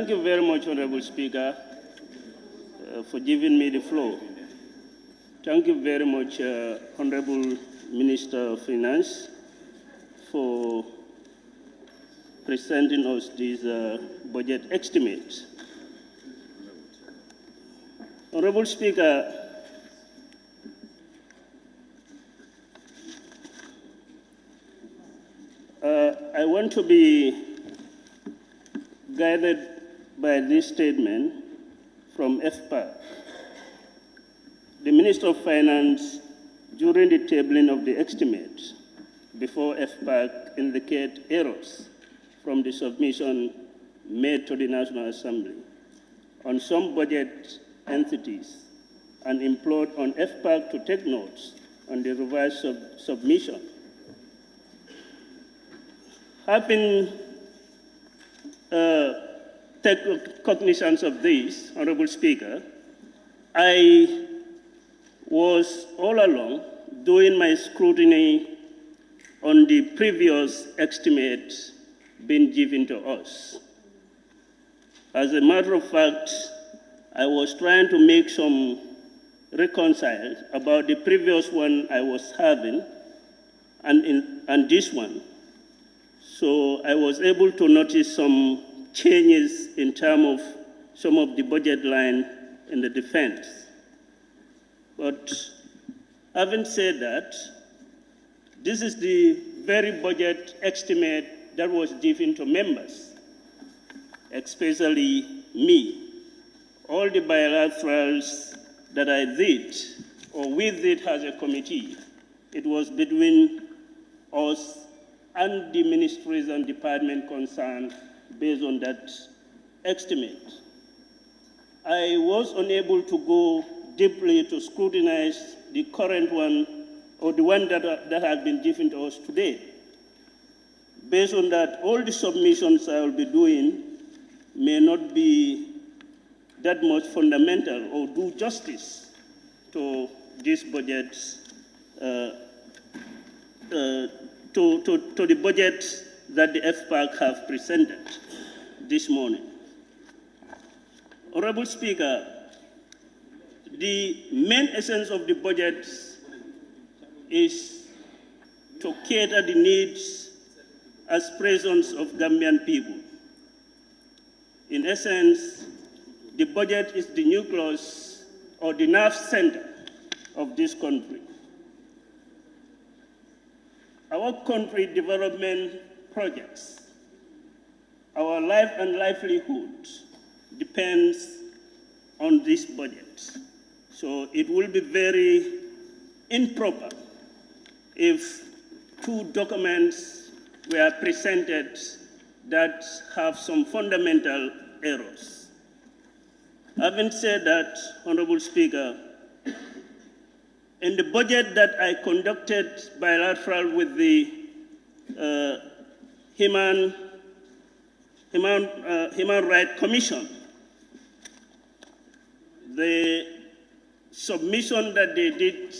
Thank you very much, Honorable Speaker, for giving me the floor. Thank you very much, Honorable Minister of Finance, for presenting us these budget estimates. Honorable Speaker, I want to be guided by this statement from FPAC. The Minister of Finance, during the tabling of the estimates before FPAC, indicate errors from the submission made to the National Assembly on some budget entities and implored on FPAC to take notes on the revised submission. Having take cognizance of this, Honorable Speaker, I was all along doing my scrutiny on the previous estimates being given to us. As a matter of fact, I was trying to make some reconcile about the previous one I was having and this one. So I was able to notice some changes in terms of some of the budget line in the defense. But having said that, this is the very budget estimate that was given to members, especially me. All the bilaterals that I did, or we did as a committee, it was between us and the ministries and department concerned based on that estimate. I was unable to go deeply to scrutinize the current one or the one that has been given to us today. Based on that, all the submissions I will be doing may not be that much fundamental or do justice to this budget, to the budget that the FPAC have presented this morning. Honorable Speaker, the main essence of the budget is to cater the needs, aspirations of Gambian people. In essence, the budget is the nucleus or the nerve center of this country. Our country development projects, our life and livelihood depends on this budget. So it will be very improper if two documents were presented that have some fundamental errors. Having said that, Honorable Speaker, in the budget that I conducted bilateral with the Human Rights Commission, the submission that they did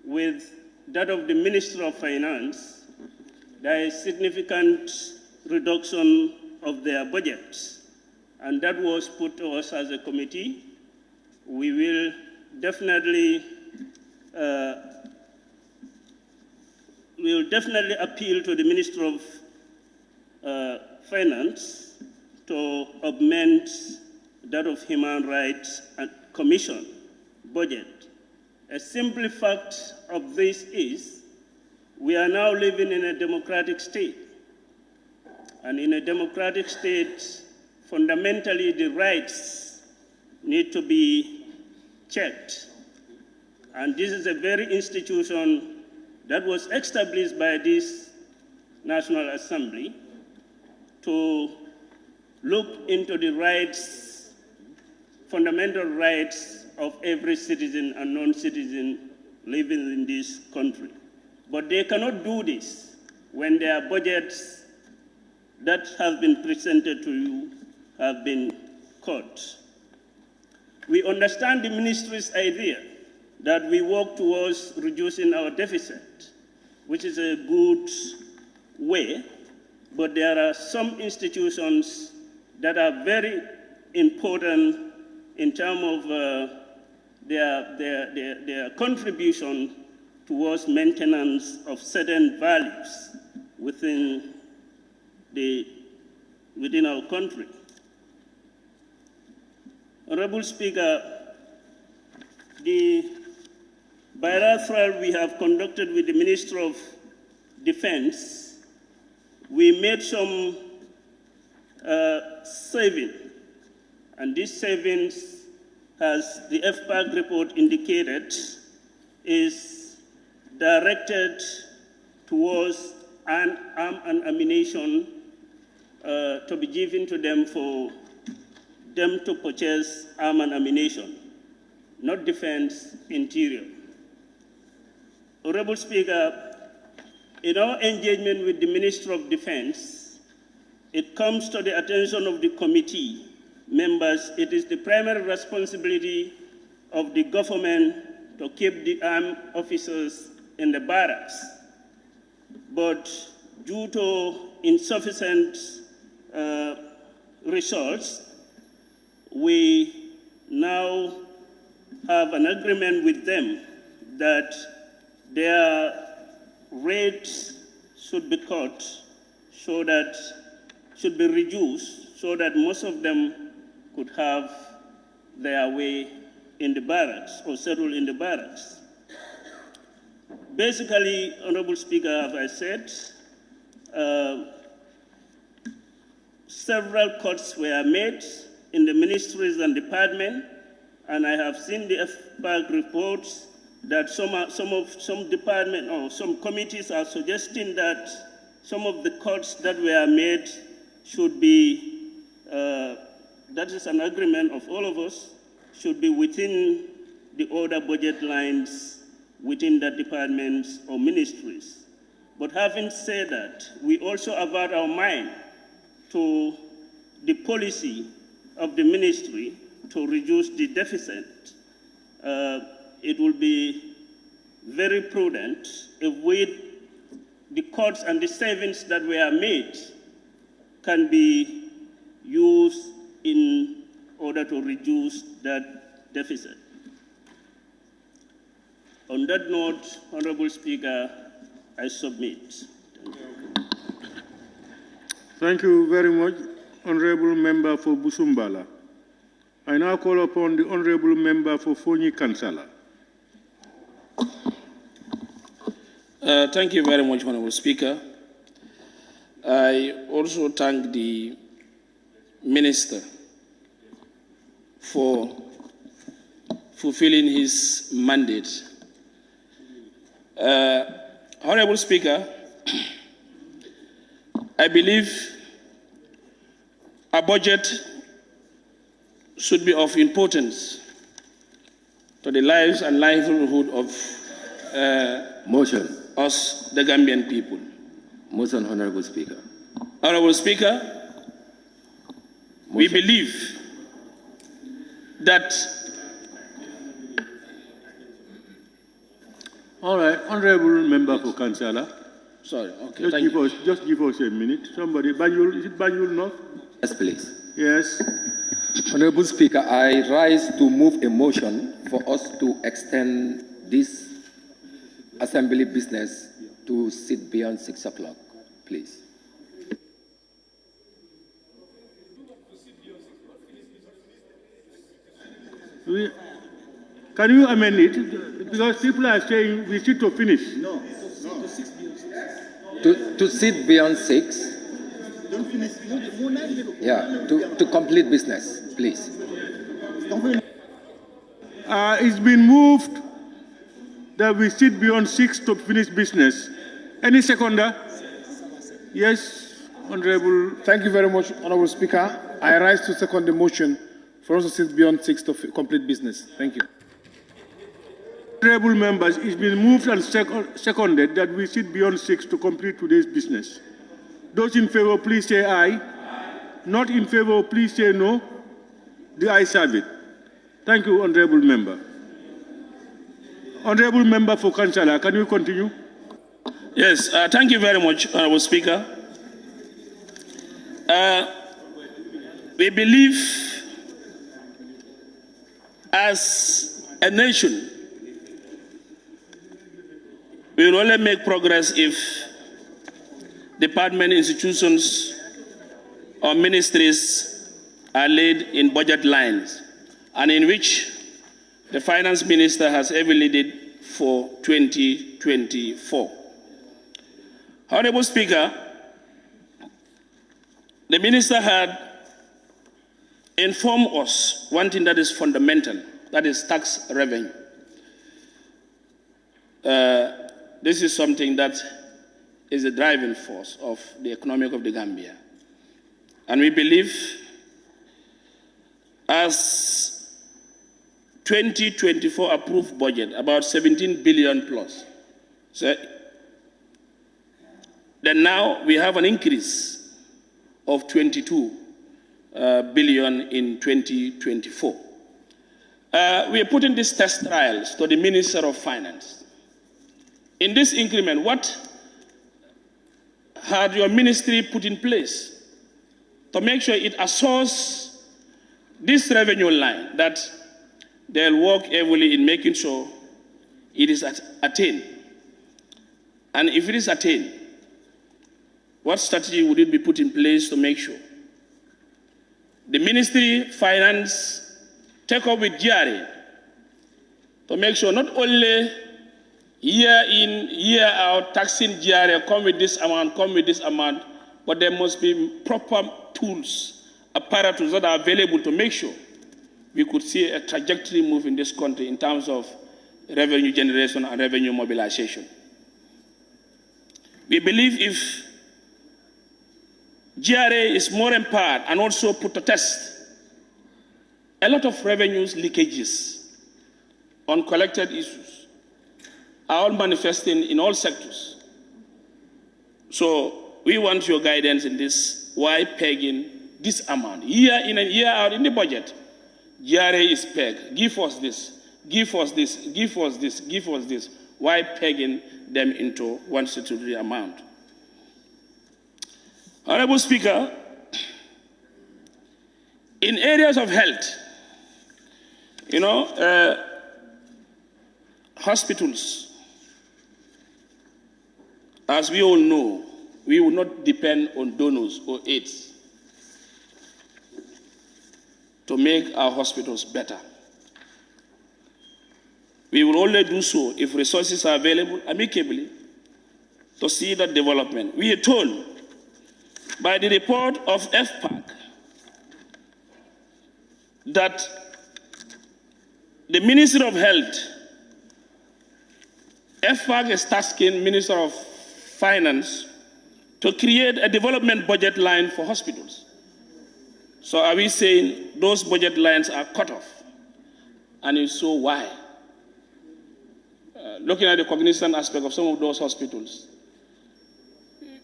with that of the Minister of Finance, there is significant reduction of their budgets. And that was put to us as a committee. We will definitely appeal to the Minister of Finance to augment that of Human Rights Commission budget. A simple fact of this is we are now living in a democratic state. And in a democratic state, fundamentally the rights need to be checked. And this is a very institution that was established by this National Assembly to look into the rights, fundamental rights of every citizen and non-citizen living in this country. But they cannot do this when their budgets that have been presented to you have been cut. We understand the ministry's idea that we work towards reducing our deficit, which is a good way, but there are some institutions that are very important in terms of their contribution towards maintenance of certain values within our country. Honorable Speaker, the bilateral we have conducted with the Minister of Defense, we made some saving, and this savings, as the FPAC report indicated, is directed towards arm and ammunition to be given to them for them to purchase arm and ammunition, not defense, interior. Honorable Speaker, in our engagement with the Minister of Defense, it comes to the attention of the committee members, it is the primary responsibility of the government to keep the armed officers in the barracks. But due to insufficient results, we now have an agreement with them that their rates should be cut, should be reduced, so that most of them could have their way in the barracks or settle in the barracks. Basically, Honorable Speaker, as I said, several cuts were made in the ministries and departments, and I have seen the FPAC reports that some department or some committees are suggesting that some of the cuts that were made should be, that is an agreement of all of us, should be within the other budget lines within the departments or ministries. But having said that, we also avert our mind to the policy of the ministry to reduce the deficit. It will be very prudent if the cuts and the savings that were made can be used in order to reduce that deficit. On that note, Honorable Speaker, I submit. Thank you. Thank you very much, Honorable Member for Busumbala. I now call upon the Honorable Member for Fonyi Kansala. Thank you very much, Honorable Speaker. I also thank the Minister for fulfilling his mandate. Honorable Speaker, I believe a budget should be of importance to the lives and livelihood of us, the Gambian people. Motion, Honorable Speaker. Honorable Speaker, we believe that. All right, Honorable Member for Kansala. Sorry, okay. Just give us a minute. Somebody, Banyul, is it Banyul North? Yes, please. Yes. Honorable Speaker, I rise to move a motion for us to extend this assembly business to sit beyond 6 o'clock, please. Can you amend it? Because people are saying we sit to finish. No. To sit beyond 6? Don't finish. Yeah, to complete business, please. It's been moved that we sit beyond 6 to finish business. Any seconder? Yes, Honorable. Thank you very much, Honorable Speaker. I rise to second the motion for us to sit beyond 6 to complete business. Thank you. Honorable members, it's been moved and seconded that we sit beyond 6 to complete today's business. Those in favor, please say aye. Not in favor, please say no. The ayes have it. Thank you, Honorable Member. Honorable Member for Kansala, can you continue? Yes, thank you very much, Honorable Speaker. We believe as a nation, we will only make progress if department, institutions, or ministries are laid in budget lines, and in which the finance minister has heavily did for 2024. Honorable Speaker, the minister had informed us one thing that is fundamental, that is tax revenue. This is something that is the driving force of the economic of the Gambia. And we believe as 2024 approved budget, about 17 billion plus. So, then now we have an increase of 22 billion in 2024. We are putting these test trials to the Minister of Finance. In this increment, what had your ministry put in place to make sure it assures this revenue line, that they'll work heavily in making sure it is attained? And if it is attained, what strategy would it be put in place to make sure the Ministry of Finance take up with GRA to make sure not only year in, year out, taxing GRA, come with this amount, but there must be proper tools, apparatus that are available to make sure we could see a trajectory move in this country in terms of revenue generation and revenue mobilization. We believe if GRA is more empowered and also put to test a lot of revenues leakages, uncollected issues, are all manifesting in all sectors. So we want your guidance in this. Why pegging this amount? Year in and year out in the budget, GRA is pegged. Give us this, give us this, give us this, give us this. Why pegging them into one statutory amount? Honorable Speaker, in areas of health, hospitals, as we all know, we will not depend on donors or aids to make our hospitals better. We will only do so if resources are available amicably to see that development. We are told by the report of FPAC that the Ministry of Health, FPAC is tasking Minister of Finance to create a development budget line for hospitals. So are we saying those budget lines are cut off? And if so, why? Looking at the cognizant aspect of some of those hospitals,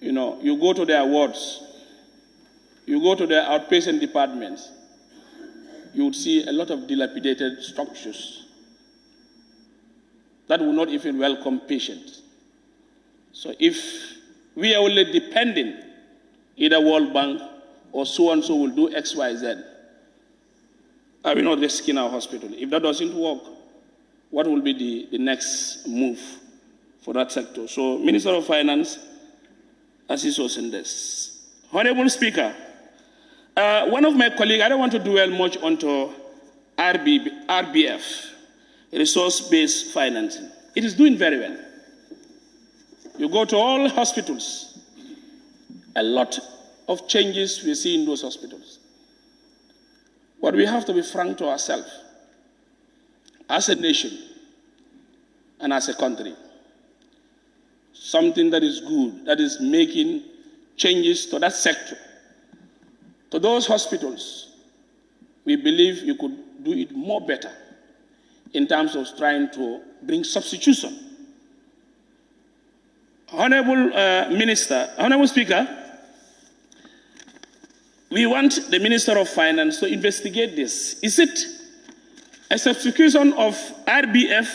you go to their wards, you go to their outpatient departments, you would see a lot of dilapidated structures that will not even welcome patients. So if we are only depending either World Bank or so-and-so will do X, Y, Z, are we not risking our hospital? If that doesn't work, what will be the next move for that sector? So, Minister of Finance, assist us in this. Honorable Speaker, one of my colleagues, I don't want to dwell much onto RBF, resource-based financing. It is doing very well. You go to all hospitals, a lot of changes we see in those hospitals. But we have to be frank to ourselves, as a nation and as a country. Something that is good, that is making changes to that sector, to those hospitals, we believe you could do it more better in terms of trying to bring substitution. Honorable Honorable Speaker, we want the Minister of Finance to investigate this. Is it a substitution of RBF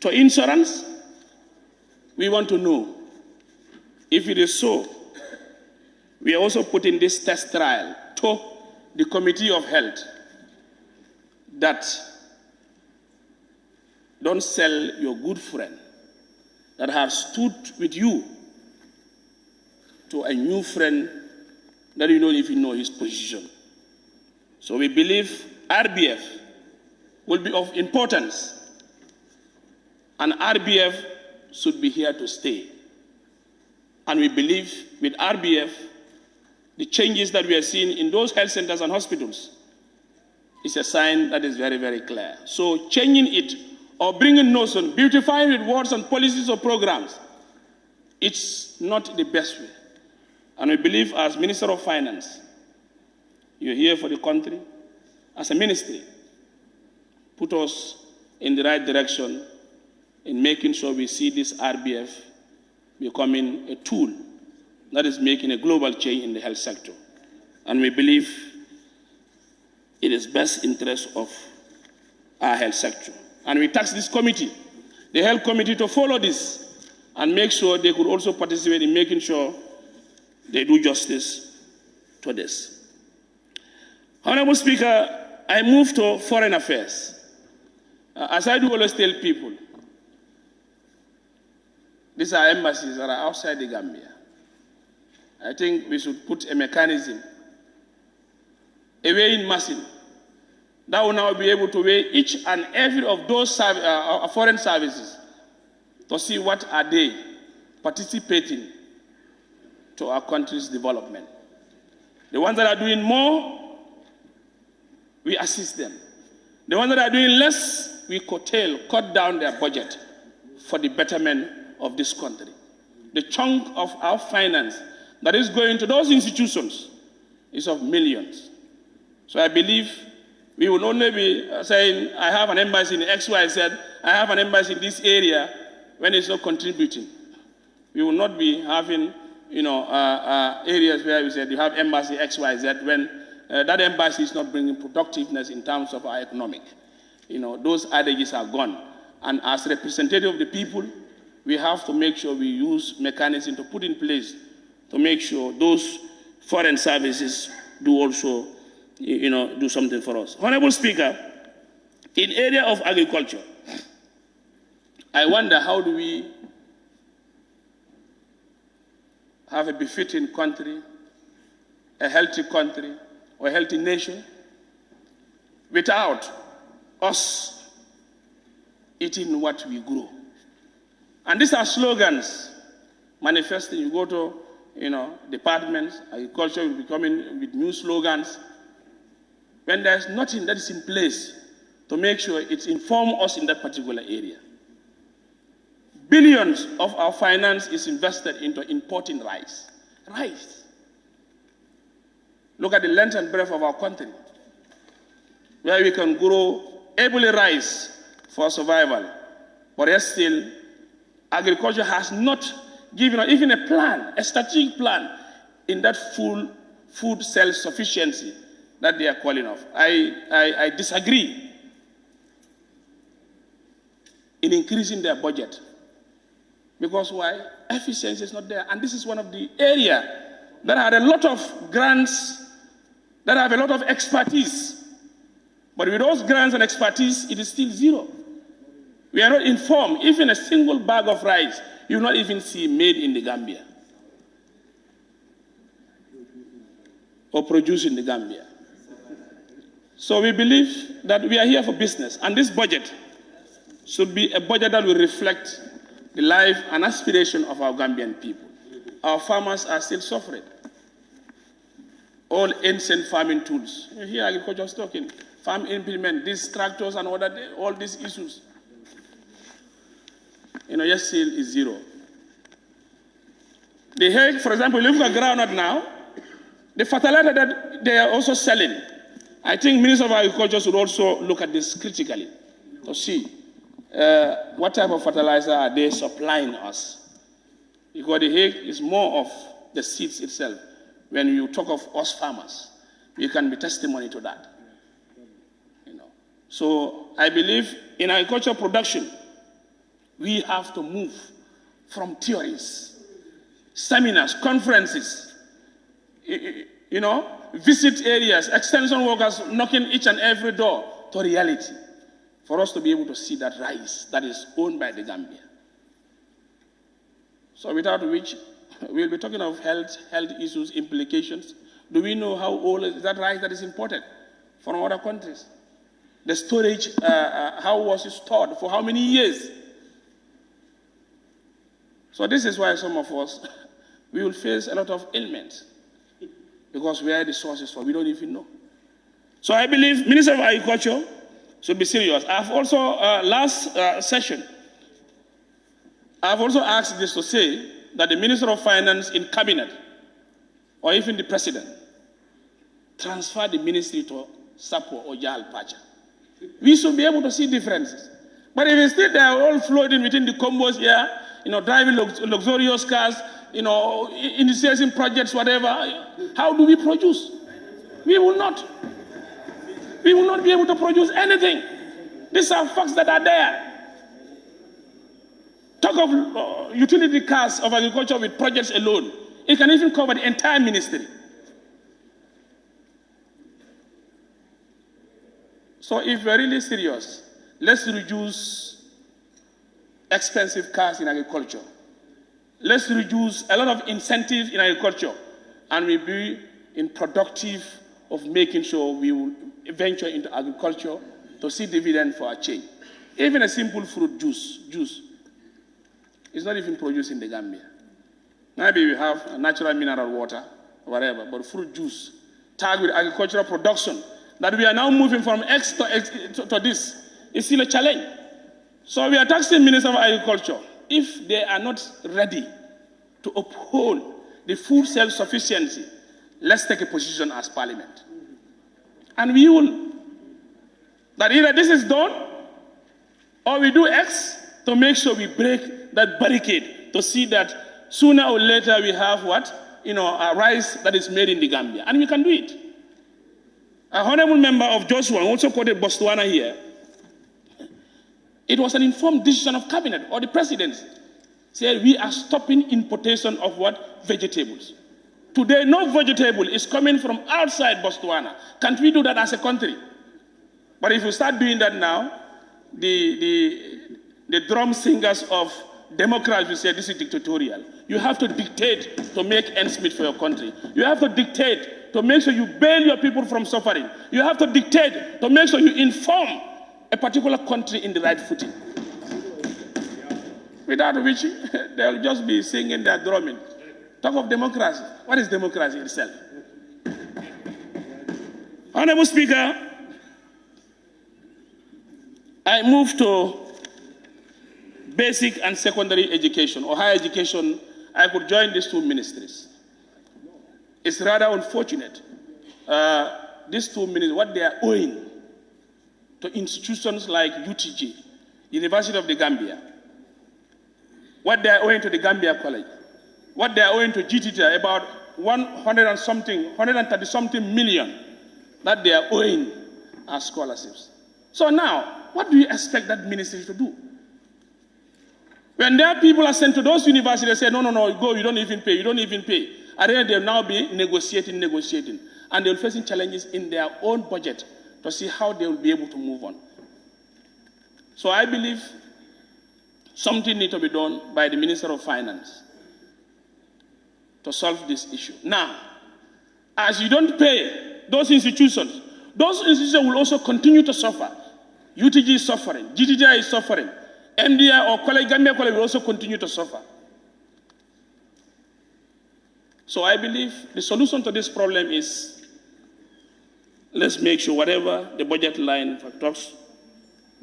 to insurance? We want to know. If it is so, we are also putting this test trial to the Committee of Health that don't sell your good friend that have stood with you to a new friend that you don't even know his position. So we believe RBF will be of importance, and RBF should be here to stay. And we believe with RBF, the changes that we are seeing in those health centers and hospitals is a sign that is very, very clear. So changing it or bringing notion, beautifying with words and policies or programs, it's not the best way. And we believe as Minister of Finance, you're here for the country. As a ministry, put us in the right direction in making sure we see this RBF becoming a tool that is making a global change in the health sector. And we believe it is best interest of our health sector. And we task this committee, the health committee, to follow this and make sure they could also participate in making sure they do justice to this. Honorable Speaker, I move to foreign affairs. As I do always tell people, these are embassies that are outside the Gambia. I think we should put a mechanism away in Masin that will now be able to weigh each and every of those foreign services to see what are they participating to our country's development. The ones that are doing more, we assist them. The ones that are doing less, we cut down their budget for the betterment of this country. The chunk of our finance that is going to those institutions is of millions. So I believe we will only be saying, I have an embassy in XYZ, I have an embassy in this area, when it's not contributing. We will not be having areas where we said you have embassy XYZ when that embassy is not bringing productiveness in terms of our economic. Those adages are gone. And as representative of the people, we have to make sure we use mechanisms to put in place to make sure those foreign services do also, do something for us. Honorable Speaker, in area of agriculture, I wonder how do we have a befitting country, a healthy country, or a healthy nation without us eating what we grow. And these are slogans manifesting. You go to, departments, agriculture will be coming with new slogans. When there's nothing that is in place to make sure it informs us in that particular area. Billions of our finance is invested into importing rice. Rice. Look at the length and breadth of our country, where we can grow ably rice for survival. But yet still, agriculture has not given us even a plan, a strategic plan, in that full food self-sufficiency that they are calling of. I disagree in increasing their budget. Because why? Efficiency is not there. And this is one of the areas that had a lot of grants, that have a lot of expertise. But with those grants and expertise, it is still zero. We are not informed. Even a single bag of rice, you will not even see made in the Gambia or produced in the Gambia. So we believe that we are here for business. And this budget should be a budget that will reflect the life and aspiration of our Gambian people. Our farmers are still suffering. All ancient farming tools. You hear agriculture talking, farm implement, these tractors and all these issues. Yet still is zero. The hay, for example, you look at groundnut now, the fertilizer that they are also selling, I think Minister of Agriculture should also look at this critically to see what type of fertilizer are they supplying us? Because the hay is more of the seeds itself. When you talk of us farmers, you can be testimony to that. So I believe in agricultural production, we have to move from theories, seminars, conferences. visit areas, extension workers knocking each and every door to reality for us to be able to see that rice that is owned by the Gambia. So without which, we'll be talking of health issues, implications. Do we know how old is that rice that is imported from other countries? The storage, how was it stored, for how many years? So this is why some of us, we will face a lot of ailments because where the sources for, we don't even know. So I believe Minister of Agriculture should be serious. I've also, last session, I've also asked this to say that the Minister of Finance in Cabinet, or even the President, transfer the ministry to Sapo or Jal Pacha. We should be able to see differences. But if instead they are all floating within the combos here, driving luxurious cars, initiating projects, whatever, how do we produce? We will not. We will not be able to produce anything. These are facts that are there. Talk of utility cars of agriculture with projects alone. It can even cover the entire ministry. So if we're really serious, let's reduce expensive cars in agriculture. Let's reduce a lot of incentives in agriculture, and we'll be in productive of making sure we will venture into agriculture to see dividend for our change. Even a simple fruit juice is not even produced in the Gambia. Maybe we have natural mineral water, whatever, but fruit juice tagged with agricultural production that we are now moving from X to this is still a challenge. So we are taxing Minister of Agriculture. If they are not ready to uphold the food self-sufficiency, let's take a position as Parliament. And we will. That either this is done, or we do X to make sure we break that barricade to see that sooner or later we have what? A rice that is made in the Gambia. And we can do it. A honorable member of Joshua also quoted Botswana here. It was an informed decision of cabinet or the president. Said we are stopping importation of what? Vegetables. Today, no vegetable is coming from outside Botswana. Can't we do that as a country? But if we start doing that now, the drum singers of Democrats will say this is dictatorial. You have to dictate to make ends meet for your country. You have to dictate to make sure you bail your people from suffering. You have to dictate to make sure you inform a particular country in the right footing. Without which, they'll just be singing their drumming. Talk of democracy. What is democracy itself? Honorable Speaker, I move to basic and secondary education or higher education. I could join these two ministries. It's rather unfortunate. These two ministries, what they are owing to institutions like UTG, University of the Gambia, what they are owing to the Gambia College, what they are owing to GTT, about 130 something million that they are owing as scholarships. So now, what do you expect that ministry to do? When their people are sent to those universities, they say, no, go, you don't even pay. And then they'll now be negotiating. And they'll be facing challenges in their own budget to see how they will be able to move on. So I believe something needs to be done by the Minister of Finance to solve this issue. Now, as you don't pay those institutions will also continue to suffer. UTG is suffering, GTGI is suffering, MDI or Gambia College will also continue to suffer. So I believe the solution to this problem is let's make sure whatever the budget line talks,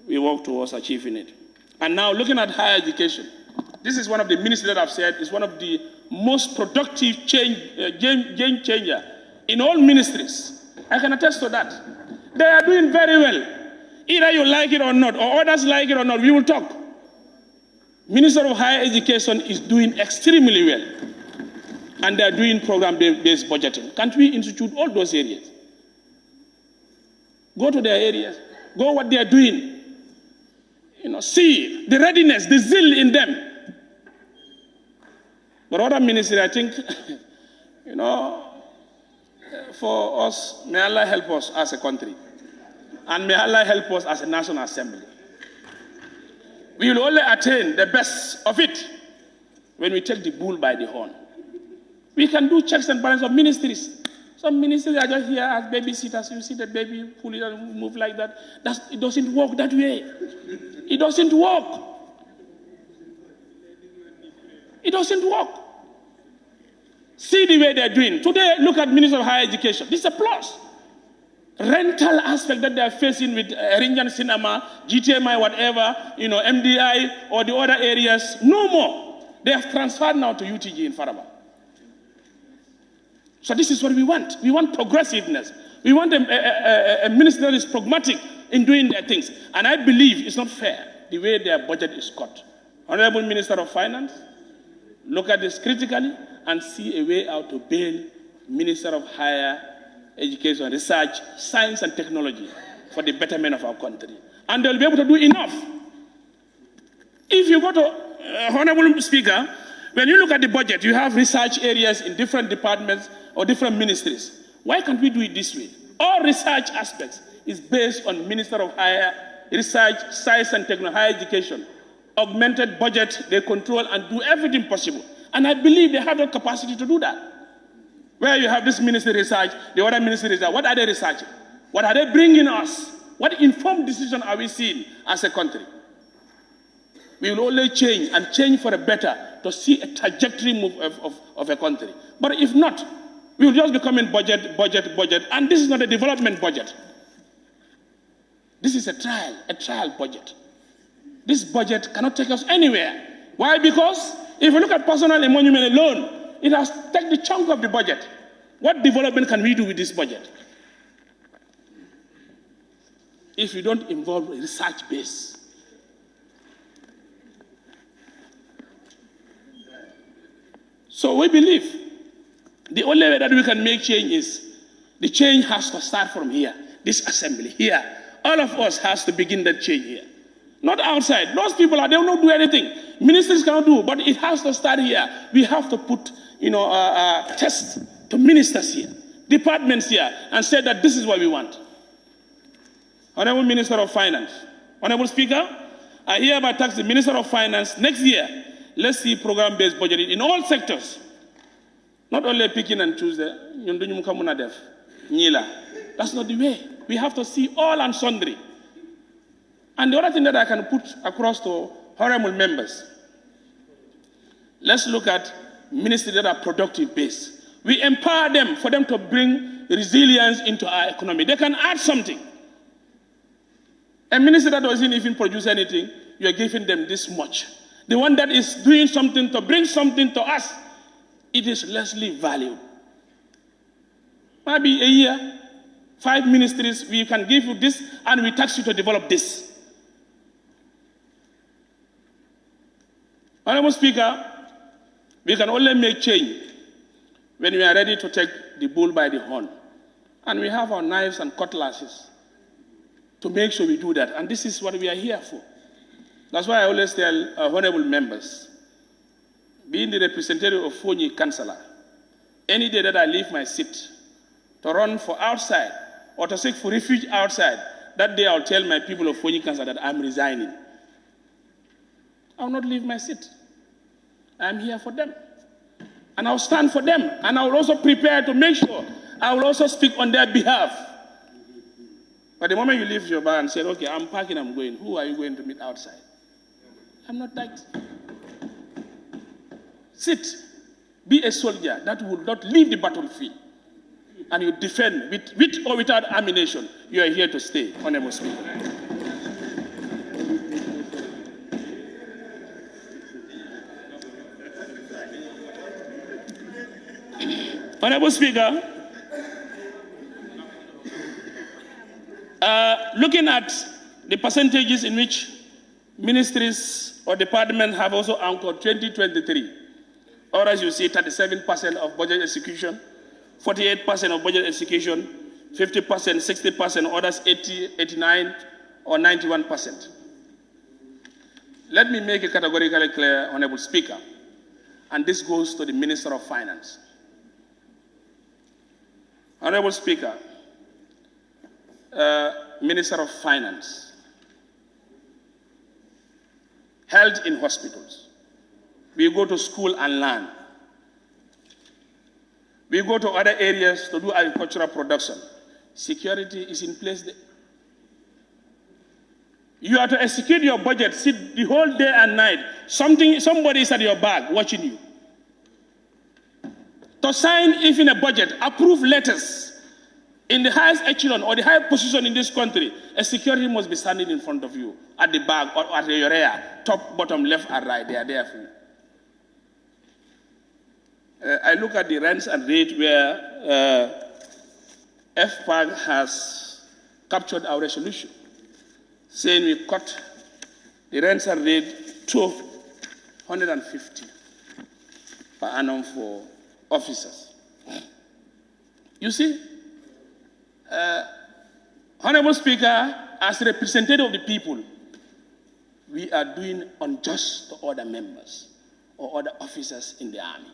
we work towards achieving it. And now looking at higher education, this is one of the ministries that I've said is one of the most productive game changer in all ministries. I can attest to that. They are doing very well. Either you like it or not, or others like it or not, we will talk. Minister of Higher Education is doing extremely well. And they are doing program-based budgeting. Can't we institute all those areas? Go to their areas. Go what they are doing. See the readiness, the zeal in them. But other ministries, I think, for us, may Allah help us as a country. And may Allah help us as a National Assembly. We will only attain the best of it when we take the bull by the horn. We can do checks and balances of ministries. Some ministries are just here as babysitters. You see the baby pull it and move like that. It doesn't work that way. It doesn't work. It doesn't work. See the way they're doing. Today, look at Minister of Higher Education. This is a plus. Rental aspect that they're facing with Rinjan Cinema, GTMI, whatever, MDI or the other areas, no more. They have transferred now to UTG in Faraba. So this is what we want. We want progressiveness. We want a minister that is pragmatic in doing their things. And I believe it's not fair the way their budget is cut. Honorable Minister of Finance, look at this critically and see a way out to bail Minister of Higher Education, Research, Science and Technology for the betterment of our country. And they'll be able to do enough. If you go to, Honorable Speaker, when you look at the budget, you have research areas in different departments or different ministries. Why can't we do it this way? All research aspects is based on Minister of Higher Research, Science and Technology, Higher Education. Augmented budget, they control and do everything possible. And I believe they have the capacity to do that. Where you have this ministry research, the other ministry research, what are they researching? What are they bringing us? What informed decision are we seeing as a country? We will only change and change for the better to see a trajectory move of a country. But if not, we will just become in budget, and this is not a development budget. This is a trial budget. This budget cannot take us anywhere. Why? Because if you look at personal emolument alone, it has taken the chunk of the budget. What development can we do with this budget? If you don't involve a research base. So we believe the only way that we can make change is the change has to start from here, this assembly here. All of us has to begin that change here. Not outside. Those people, they will not do anything. Ministers cannot do, but it has to start here. We have to put, test to ministers here, departments here, and say that this is what we want. Honorable Minister of Finance, Honorable Speaker, I hereby task the Minister of Finance next year. Let's see program-based budgeting in all sectors. Not only picking and choose the That's not the way. We have to see all and sundry. And the other thing that I can put across to honorable members, let's look at ministries that are productive based. We empower them for them to bring resilience into our economy. They can add something. A minister that doesn't even produce anything, you're giving them this much. The one that is doing something to bring something to us, it is lessly valued. Maybe a year, 5 ministries, we can give you this and we tax you to develop this. Honorable Speaker, we can only make change when we are ready to take the bull by the horn. And we have our knives and cutlasses to make sure we do that. And this is what we are here for. That's why I always tell honorable members, being the representative of Fonyi Councillor, any day that I leave my seat to run for outside or to seek for refuge outside, that day I'll tell my people of Fonyi Councillor that I'm resigning. I will not leave my seat. I'm here for them. And I'll stand for them. And I will also prepare to make sure I will also speak on their behalf. But the moment you leave your bar and say, okay, I'm packing, I'm going, who are you going to meet outside? I'm not that. Sit. Be a soldier that will not leave the battlefield. And you defend with or without ammunition. You are here to stay, Honorable Speaker. Honorable Speaker, looking at the percentages in which ministries or departments have also anchored 2023, or as you see, 37% of budget execution, 48% of budget execution, 50%, 60%, others 80, 89, or 91%. Let me make it categorically clear, Honorable Speaker, and this goes to the Minister of Finance. Honorable Speaker, Minister of Finance, health in hospitals. We go to school and learn. We go to other areas to do agricultural production. Security is in place there. You are to execute your budget, sit the whole day and night. Somebody is at your back watching you. To sign, if in a budget, approve letters in the highest echelon or the highest position in this country, a security must be standing in front of you, at the back or at your rear, top, bottom, left, and right. They are there for you. I look at the rents and rate where FPAG has captured our resolution, saying we cut the rents and rate to 150 per annum for officers. You see, Honorable Speaker, as representative of the people, we are doing unjust to other members or other officers in the army.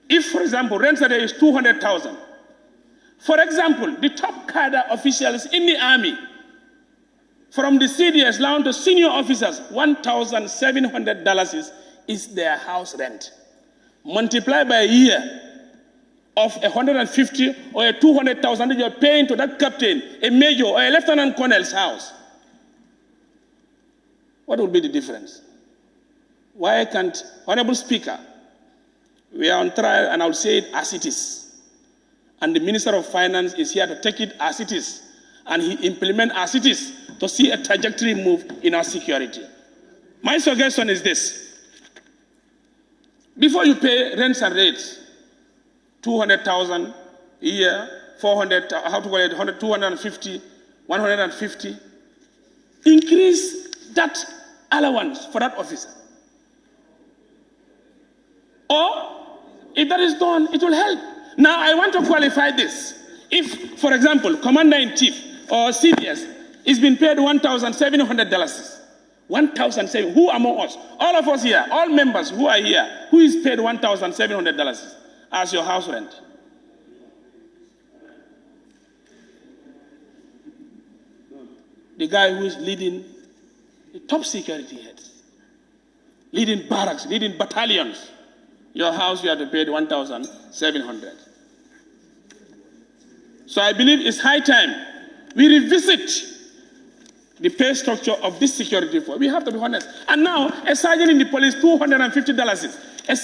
If, for example, rent salary is 200,000, for example, the top cadre officials in the army, from the CDS down to senior officers, $1,700 is their house rent. Multiply by a year of 150 or a 200,000 that you're paying to that captain, a major or a lieutenant colonel's house. What will be the difference? Why can't, Honorable Speaker, we are on trial, and I'll say it as it is. And the Minister of Finance is here to take it as it is, and he implement as it is to see a trajectory move in our security. My suggestion is this. Before you pay rents and rates, 200,000 a year, 400, 250, 150, increase that allowance for that officer. Or, if that is done, it will help. Now, I want to qualify this. If, for example, Commander-in-Chief or CDS is being paid $1,700, $1,700, who among us, all of us here, all members who are here, who is paid $1,700 as your house rent? The guy who is leading the top security heads, leading barracks, leading battalions. Your house, you have to pay $1,700. So I believe it's high time we revisit the pay structure of this security force. We have to be honest. And now, a sergeant in the police, $250. A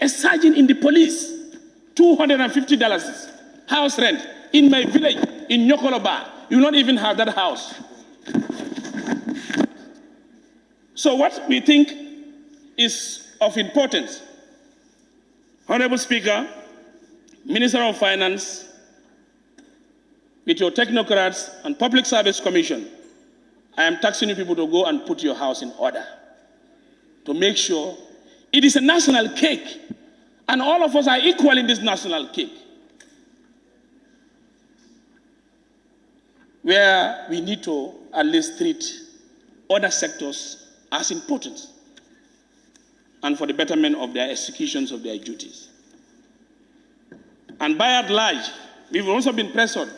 sergeant in the police, $250. House rent in my village, in Nyokoloba. You will not even have that house. So what we think is of importance, Honorable Speaker, Minister of Finance, with your technocrats and Public Service Commission, I am taxing you people to go and put your house in order to make sure it is a national cake, and all of us are equal in this national cake, where we need to at least treat other sectors as important and for the betterment of their executions of their duties. And by and large, we've also been pressured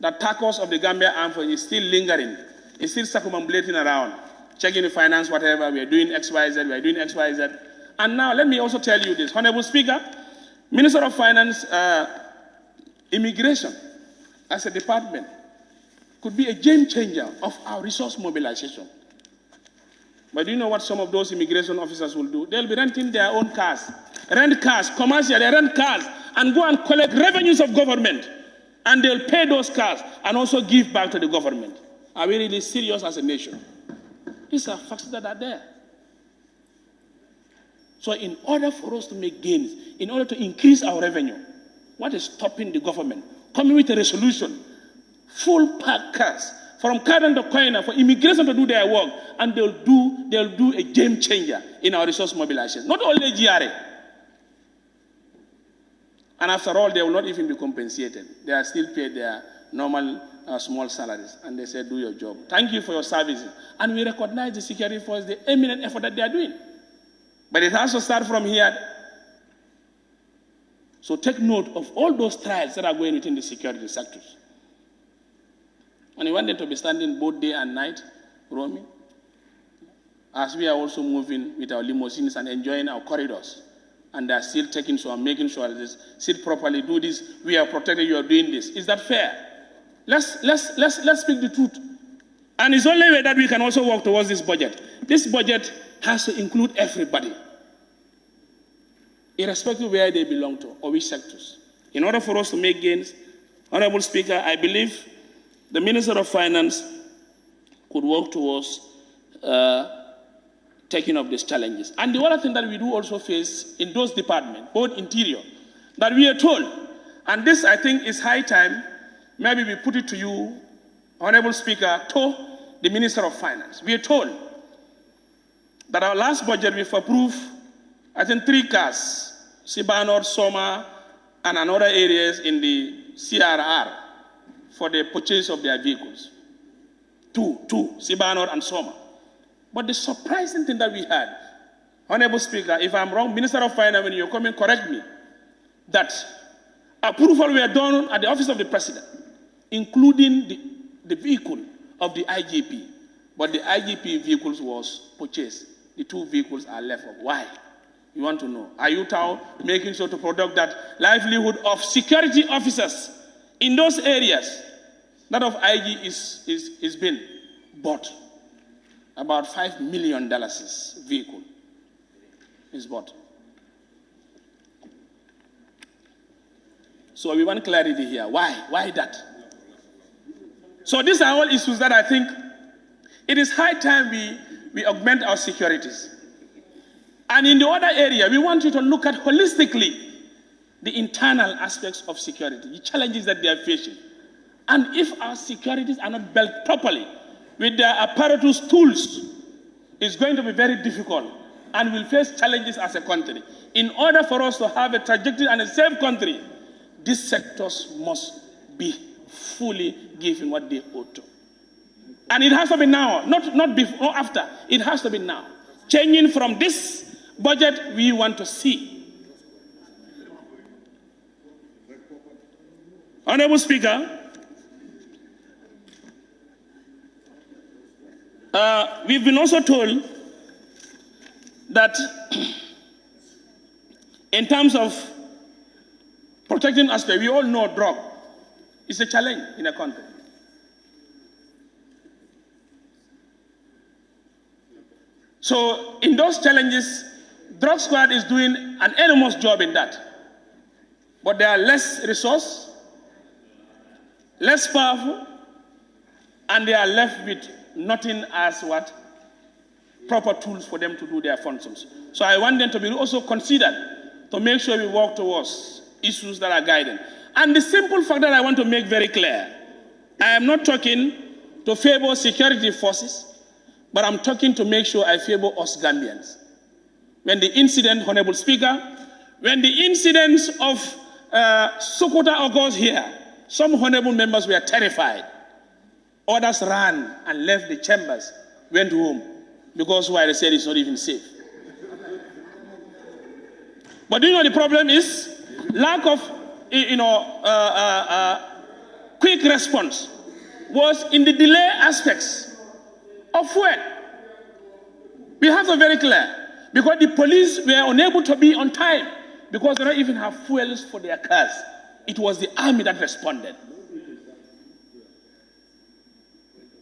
that TACOS of the Gambia Armed Forces is still lingering, is still circumambulating around, checking the finance, whatever, we are doing XYZ, we are doing XYZ. And now let me also tell you this, Honorable Speaker, Minister of Finance, immigration as a department could be a game changer of our resource mobilization. But do you know what some of those immigration officers will do? They'll be renting their own cars, rent cars, commercial, they rent cars, and go and collect revenues of government. And they'll pay those cars and also give back to the government. Are we really serious as a nation? These are facts that are there. So in order for us to make gains, in order to increase our revenue, what is stopping the government? Coming with a resolution, full pack cars, from Kadan to Koina, for immigration to do their work, and they'll do a game changer in our resource mobilization. Not only GRA. And after all, they will not even be compensated. They are still paid their normal small salaries. And they say, do your job. Thank you for your services. And we recognize the security force, the eminent effort that they are doing. But it has to start from here. So take note of all those trials that are going within the security sectors. And we want them to be standing both day and night, roaming, as we are also moving with our limousines and enjoying our corridors. And they are still taking so and making sure that they sit properly, do this, we are protected, you are doing this. Is that fair? Let's speak the truth. And it's the only way that we can also work towards this budget. This budget has to include everybody, irrespective of where they belong to or which sectors. In order for us to make gains, Honorable Speaker, I believe the Minister of Finance could work towards taking up these challenges. And the other thing that we do also face in those departments, both interior, that we are told, and this I think is high time, maybe we put it to you, Honorable Speaker, to the Minister of Finance. We are told that our last budget we've approved, I think 3 cars, Sibanor, Soma, and another areas in the CRR for the purchase of their vehicles. Two, Sibanor and Soma. But the surprising thing that we had, Honorable Speaker, if I'm wrong, Minister of Finance, when you're coming, correct me, that approval were done at the Office of the President, including the vehicle of the IGP. But the IGP vehicles was purchased. The 2 vehicles are left. Why? You want to know. Are you making sure to protect that livelihood of security officers in those areas? That of IG is been bought. About $5 million vehicle is bought. So we want clarity here. Why? Why that? So these are all issues that I think it is high time we augment our securities. And in the other area, we want you to look at holistically the internal aspects of security, the challenges that they are facing. And if our securities are not built properly, with their apparatus tools, it's going to be very difficult and we'll face challenges as a country. In order for us to have a trajectory and a safe country, these sectors must be fully given what they ought to. And it has to be now, not before or after. It has to be now. Changing from this budget we want to see. Honorable Speaker, we've been also told that in terms of protecting aspect, we all know drug is a challenge in a country. So in those challenges, Drug Squad is doing an enormous job in that. But they are less resource, less powerful, and they are left with nothing as what? Proper tools for them to do their functions. So I want them to be also considered to make sure we work towards issues that are guiding. And the simple fact that I want to make very clear, I am not talking to favor security forces, but I'm talking to make sure I favor us Gambians. When the incident, Honorable Speaker, when the incidents of Sokoto occurs here, some honorable members were terrified. Others ran and left the chambers, went home, because why they said it's not even safe. But do you know the problem is? Lack of, quick response was in the delay aspects of fuel. We have to be very clear, because the police were unable to be on time because they don't even have fuels for their cars. It was the army that responded.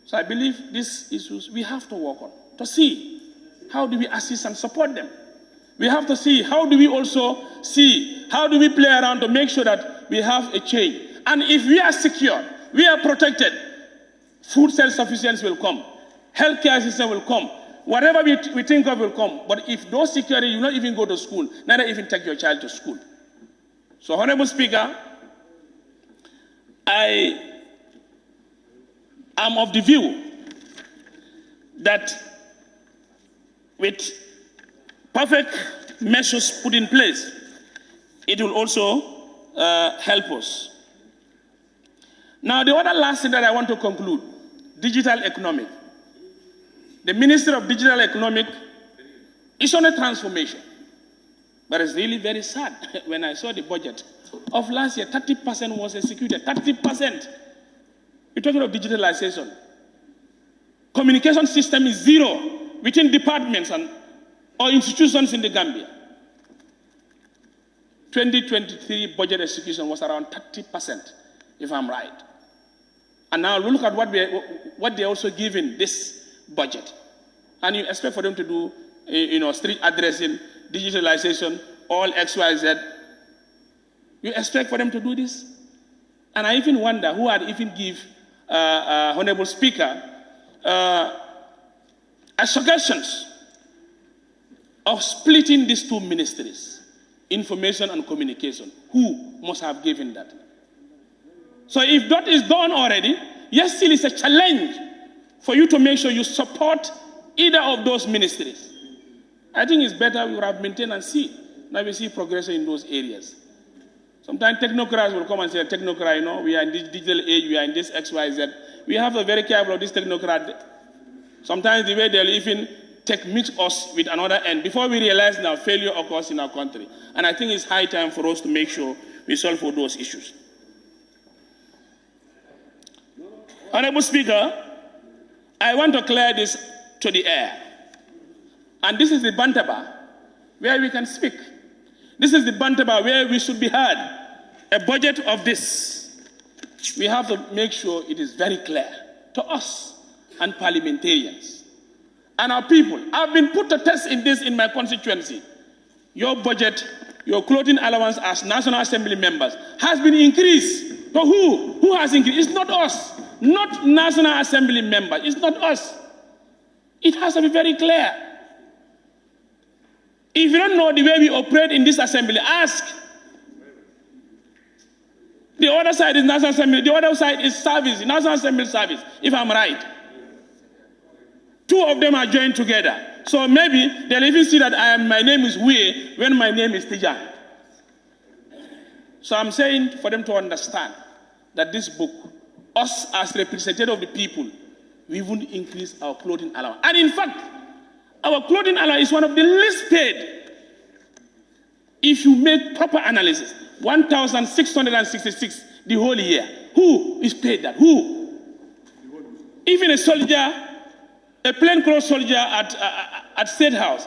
So I believe these issues we have to work on to see how do we assist and support them. We have to see how do we also see how do we play around to make sure that we have a change. And if we are secure, we are protected, food self-sufficiency will come, healthcare system will come, whatever we think of will come. But if no security, you not even go to school, neither even take your child to school. So, Honorable Speaker, I am of the view that with perfect measures put in place, it will also help us. Now, the other last thing that I want to conclude, digital economic. The Ministry of Digital Economic is on a transformation. But it's really very sad when I saw the budget of last year, 30% was executed, 30%. You're talking of digitalization. Communication system is zero within departments or institutions in the Gambia. 2023 budget execution was around 30%, if I'm right. And now look at what they're also giving this budget. And you expect for them to do, street addressing, digitalization, all XYZ. You expect for them to do this? And I even wonder who had even give Honorable Speaker suggestions of splitting these two ministries, information and communication. Who must have given that? So if that is done already, yes, still it's a challenge for you to make sure you support either of those ministries. I think it's better we would have maintained and see. Now we see progression in those areas. Sometimes technocrats will come and say, technocrat, we are in this digital age, we are in this XYZ. We have to be very careful of this technocrat. Sometimes the way they'll even mix us with another end before we realize now failure occurs in our country. And I think it's high time for us to make sure we solve for those issues. Honorable Speaker, I want to clear this to the air. And this is the Bantaba where we can speak. This is the Bantaba where we should be heard. A budget of this, we have to make sure it is very clear to us and parliamentarians and our people. I've been put to test in this in my constituency. Your budget, your clothing allowance as National Assembly members has been increased. So who? Who has increased? It's not us. Not National Assembly members. It's not us. It has to be very clear. If you don't know the way we operate in this assembly, ask. The other side is National Assembly. The other side is service, National Assembly service, if I'm right. Two of them are joined together. So maybe they'll even see that my name is Wee when my name is Tijan. So I'm saying for them to understand that this book, us as representatives of the people, we won't increase our clothing allowance. And in fact, our clothing allowance is one of the least paid. If you make proper analysis, 1,666 the whole year. Who is paid that? Who? Even a soldier, a plainclothes soldier at State House,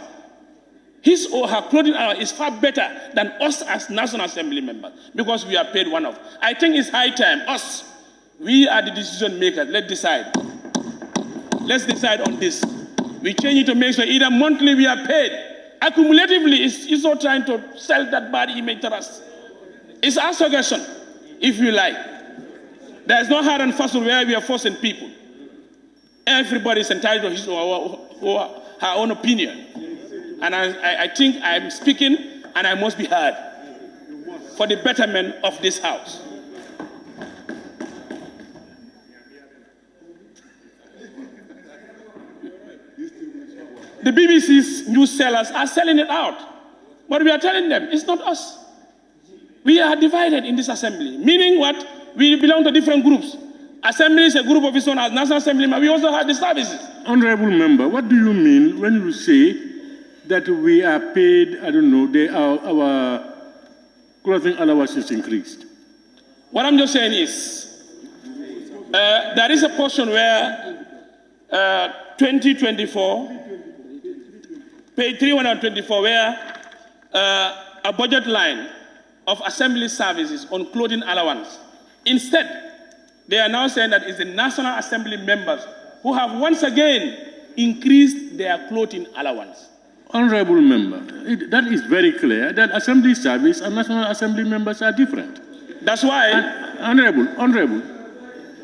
his or her clothing allowance is far better than us as National Assembly members because we are paid one of. I think it's high time, us, we are the decision makers. Let's decide. Let's decide on this. We change it to make sure either monthly we are paid. Accumulatively, it's not trying to sell that bad image to us. It's our suggestion, if you like. There is no hard and fast where we are forcing people. Everybody is entitled to his or her own opinion. And I think I'm speaking and I must be heard for the betterment of this house. The BBC's news sellers are selling it out. But we are telling them, it's not us. We are divided in this assembly. Meaning what? We belong to different groups. Assembly is a group of its own as National Assembly, but we also have the services. Honorable Member, what do you mean when you say that we are paid, I don't know, our clothing allowance is increased? What I'm just saying is, there is a portion where 2024, page 324, where a budget line of assembly services on clothing allowance. Instead, they are now saying that it's the National Assembly members who have once again increased their clothing allowance. Honorable Member, that is very clear that Assembly service and National Assembly members are different. That's why... Honorable,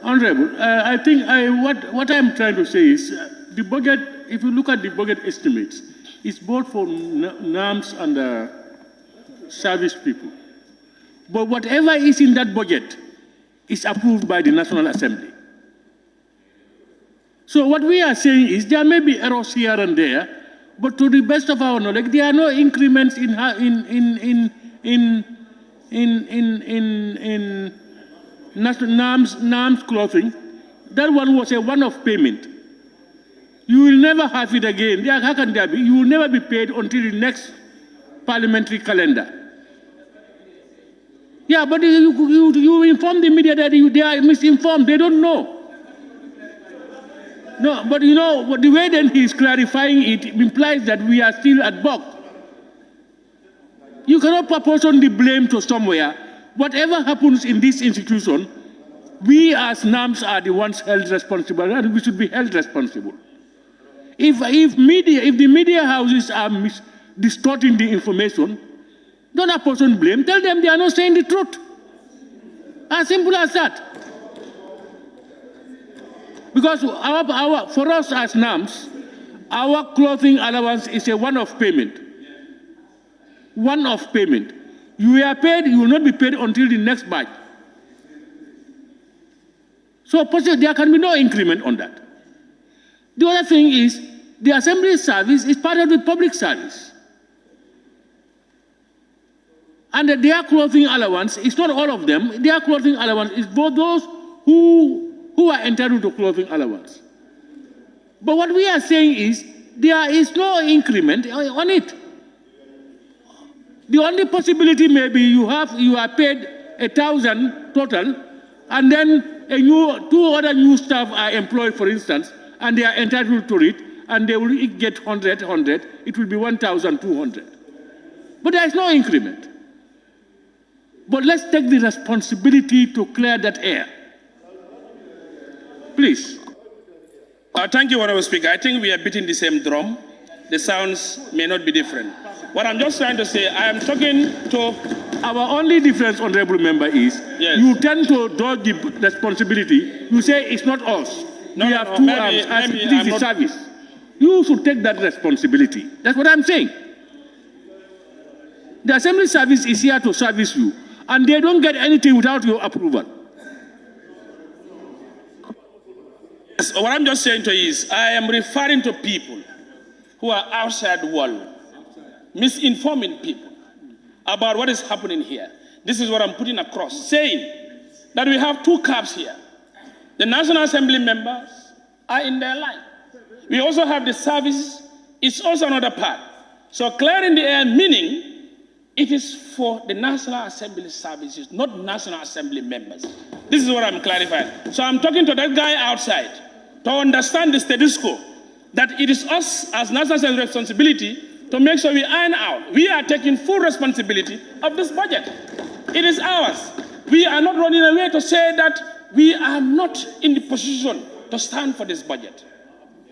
I think what I'm trying to say is the budget, if you look at the budget estimates, it's both for NAMS and service people. But whatever is in that budget is approved by the National Assembly. So what we are saying is there may be errors here and there, but to the best of our knowledge, there are no increments in NAMS clothing. That one was a one-off payment. You will never have it again. How can there be? You will never be paid until the next parliamentary calendar. Yeah, but you inform the media that they are misinformed. They don't know. No, but you know, the way then he's clarifying it implies that we are still at BOC. You cannot proportion the blame to somewhere. Whatever happens in this institution, we as NAMS are the ones held responsible, and we should be held responsible. If the media houses are distorting the information, don't apportion blame. Tell them they are not saying the truth. As simple as that. Because for us as NAMS, our clothing allowance is a one-off payment. One-off payment. You are paid, you will not be paid until the next batch. So there can be no increment on that. The other thing is, the assembly service is part of the public service. And their clothing allowance, it's not all of them, their clothing allowance is for those who are entitled to clothing allowance. But what we are saying is, there is no increment on it. The only possibility may be you are paid 1,000 total, and then two other new staff are employed, for instance, and they are entitled to it, and they will get 100, it will be 1,200. But there is no increment. But let's take the responsibility to clear that air. Please. Thank you, Honorable Speaker. I think we are beating the same drum. The sounds may not be different. What I'm just trying to say, I am talking to... Our only difference, Honorable Member, is you tend to dodge the responsibility. You say it's not us. We have two arms, as it is the service. You should take that responsibility. That's what I'm saying. The assembly service is here to service you, and they don't get anything without your approval. Yes, what I'm just saying to you is, I am referring to people who are outside the world, misinforming people about what is happening here. This is what I'm putting across, saying that we have two camps here. The National Assembly members are in their line. We also have the service, it's also another part. So clearing the air, meaning it is for the National Assembly services, not National Assembly members. This is what I'm clarifying. So I'm talking to that guy outside to understand the status quo, that it is us as National Assembly responsibility to make sure we iron out. We are taking full responsibility of this budget. It is ours. We are not running away to say that we are not in the position to stand for this budget.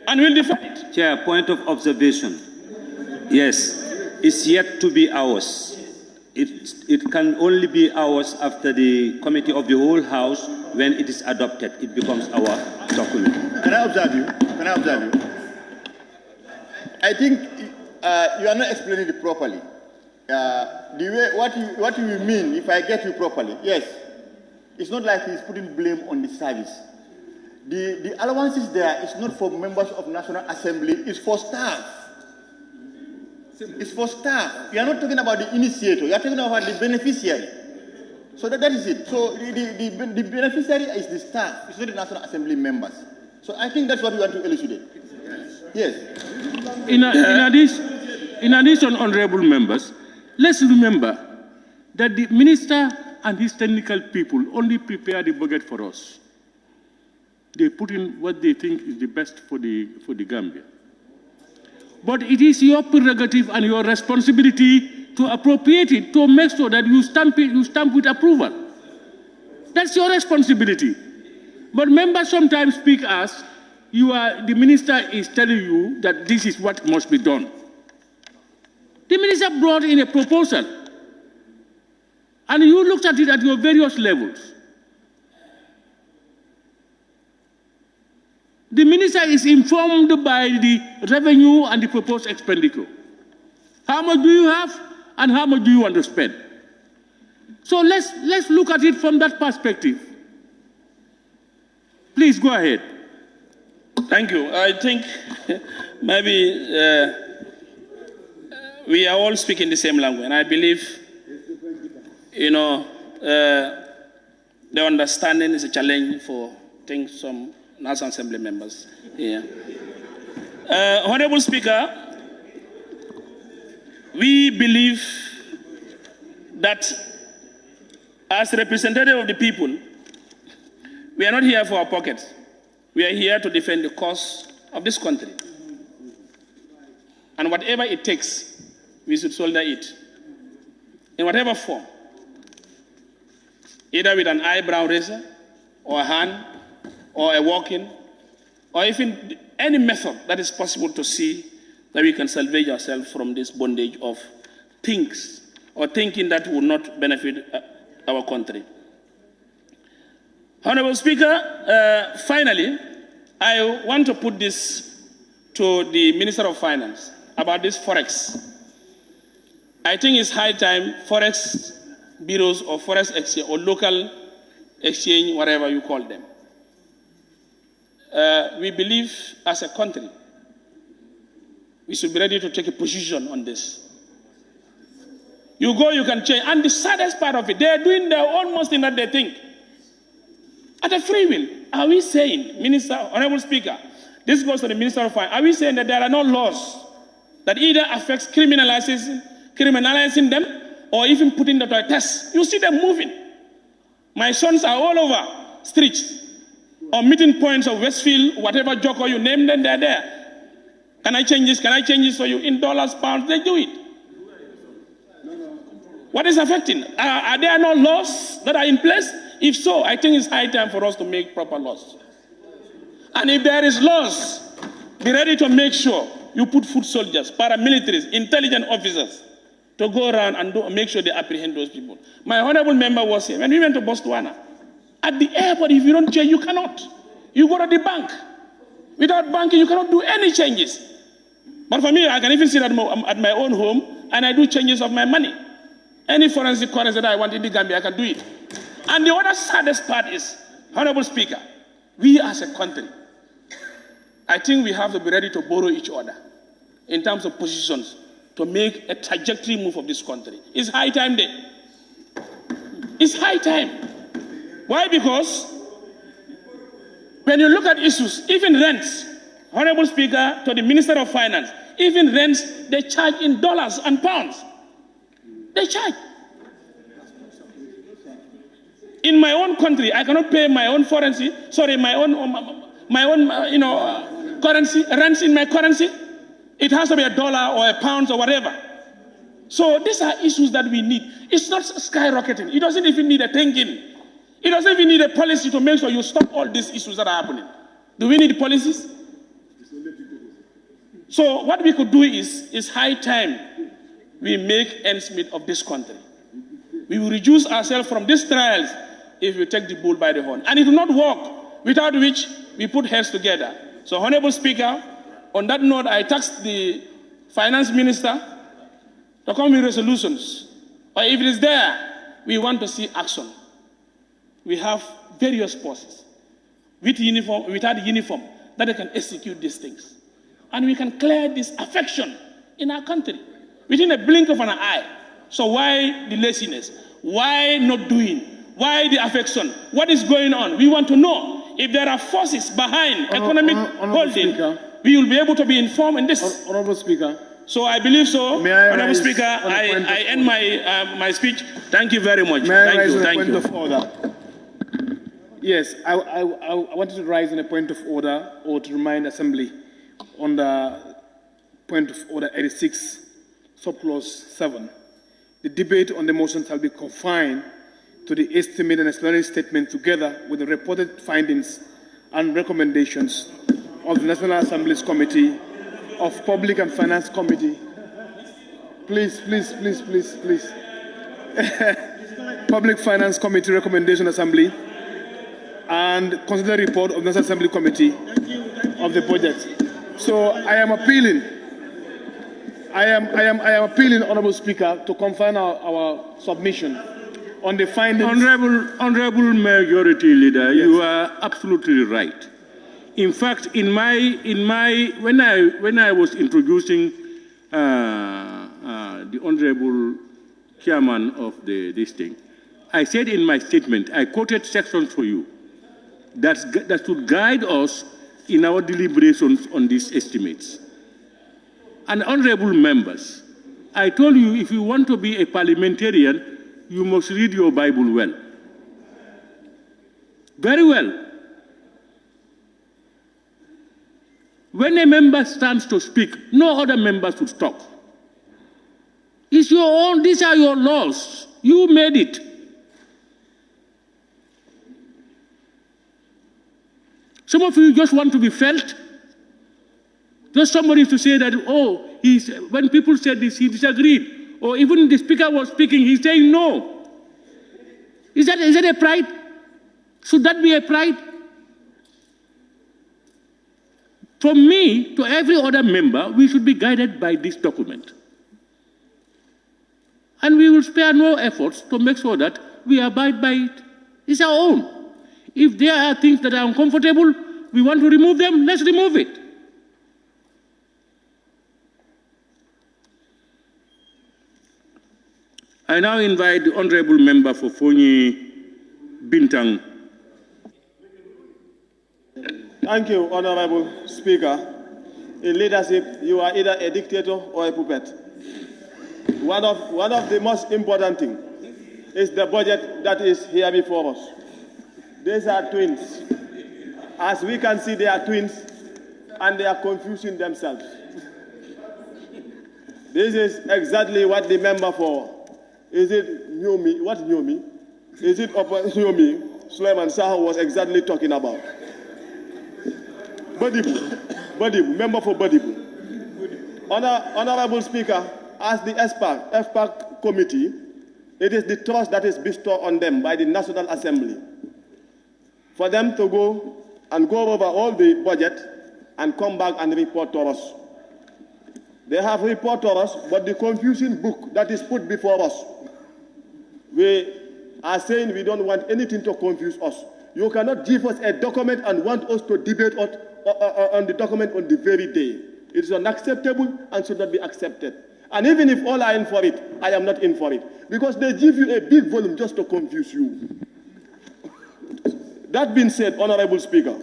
And we'll defend it. Chair, point of observation. Yes, it's yet to be ours. It can only be ours after the Committee of the Whole House. When it is adopted, it becomes our document. Can I observe you? Can I observe you? I think you are not explaining it properly. The way, what you mean, if I get you properly, yes, it's not like he's putting blame on the service. The allowances there is not for members of National Assembly, it's for staff. It's for staff. You are not talking about the initiator, you are talking about the beneficiary. So that is it. So the beneficiary is the staff, it's not the National Assembly members. So I think that's what we want to elucidate. Yes. In addition, honorable members, let's remember that the minister and his technical people only prepare the budget for us. They put in what they think is the best for the Gambia. But it is your prerogative and your responsibility to appropriate it, to make sure that you stamp with approval. That's your responsibility. But members sometimes speak as the minister is telling you that this is what must be done. The minister brought in a proposal, and you looked at it at your various levels. The minister is informed by the revenue and the proposed expenditure. How much do you have and how much do you want to spend? So let's look at it from that perspective. Please go ahead. Thank you. I think maybe we are all speaking the same language, and I believe, the understanding is a challenge for some National Assembly members here. Honorable Speaker, we believe that as representative of the people, we are not here for our pockets. We are here to defend the cause of this country. And whatever it takes, we should shoulder it. In whatever form. Either with an eyebrow raiser, or a hand, or a walk-in, or even any method that is possible to see that we can salvage ourselves from this bondage of things or thinking that will not benefit our country. Honorable Speaker, finally, I want to put this to the Minister of Finance about this Forex. I think it's high time Forex bureaus or Forex exchange or local exchange, whatever you call them. We believe as a country, we should be ready to take a position on this. You go, you can change. And the saddest part of it, they are doing their almost thing that they think. At a free will, are we saying, Minister, Honorable Speaker, this goes to the Minister of Finance, are we saying that there are no laws that either affects criminalizing them or even putting them to a test? You see them moving. My sons are all over streets or meeting points of Westfield, whatever joker you name them, they're there. Can I change this? Can I change this for you? In dollars, pounds, they do it. What is affecting? Are there no laws that are in place? If so, I think it's high time for us to make proper laws. And if there is laws, be ready to make sure you put foot soldiers, paramilitaries, intelligent officers to go around and make sure they apprehend those people. My honorable member was here. When we went to Botswana, at the airport, if you don't change, you cannot. You go to the bank. Without banking, you cannot do any changes. But for me, I can even sit at my own home and I do changes of my money. Any forensic currency that I want in the Gambia, I can do it. And the other saddest part is, Honorable Speaker, we as a country, I think we have to be ready to borrow each other in terms of positions to make a trajectory move of this country. It's high time there. It's high time. Why? Because when you look at issues, even rents, Honorable Speaker, to the Minister of Finance, even rents, they charge in dollars and pounds. They charge. In my own country, I cannot pay my own currency, currency, rents in my currency. It has to be a dollar or a pound or whatever. So these are issues that we need. It's not skyrocketing. It doesn't even need a thinking. It doesn't even need a policy to make sure you stop all these issues that are happening. Do we need policies? So what we could do is high time we make ends meet of this country. We will reduce ourselves from these trials if we take the bull by the horn. And it will not work, without which we put heads together. So, Honorable Speaker, on that note, I task the Finance Minister to come with resolutions. Or if it is there, we want to see action. We have various forces with uniform, without uniform, that they can execute these things. And we can clear this affection in our country within a blink of an eye. So why the laziness? Why not doing? Why the affection? What is going on? We want to know. If there are forces behind economic holding, we will be able to be informed in this. Honorable Speaker. So I believe so. Honorable Speaker, I end my speech. Thank you very much. May I Thank rise you. on a Thank point you. of order? Yes, I wanted to rise on a point of order or to remind Assembly on the point of order 86, subclause 7. The debate on the motion shall be confined to the estimate and explanatory statement together with the reported findings and recommendations of the National Assembly's Committee of Public and Finance Committee. Please. Public Finance Committee recommendation assembly and consider the report of the National Assembly Committee of the budget. So I am appealing, Honorable Speaker, to confine our submission on the findings. Honorable Majority Leader, yes. You are absolutely right. In fact, when I was introducing the Honorable Chairman of this thing, I said in my statement, I quoted sections for you that should guide us in our deliberations on these estimates. And honorable members, I told you, if you want to be a parliamentarian, you must read your Bible well. Very well. When a member stands to speak, no other member should stop. It's your own, these are your laws. You made it. Some of you just want to be felt. Just somebody to say that, oh, when people said this, he disagreed. Or even the speaker was speaking, he's saying no. Is that a pride? Should that be a pride? From me to every other member, we should be guided by this document. And we will spare no efforts to make sure that we abide by it. It's our own. If there are things that are uncomfortable, we want to remove them, let's remove it. I now invite the Honorable Member for Fonyi Bintang. Thank you, Honorable Speaker. In leadership, you are either a dictator or a puppet. One of the most important things is the budget that is here before us. These are twins. As we can see, they are twins, and they are confusing themselves. This is exactly what the member for, is it Nyomi, what Nyomi? Is it Nyomi, Suleiman Saho was exactly talking about? Badibu, member for Badibu. Honorable Speaker, as the FPAC committee, it is the trust that is bestowed on them by the National Assembly for them to go over all the budget and come back and report to us. They have reported to us, but the confusing book that is put before us, we are saying we don't want anything to confuse us. You cannot give us a document and want us to debate on the document on the very day. It is unacceptable and should not be accepted. And even if all are in for it, I am not in for it. Because they give you a big volume just to confuse you. That being said, Honorable Speaker,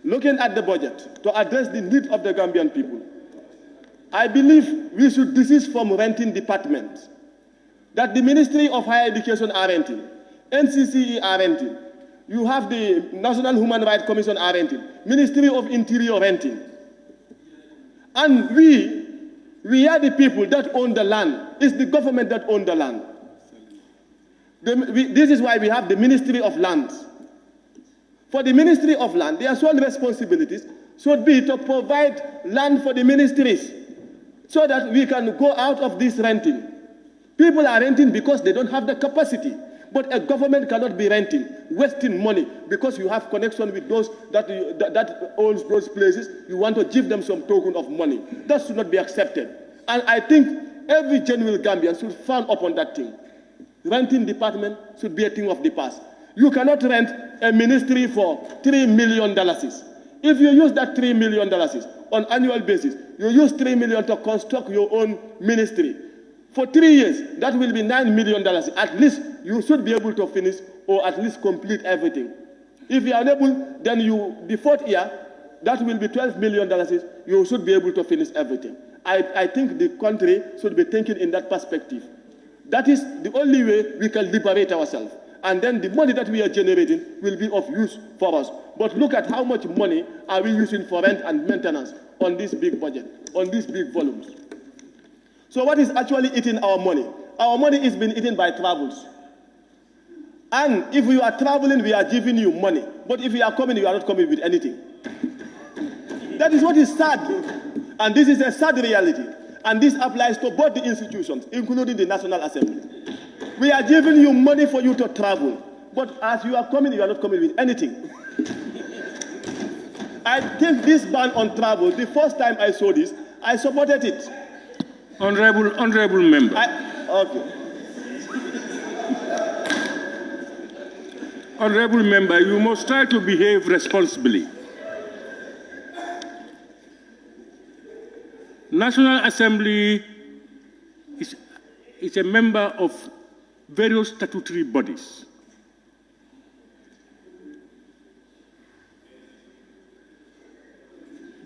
looking at the budget to address the needs of the Gambian people, I believe we should desist from renting departments that the Ministry of Higher Education are renting, NCCE are renting, you have the National Human Rights Commission are renting, Ministry of Interior renting. And we are the people that own the land. It's the government that owns the land. This is why we have the Ministry of Lands. For the Ministry of Land, their sole responsibilities should be to provide land for the ministries so that we can go out of this renting. People are renting because they don't have the capacity. But a government cannot be renting, wasting money because you have connection with those that owns those places. You want to give them some token of money. That should not be accepted. And I think every genuine Gambian should frown upon that thing. Renting department should be a thing of the past. You cannot rent a ministry for $3 million. If you use that $3 million on annual basis, you use $3 million to construct your own ministry. For 3 years, that will be $9 million. At least you should be able to finish or at least complete everything. If you are unable, then the fourth year, that will be $12 million. You should be able to finish everything. I think the country should be thinking in that perspective. That is the only way we can liberate ourselves. And then the money that we are generating will be of use for us. But look at how much money are we using for rent and maintenance on this big budget, on these big volumes. So what is actually eating our money? Our money is being eaten by travels. And if you are traveling, we are giving you money. But if you are coming, you are not coming with anything. That is what is sad. And this is a sad reality. And this applies to both the institutions, including the National Assembly. We are giving you money for you to travel. But as you are coming, you are not coming with anything. I think this ban on travel, the first time I saw this, I supported it. Honorable member. Okay. Honorable member, you must try to behave responsibly. National Assembly is a member of various statutory bodies.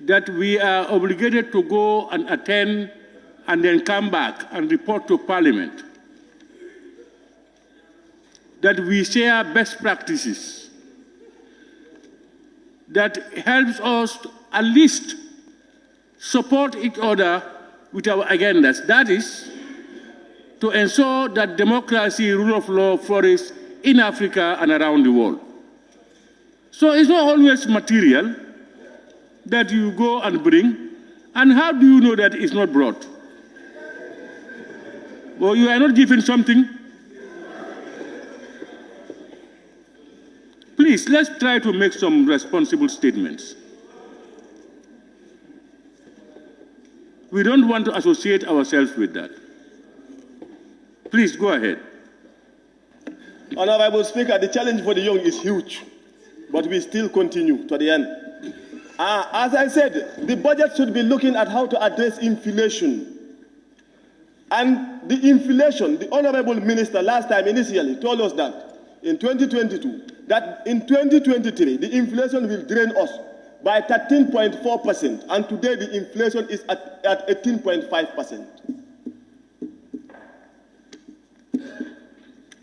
That we are obligated to go and attend and then come back and report to Parliament, that we share best practices that helps us to at least support each other with our agendas. That is, to ensure that democracy, rule of law flourishes in Africa and around the world. So it's not always material that you go and bring. And how do you know that it's not brought? Well, you are not given something. Please, let's try to make some responsible statements. We don't want to associate ourselves with that. Please go ahead. Honorable Speaker, the challenge for the young is huge, but we still continue to the end. As I said, the budget should be looking at how to address inflation. And the inflation, the Honorable Minister last time initially told us that in 2022, that in 2023, the inflation will drain us by 13.4%, and today the inflation is at 18.5%.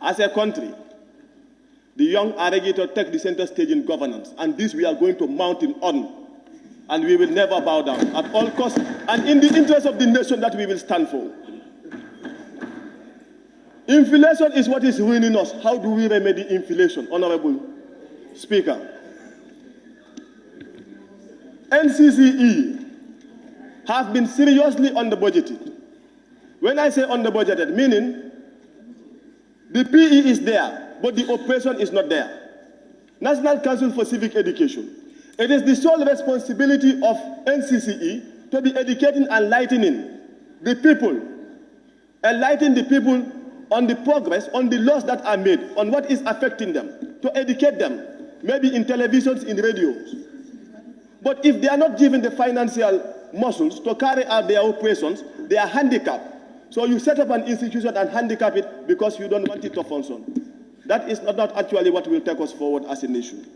As a country, the young are ready to take the center stage in governance, and this we are going to mount on, and we will never bow down at all costs, and in the interest of the nation that we will stand for. Inflation is what is ruining us. How do we remedy inflation, Honorable Speaker? NCCE have been seriously under-budgeted. When I say under-budgeted, meaning the PE is there, but the operation is not there. National Council for Civic Education. It is the sole responsibility of NCCE to be educating and enlightening the people on the progress, on the laws that are made, on what is affecting them, to educate them, maybe in televisions, in radios. But if they are not given the financial muscles to carry out their operations, they are handicapped. So you set up an institution and handicap it because you don't want it to function. That is not actually what will take us forward as a nation.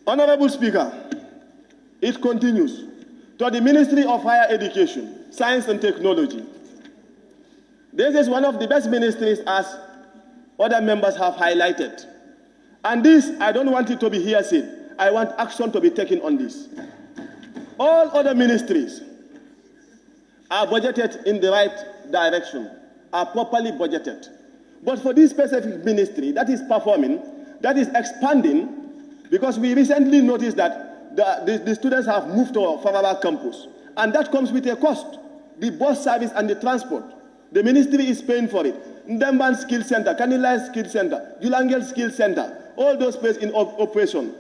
Honorable Speaker, it continues. To the Ministry of Higher Education, Science and Technology. This is one of the best ministries, as other members have highlighted. And this, I don't want it to be hearsay. I want action to be taken on this. All other ministries are budgeted in the right direction, are properly budgeted. But for this specific ministry that is performing, that is expanding, because we recently noticed that the students have moved to Faraba campus, and that comes with a cost. The bus service and the transport, the ministry is paying for it. Ndemban Skill Center, Kanilai Skill Center, Julangel Skill Center, all those places in operation.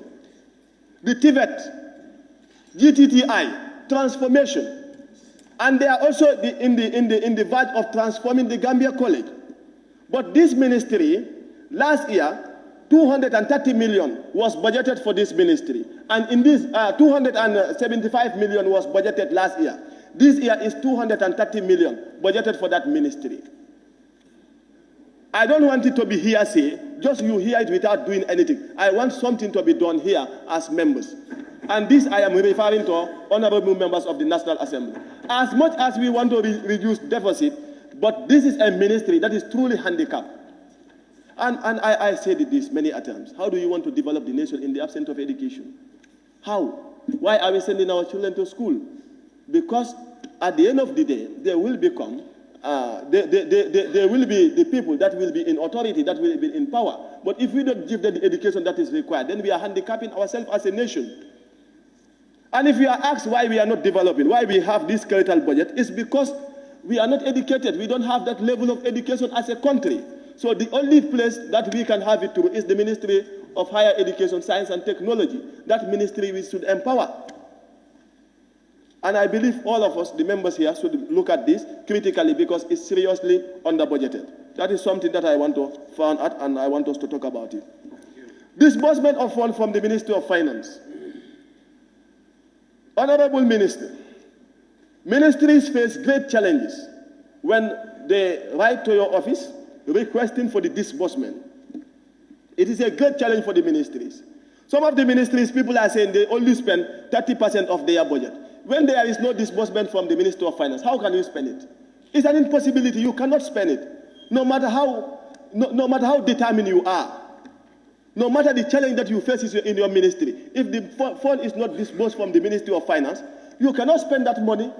The TVET, GTTI, transformation. And they are also in the verge of transforming the Gambia College. But this ministry, last year, 230 million was budgeted for this ministry. And in this, 275 million was budgeted last year. This year is 230 million budgeted for that ministry. I don't want it to be hearsay, just you hear it without doing anything. I want something to be done here as members. And this I am referring to honorable members of the National Assembly. As much as we want to reduce deficit, but this is a ministry that is truly handicapped. And I said this many times. How do you want to develop the nation in the absence of education? How? Why are we sending our children to school? Because at the end of the day, there will become, there will be the people that will be in authority, that will be in power. But if we don't give them the education that is required, then we are handicapping ourselves as a nation. And if we are asked why we are not developing, why we have this skeletal budget, it's because we are not educated. We don't have that level of education as a country. So the only place that we can have it through is the Ministry of Higher Education, Science and Technology. That ministry we should empower. And I believe all of us, the members here, should look at this critically because it's seriously under-budgeted. That is something that I want to find out, and I want us to talk about it. Disbursement of funds from the Ministry of Finance. Honorable Minister, ministries face great challenges when they write to your office requesting for the disbursement. It is a great challenge for the ministries. Some of the ministries, people are saying they only spend 30% of their budget. When there is no disbursement from the Ministry of Finance, how can you spend it? It's an impossibility. You cannot spend it, no matter how determined you are, no matter the challenge that you face in your ministry. If the fund is not disbursed from the Ministry of Finance, you cannot spend that money.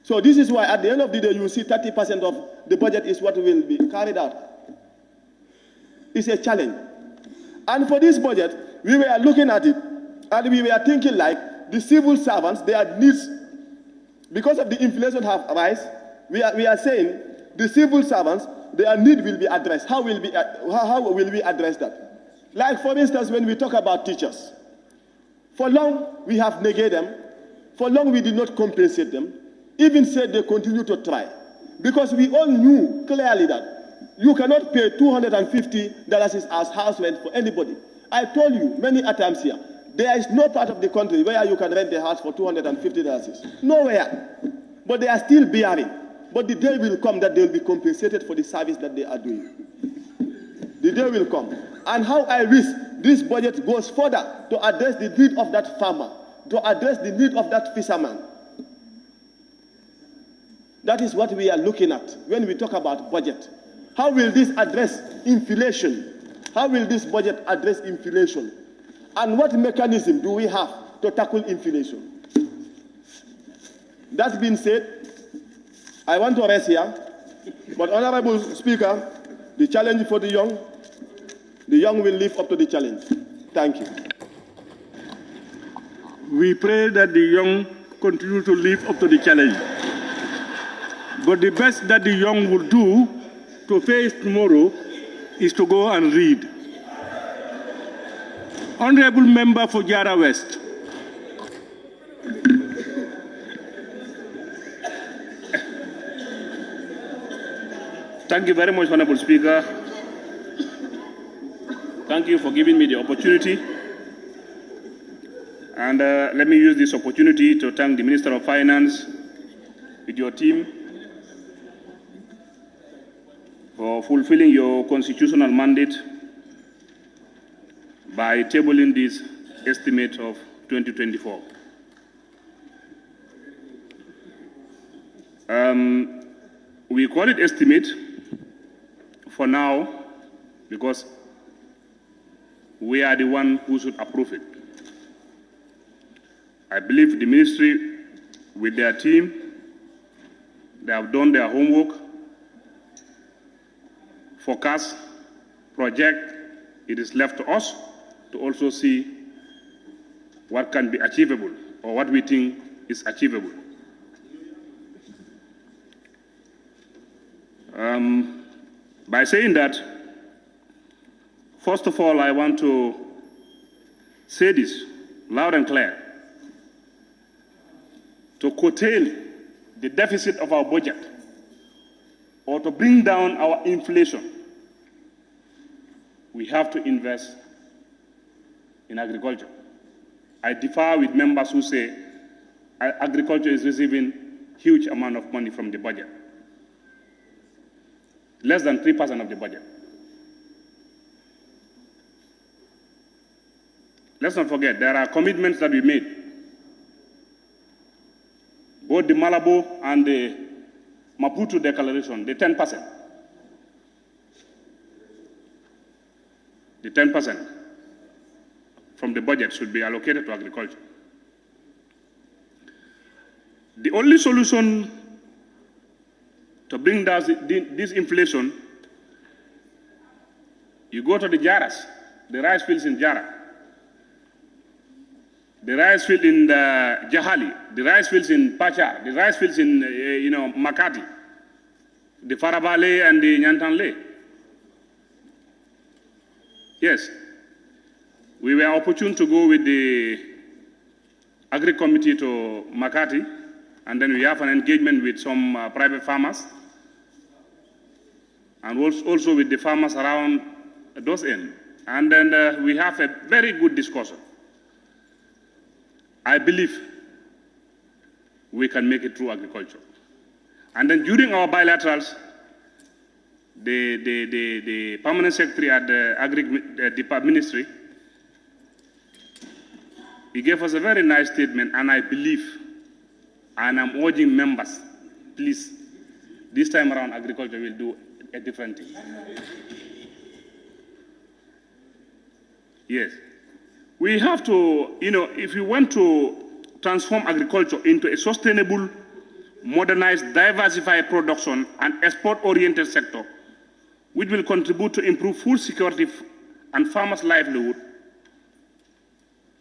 So this is why at the end of the day, you see 30% of the budget is what will be carried out. It's a challenge. And for this budget, we were looking at it, and we were thinking like the civil servants, their needs, because of the inflation have rise, we are saying the civil servants, their need will be addressed. How will we address that? Like, for instance, when we talk about teachers, for long we have negated them, for long we did not compensate them, even said they continue to try. Because we all knew clearly that you cannot pay $250 as house rent for anybody. I told you many times here, there is no part of the country where you can rent a house for $250. Nowhere. But they are still bearing. But the day will come that they will be compensated for the service that they are doing. The day will come. And how I wish this budget goes further to address the need of that farmer, to address the need of that fisherman. That is what we are looking at when we talk about budget. How will this address inflation? How will this budget address inflation? And what mechanism do we have to tackle inflation? That being said, I want to rest here, but Honorable Speaker, the challenge for the young will live up to the challenge. Thank you. We pray that the young continue to live up to the challenge. But the best that the young will do to face tomorrow is to go and read. Honorable Member for Jara West. Thank you very much, Honorable Speaker. Thank you for giving me the opportunity. And let me use this opportunity to thank the Minister of Finance with your team for fulfilling your constitutional mandate by tabling this estimate of 2024. We call it estimate for now because we are the one who should approve it. I believe the ministry with their team, they have done their homework, forecast, project. It is left to us to also see what can be achievable or what we think is achievable. By saying that, first of all, I want to say this loud and clear. To curtail the deficit of our budget or to bring down our inflation, we have to invest in agriculture. I differ with members who say agriculture is receiving huge amount of money from the budget. Less than 3% of the budget. Let's not forget, there are commitments that we made. Both the Malabo and the Maputo Declaration, the 10%. The 10% from the budget should be allocated to agriculture. The only solution to bring down this inflation, you go to the Jaras, the rice fields in Jara, the rice field in the Jahali, the rice fields in Pachar, the rice fields in Makati, the Farabale and the Nyantanle. Yes, we were opportune to go with the Agri Committee to Makati, and then we have an engagement with some private farmers, and also with the farmers around those ends. And then we have a very good discussion. I believe we can make it through agriculture. And then during our bilaterals, the permanent secretary at the Agri Ministry he gave us a very nice statement, and I believe, and I'm urging members, please, this time around agriculture will do a different thing. Yes. We have to, if we want to transform agriculture into a sustainable, modernized, diversified production and export-oriented sector, which will contribute to improve food security and farmers' livelihood,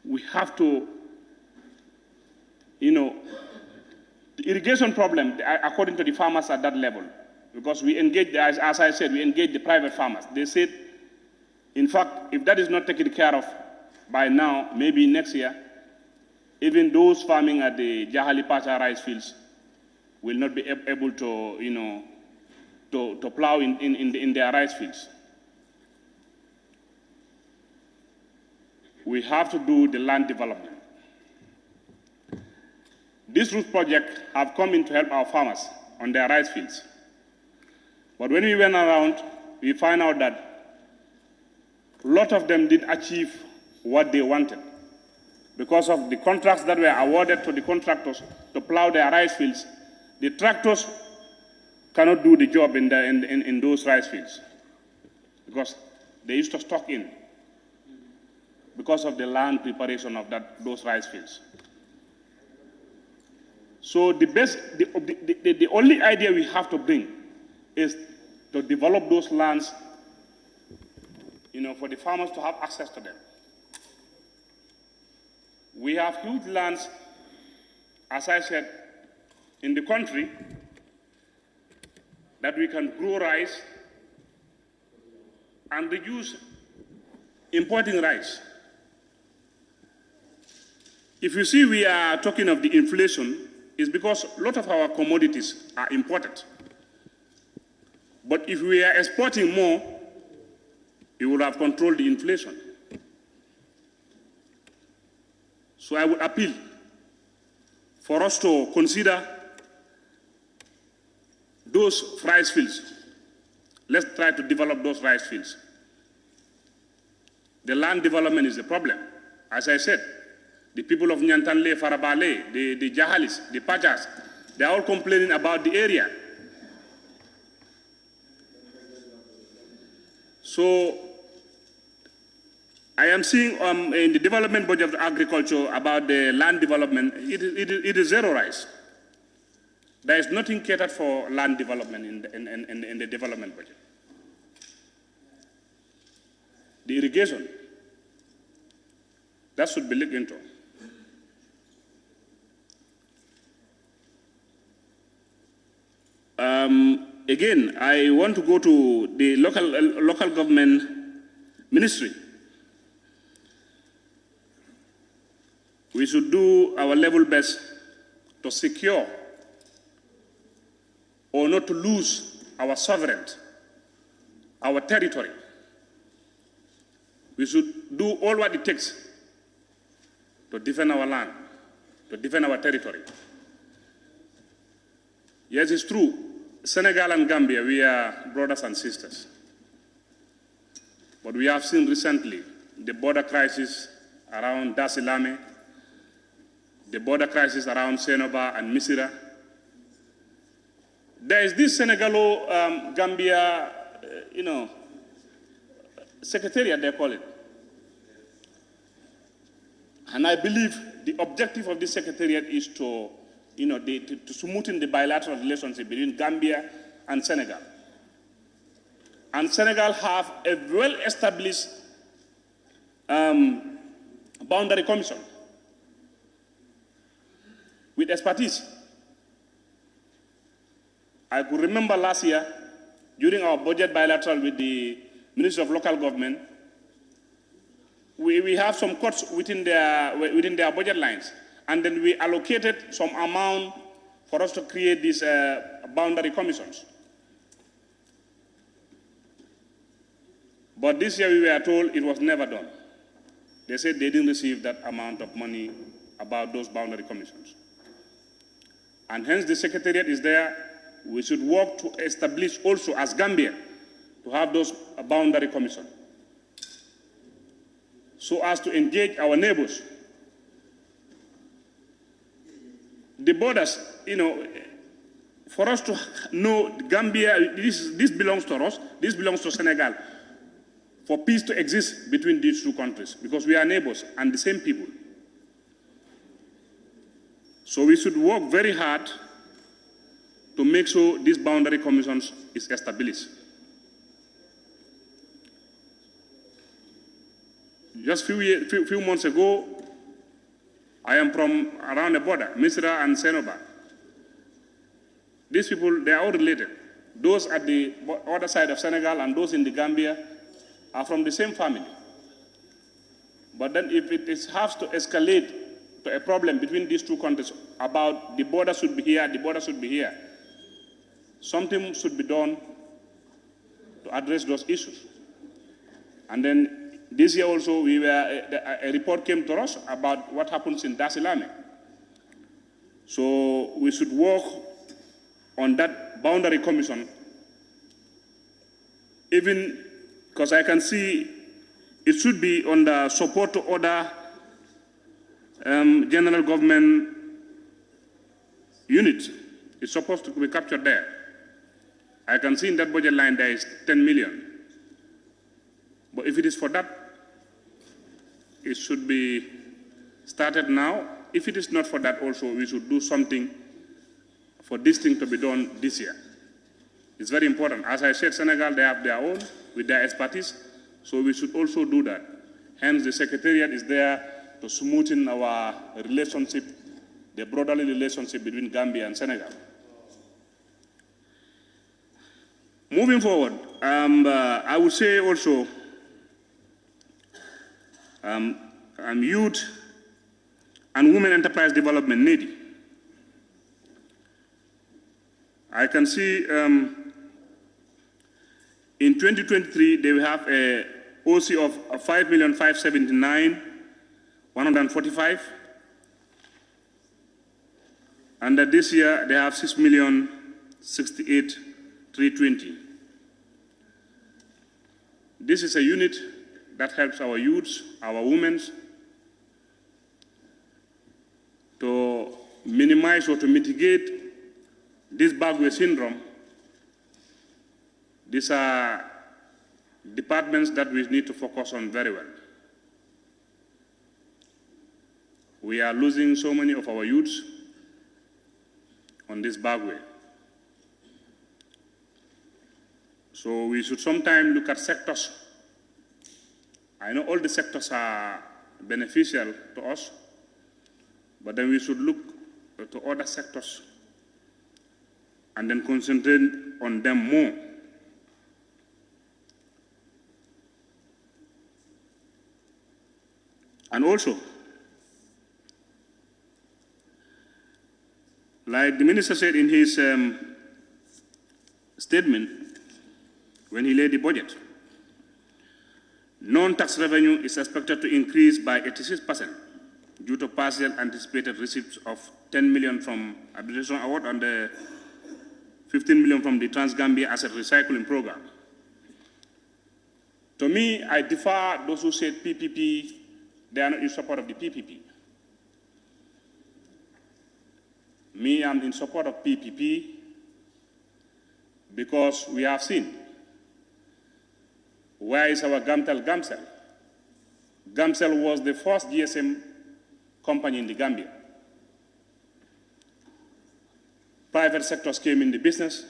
we have to, the irrigation problem, according to the farmers at that level, because we engage, as I said, we engage the private farmers. They said, in fact, if that is not taken care of by now, maybe next year, even those farming at the Jahali Pacha rice fields will not be able to, to plow in their rice fields. We have to do the land development. This root project have come in to help our farmers on their rice fields. But when we went around, we find out that a lot of them didn't achieve what they wanted because of the contracts that were awarded to the contractors to plow their rice fields. The tractors cannot do the job in those rice fields because they used to stock in because of the land preparation of those rice fields. So the only idea we have to bring is to develop those lands, for the farmers to have access to them. We have huge lands, as I said, in the country that we can grow rice and reduce importing rice. If you see we are talking of the inflation, it's because a lot of our commodities are imported. But if we are exporting more, we would have controlled the inflation. So I would appeal for us to consider those rice fields. Let's try to develop those rice fields. The land development is the problem. As I said, the people of Nyantanle, Farabale, the Jahalis, the Pachas, they are all complaining about the area. So I am seeing in the development budget of agriculture about the land development, it is zero rice. There is nothing catered for land development in the development budget. The irrigation, that should be looked into. Again, I want to go to the local government ministry. We should do our level best to secure or not to lose our sovereignty, our territory. We should do all what it takes to defend our land, to defend our territory. Yes, it's true. Senegal and Gambia, we are brothers and sisters. But we have seen recently the border crisis around Dasilame, the border crisis around Senoba and Misira. There is this Senegalo-Gambia, secretariat, they call it. And I believe the objective of this secretariat is to smoothen the bilateral relationship between Gambia and Senegal. And Senegal have a well-established boundary commission with expertise. I could remember last year, during our budget bilateral with the Ministry of Local Government, we have some cuts within their budget lines. And then we allocated some amount for us to create these boundary commissions. But this year we were told it was never done. They said they didn't receive that amount of money about those boundary commissions. And hence the secretariat is there. We should work to establish also as Gambia to have those boundary commissions so as to engage our neighbors the borders, for us to know Gambia, this belongs to us, this belongs to Senegal, for peace to exist between these two countries, because we are neighbors and the same people. So we should work very hard to make sure this boundary commission is established. Just few months ago, I am from around the border, Misra and Senoba. These people, they are all related. Those at the other side of Senegal and those in the Gambia are from the same family. But then if it has to escalate to a problem between these two countries about the border should be here, the border should be here, something should be done to address those issues. And then this year also, a report came to us about what happens in Dasilame. So we should work on that boundary commission, even because I can see it should be on the support to other general government units. It's supposed to be captured there. I can see in that budget line there is 10 million. But if it is for that, it should be started now. If it is not for that also, we should do something for this thing to be done this year. It's very important. As I said, Senegal, they have their own with their expertise, so we should also do that. Hence, the Secretariat is there to smoothen our relationship, the brotherly relationship between Gambia and Senegal. Moving forward, I would say also, youth and women enterprise development needy. I can see in 2023 they will have a OC of 5,579,145, and that this year they have 6,068,320. This is a unit that helps our youths, our women, to minimize or to mitigate this Bagwe syndrome. These are departments that we need to focus on very well. We are losing so many of our youths on this Bagwe. So we should sometimes look at sectors. I know all the sectors are beneficial to us, but then we should look to other sectors and then concentrate on them more. And also, like the minister said in his statement when he laid the budget, non-tax revenue is expected to increase by 86% due to partial anticipated receipts of 10 million from arbitration award and 15 million from the Trans-Gambia Asset Recycling Program. To me, I defer those who said PPP, they are not in support of the PPP. Me, I'm in support of PPP because we have seen where is our Gamtel Gamcell. Gamcell was the first GSM company in the Gambia. Private sectors came in the business.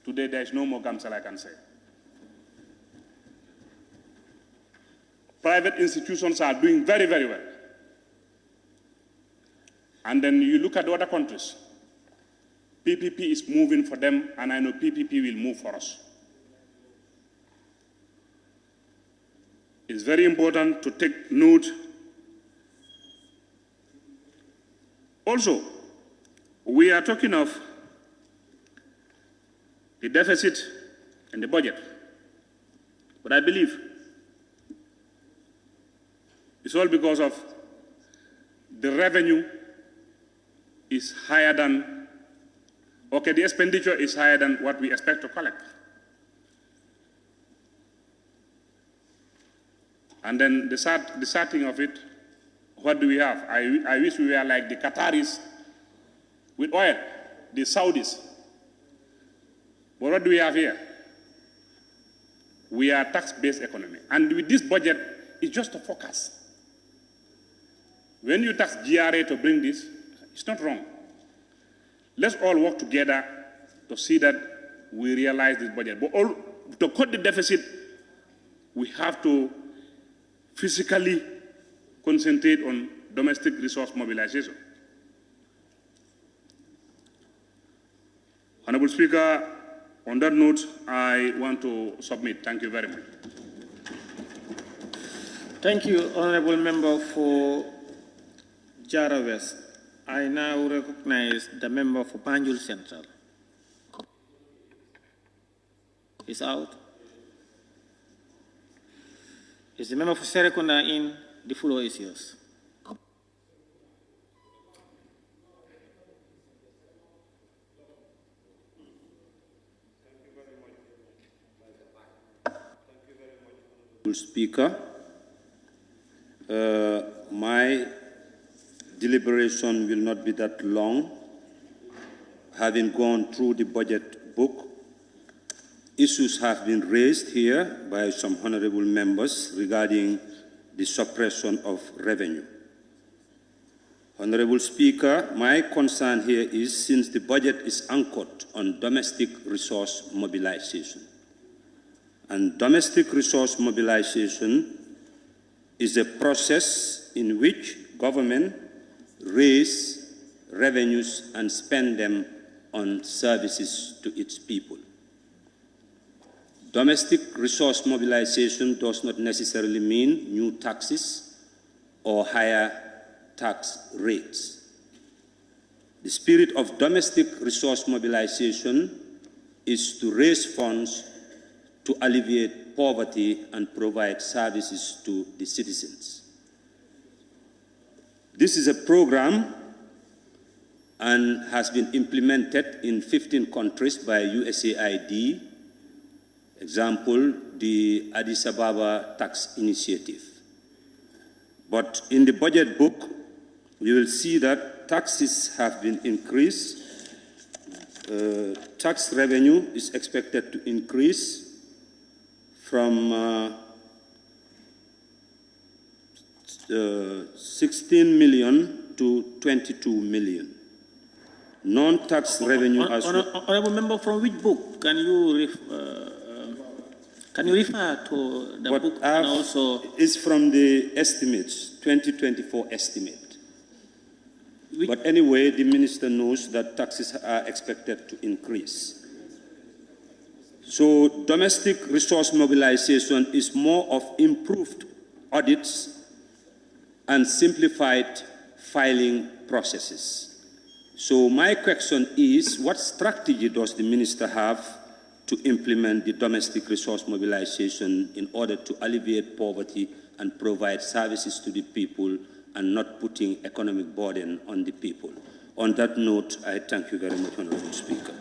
Today there is no more Gamcell, I can say. Private institutions are doing very, very well. And then you look at the other countries. PPP is moving for them, and I know PPP will move for us. It's very important to take note. Also, we are talking of the deficit in the budget. But I believe it's all because of the revenue is higher than, okay, the expenditure is higher than what we expect to collect. And then the sad thing of it, what do we have? I wish we were like the Qataris with oil, the Saudis. But what do we have here? We are a tax-based economy. And with this budget, it's just a forecast. When you tax GRA to bring this, it's not wrong. Let's all work together to see that we realize this budget. But to cut the deficit, we have to physically concentrate on domestic resource mobilization. Honorable Speaker, on that note, I want to submit. Thank you very much. Thank you, Honorable Member for Jara West. I now recognize the member for Banjul Central. Is out. Is the member for Serekunda in? The floor is yours. Speaker, my deliberation will not be that long. Having gone through the budget book, issues have been raised here by some honorable members regarding the suppression of revenue. Honorable Speaker, my concern here is since the budget is anchored on domestic resource mobilization, and domestic resource mobilization is a process in which government raise revenues and spend them on services to its people. Domestic resource mobilization does not necessarily mean new taxes or higher tax rates. The spirit of domestic resource mobilization is to raise funds to alleviate poverty and provide services to the citizens. This is a program and has been implemented in 15 countries by USAID. Example, the Addis Ababa Tax Initiative. But in the budget book, you will see that taxes have been increased. Tax revenue is expected to increase from 16 million to 22 million. Non-tax revenue as well. Honorable member, from which book can you refer to the book and also? It's from the estimates, 2024 estimate. But anyway, the minister knows that taxes are expected to increase. So domestic resource mobilization is more of improved audits and simplified filing processes. So my question is, what strategy does the minister have to implement the domestic resource mobilization in order to alleviate poverty and provide services to the people and not putting economic burden on the people? On that note, I thank you very much, Honorable Speaker.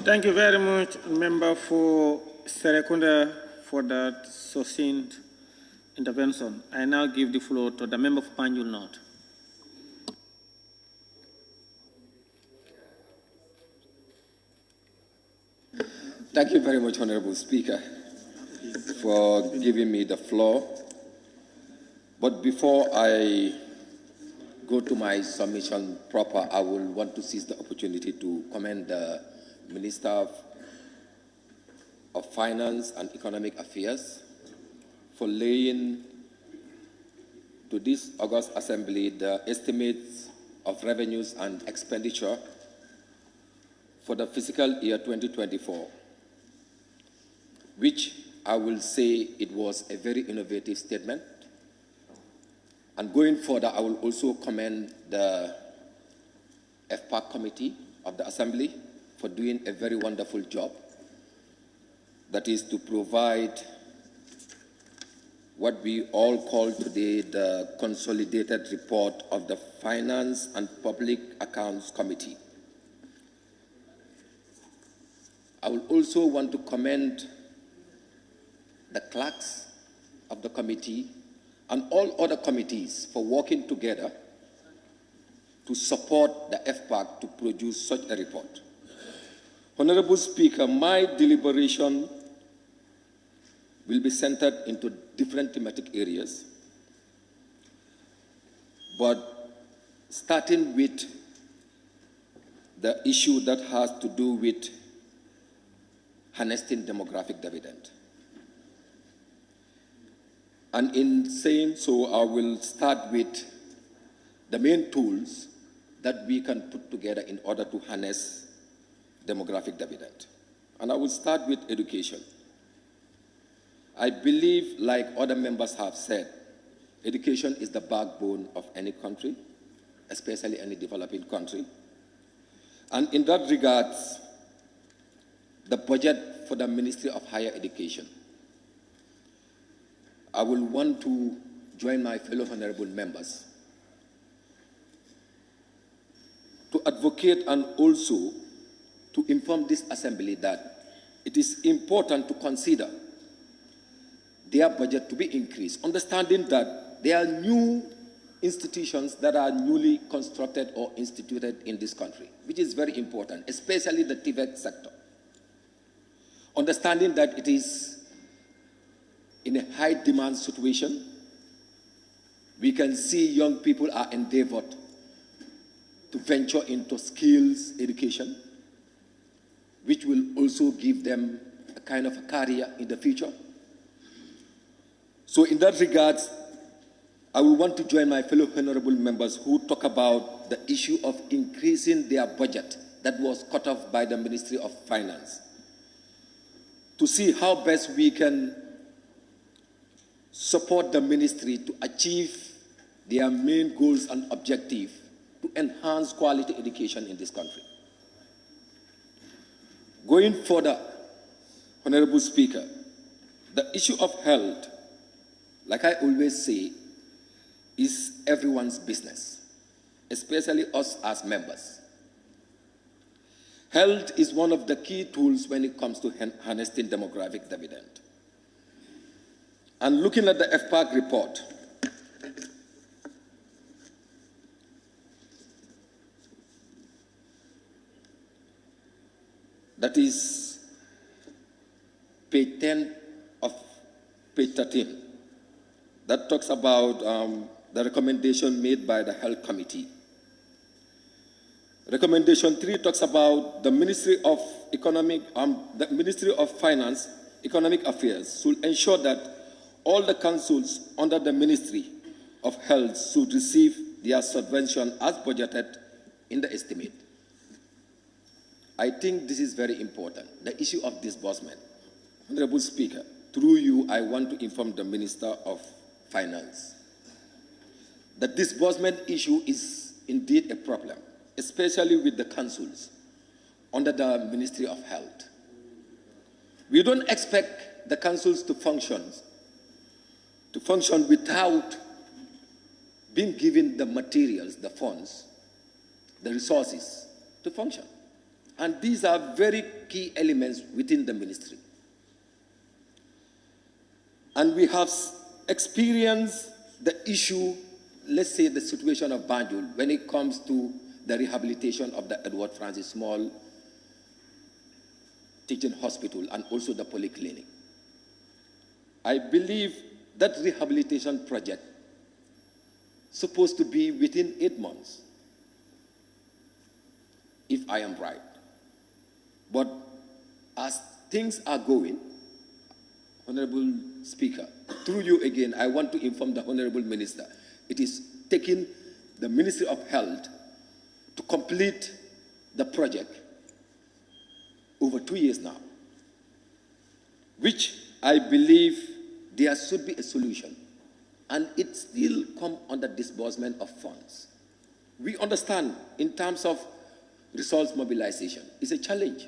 Thank you very much, Member for Serekunda, for that succinct intervention. I now give the floor to the member for Banjul North. Thank you very much, Honorable Speaker, for giving me the floor. But before I go to my submission proper, I will want to seize the opportunity to commend the Minister of Finance and Economic Affairs for laying to this August Assembly the estimates of revenues and expenditure for the fiscal year 2024, which I will say it was a very innovative statement. And going further, I will also commend the FPAC Committee of the Assembly for doing a very wonderful job. That is to provide what we all call today the consolidated report of the Finance and Public Accounts Committee. I will also want to commend the clerks of the committee and all other committees for working together to support the FPAC to produce such a report. Honorable Speaker, my deliberation will be centered into different thematic areas, but starting with the issue that has to do with harnessing demographic dividend. And in saying so, I will start with the main tools that we can put together in order to harness demographic dividend. And I will start with education. I believe, like other members have said, education is the backbone of any country, especially any developing country. And in that regard, the budget for the Ministry of Higher Education, I will want to join my fellow honorable members to advocate and also to inform this assembly that it is important to consider their budget to be increased, understanding that there are new institutions that are newly constructed or instituted in this country, which is very important, especially the TVET sector. Understanding that it is in a high demand situation, we can see young people are endeavored to venture into skills education, which will also give them a kind of a career in the future. So in that regard, I will want to join my fellow honorable members who talk about the issue of increasing their budget that was cut off by the Ministry of Finance, to see how best we can support the ministry to achieve their main goals and objectives to enhance quality education in this country. Going further, Honorable Speaker, the issue of health, like I always say, is everyone's business, especially us as members. Health is one of the key tools when it comes to harnessing demographic dividend. And looking at the FPAC report, that is page 10 of page 13, that talks about the recommendation made by the Health Committee. Recommendation 3 talks about the Ministry of Finance, Economic Affairs should ensure that all the councils under the Ministry of Health should receive their subvention as budgeted in the estimate. I think this is very important, the issue of disbursement. Honorable Speaker, through you, I want to inform the Minister of Finance. The disbursement issue is indeed a problem, especially with the councils under the Ministry of Health. We don't expect the councils to function without being given the materials, the funds, the resources to function. And these are very key elements within the ministry. And we have experienced the issue, let's say the situation of Banjul, when it comes to the rehabilitation of the Edward Francis Small Teaching Hospital and also the polyclinic. I believe that rehabilitation project supposed to be within 8 months, if I am right. But as things are going, Honorable Speaker, through you again, I want to inform the Honorable Minister, it is taking the Ministry of Health to complete the project over 2 years now, which I believe there should be a solution, and it still comes under disbursement of funds. We understand in terms of resource mobilization, it's a challenge.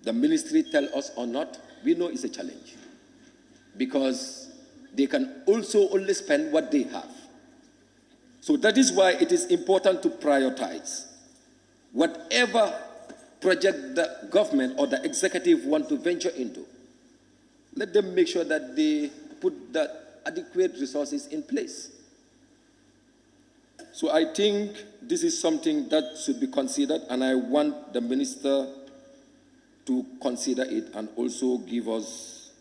The ministry tell us or not, we know it's a challenge, because they can also only spend what they have. So that is why it is important to prioritize whatever project the government or the executive want to venture into. Let them make sure that they put the adequate resources in place. So I think this is something that should be considered, and I want the minister to consider it and also give us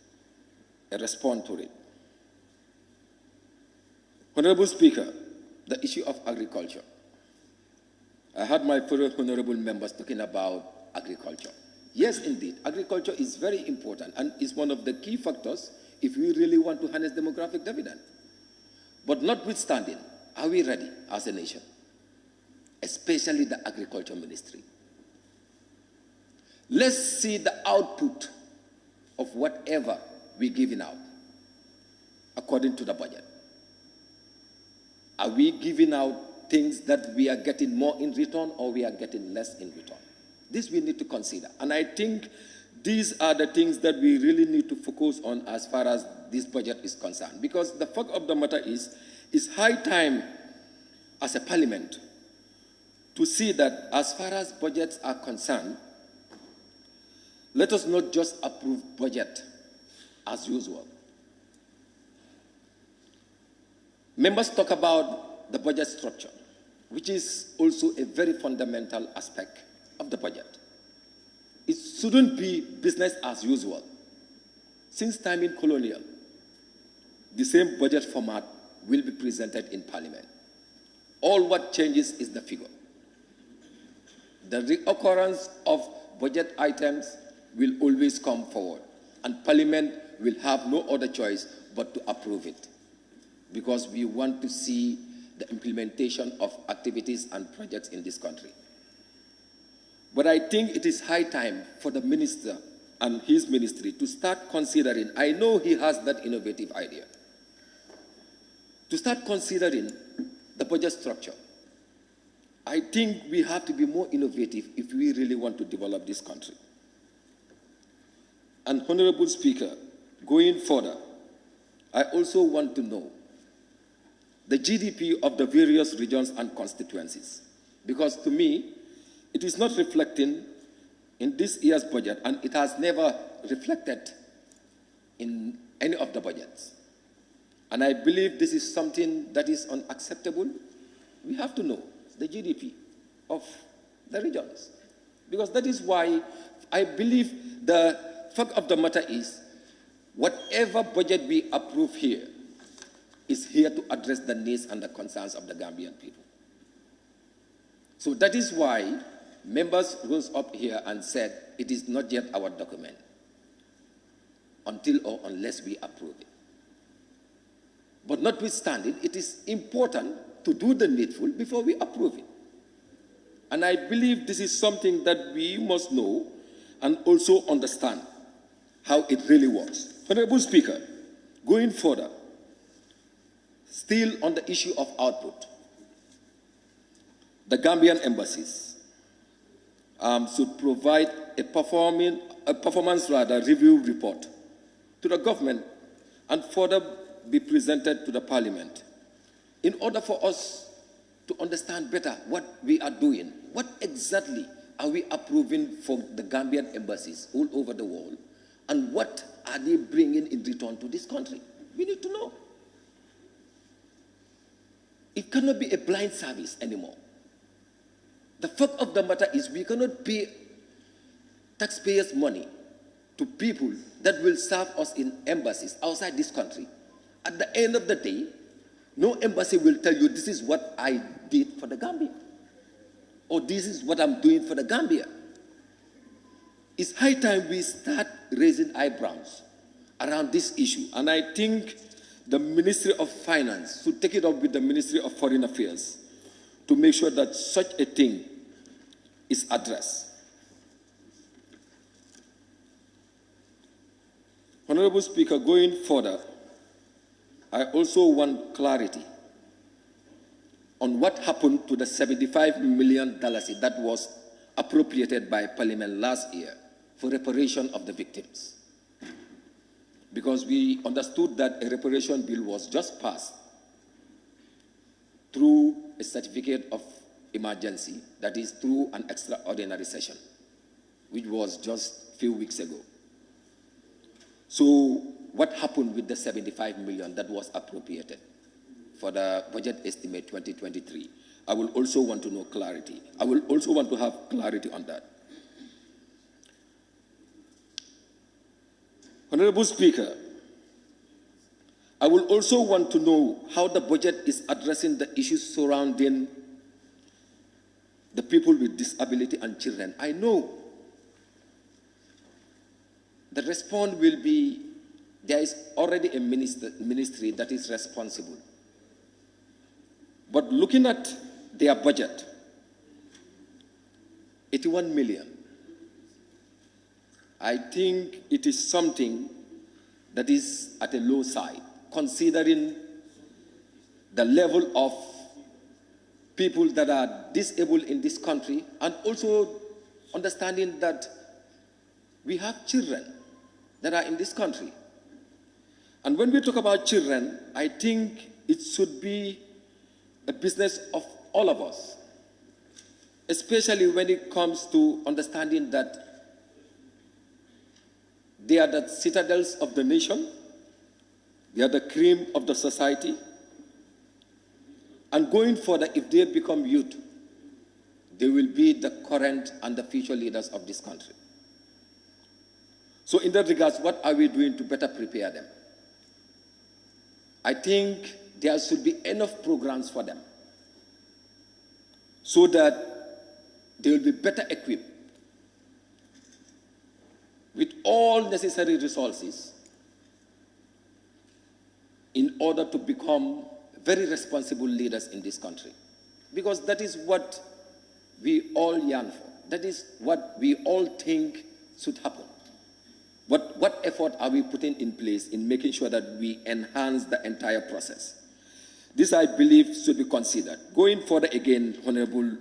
a response to it. Honorable Speaker, the issue of agriculture. I heard my fellow honorable members talking about agriculture. Yes, indeed, agriculture is very important and is one of the key factors if we really want to harness demographic dividend. But notwithstanding, are we ready as a nation, especially the agriculture ministry? Let's see the output of whatever we're giving out according to the budget. Are we giving out things that we are getting more in return or we are getting less in return? This we need to consider. And I think these are the things that we really need to focus on as far as this budget is concerned. Because the fact of the matter is, it's high time as a parliament to see that as far as budgets are concerned, let us not just approve budget as usual. Members talk about the budget structure, which is also a very fundamental aspect of the budget. It shouldn't be business as usual. Since time in colonial, the same budget format will be presented in Parliament. All what changes is the figure. The reoccurrence of budget items will always come forward, and Parliament will have no other choice but to approve it, because we want to see the implementation of activities and projects in this country. But I think it is high time for the minister and his ministry to start considering, I know he has that innovative idea, to start considering the budget structure. I think we have to be more innovative if we really want to develop this country. And Honorable Speaker, going further, I also want to know the GDP of the various regions and constituencies, because to me, it is not reflecting in this year's budget, and it has never reflected in any of the budgets. And I believe this is something that is unacceptable. We have to know the GDP of the regions, because that is why I believe the fact of the matter is, whatever budget we approve here is here to address the needs and the concerns of the Gambian people. So that is why members rose up here and said, it is not yet our document until or unless we approve it. But notwithstanding, it is important to do the needful before we approve it. And I believe this is something that we must know and also understand how it really works. Honorable Speaker, going further, still on the issue of output, the Gambian embassies should provide a performance review report to the government and further be presented to the Parliament in order for us to understand better what we are doing. What exactly are we approving for the Gambian embassies all over the world, and what are they bringing in return to this country? We need to know. It cannot be a blind service anymore. The fact of the matter is, we cannot pay taxpayers' money to people that will serve us in embassies outside this country. At the end of the day, no embassy will tell you, this is what I did for the Gambia, or this is what I'm doing for the Gambia. It's high time we start raising eyebrows around this issue. And I think the Ministry of Finance should take it up with the Ministry of Foreign Affairs to make sure that such a thing is addressed. Honorable Speaker, going further, I also want clarity on what happened to the $75 million that was appropriated by Parliament last year for reparation of the victims. Because we understood that a reparation bill was just passed through a certificate of emergency, that is through an extraordinary session, which was just a few weeks ago. So what happened with the $75 million that was appropriated for the budget estimate 2023. I will also want to know clarity. I will also want to have clarity on that. Honorable Speaker, I will also want to know how the budget is addressing the issues surrounding the people with disability and children. I know the response will be there is already a ministry that is responsible. But looking at their budget, 81 million, I think it is something that is at a low side, considering the level of people that are disabled in this country, and also understanding that we have children that are in this country. And when we talk about children, I think it should be a business of all of us, especially when it comes to understanding that they are the citadels of the nation, they are the cream of the society, and going further, if they become youth, they will be the current and the future leaders of this country. So in that regards, what are we doing to better prepare them? I think there should be enough programs for them so that they will be better equipped with all necessary resources in order to become very responsible leaders in this country. Because that is what we all yearn for. That is what we all think should happen. But what effort are we putting in place in making sure that we enhance the entire process? This, I believe, should be considered. Going further again, Honorable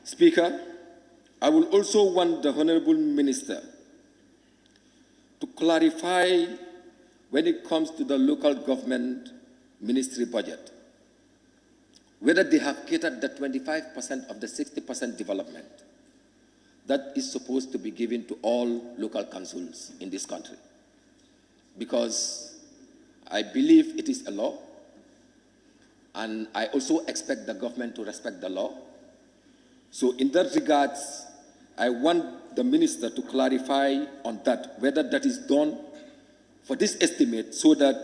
Speaker, I will also want the Honorable Minister to clarify when it comes to the local government ministry budget, whether they have catered the 25% of the 60% development that is supposed to be given to all local councils in this country. Because I believe it is a law, and I also expect the government to respect the law. So in that regards, I want the minister to clarify on that, whether that is done for this estimate so that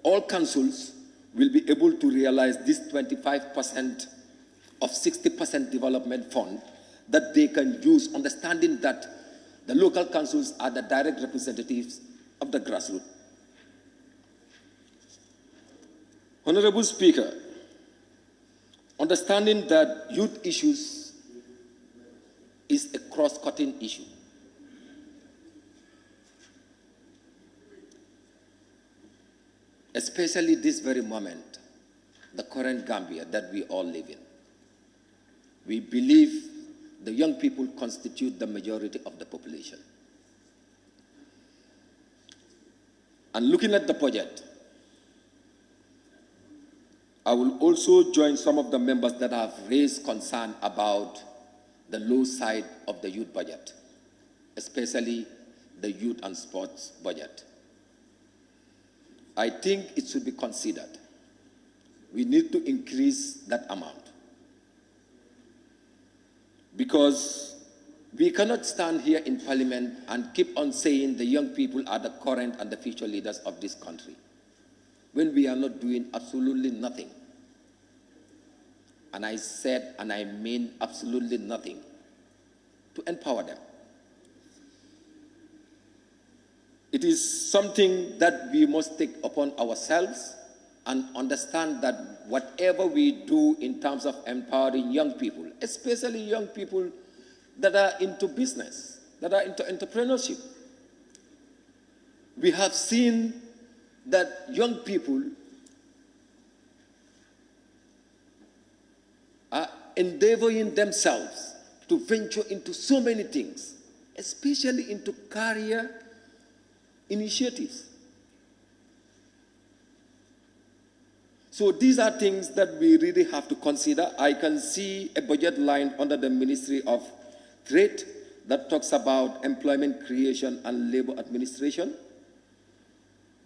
all councils will be able to realize this 25% of 60% development fund that they can use, understanding that the local councils are the direct representatives of the grassroots. Honorable Speaker, understanding that youth issues is a cross-cutting issue. Especially this very moment, the current Gambia that we all live in. We believe the young people constitute the majority of the population. And looking at the budget, I will also join some of the members that have raised concern about the low side of the youth budget, especially the youth and sports budget. I think it should be considered. We need to increase that amount. Because we cannot stand here in Parliament and keep on saying the young people are the current and the future leaders of this country, when we are not doing absolutely nothing. And I said, and I mean absolutely nothing, to empower them. It is something that we must take upon ourselves and understand that whatever we do in terms of empowering young people, especially young people that are into business, that are into entrepreneurship, we have seen that young people are endeavoring themselves to venture into so many things, especially into career initiatives. So these are things that we really have to consider. I can see a budget line under the Ministry of Trade that talks about employment creation and labor administration,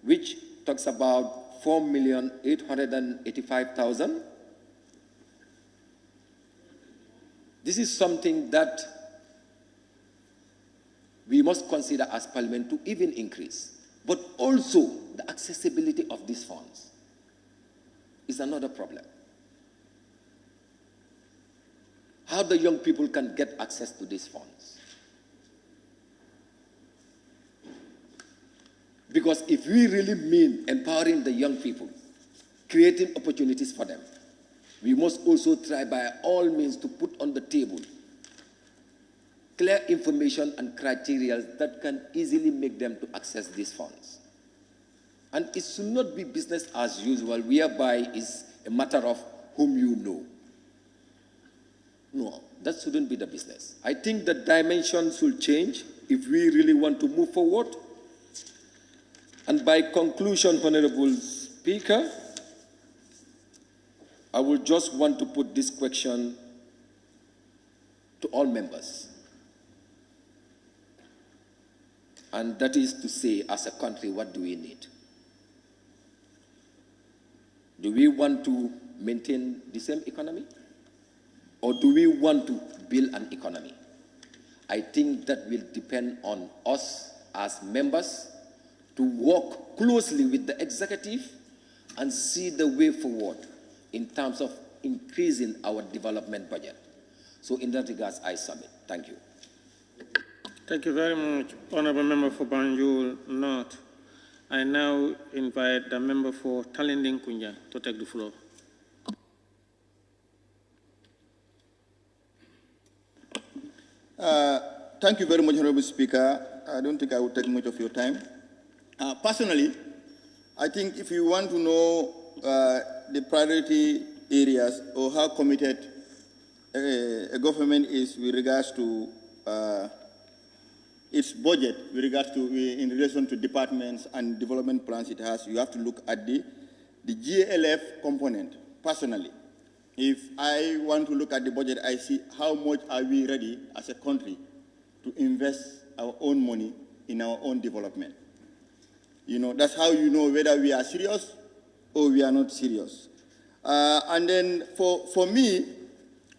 which talks about 4,885,000. This is something that we must consider as Parliament to even increase. But also, the accessibility of these funds is another problem. How the young people can get access to these funds. Because if we really mean empowering the young people, creating opportunities for them, we must also try by all means to put on the table clear information and criteria that can easily make them to access these funds. And it should not be business as usual, whereby it's a matter of whom you know. No, that shouldn't be the business. I think the dimension should change if we really want to move forward. And by conclusion, Honorable Speaker, I would just want to put this question to all members. And that is to say, as a country, what do we need? Do we want to maintain the same economy? Or do we want to build an economy? I think that will depend on us as members to work closely with the executive and see the way forward in terms of increasing our development budget. So in that regard, I submit. Thank you. Thank you very much, Honourable Member for Banjul North. I now invite the member for Talending Kunja to take the floor. Thank you very much, Honorable Speaker. I don't think I will take much of your time. Personally, I think if you want to know the priority areas or how committed a government is with regards to its budget, with regards to in relation to departments and development plans it has, you have to look at the GLF component. Personally, if I want to look at the budget, I see how much are we ready as a country to invest our own money in our own development. You know, that's how you know whether we are serious or we are not serious. And then for me,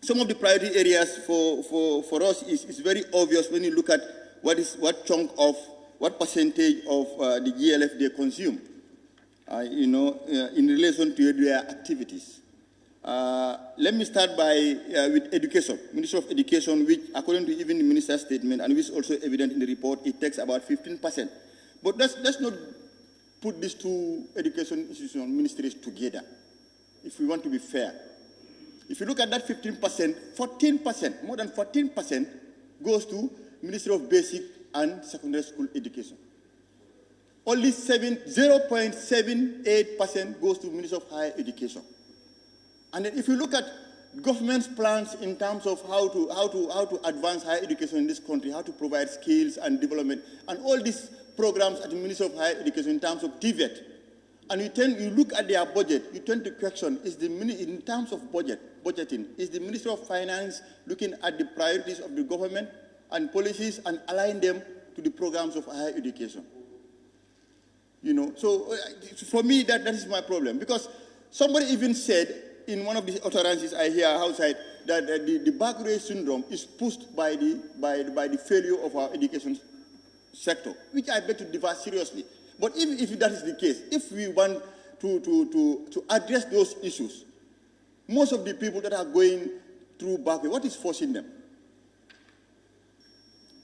some of the priority areas for us is very obvious when you look at what percentage of the GLF they consume, in relation to their activities. Let me start with education. Ministry of Education, which according to even the minister's statement, and which is also evident in the report, it takes about 15%. But let's not put these two education institutional ministries together, if we want to be fair. If you look at that 15%, 14%, more than 14% goes to Ministry of Basic and Secondary School Education. Only 0.78% goes to Ministry of Higher Education. And then if you look at government's plans in terms of how to advance higher education in this country, how to provide skills and development, and all these programs at the Ministry of Higher Education in terms of TVET, and you look at their budget, you tend to question, in terms of budgeting, is the Ministry of Finance looking at the priorities of the government and policies and align them to the programs of higher education? So for me, that is my problem. Because somebody even said in one of the utterances I hear outside that the back race syndrome is pushed by the failure of our education sector, which I beg to differ seriously. But if that is the case, if we want to address those issues, most of the people that are going through backway, what is forcing them?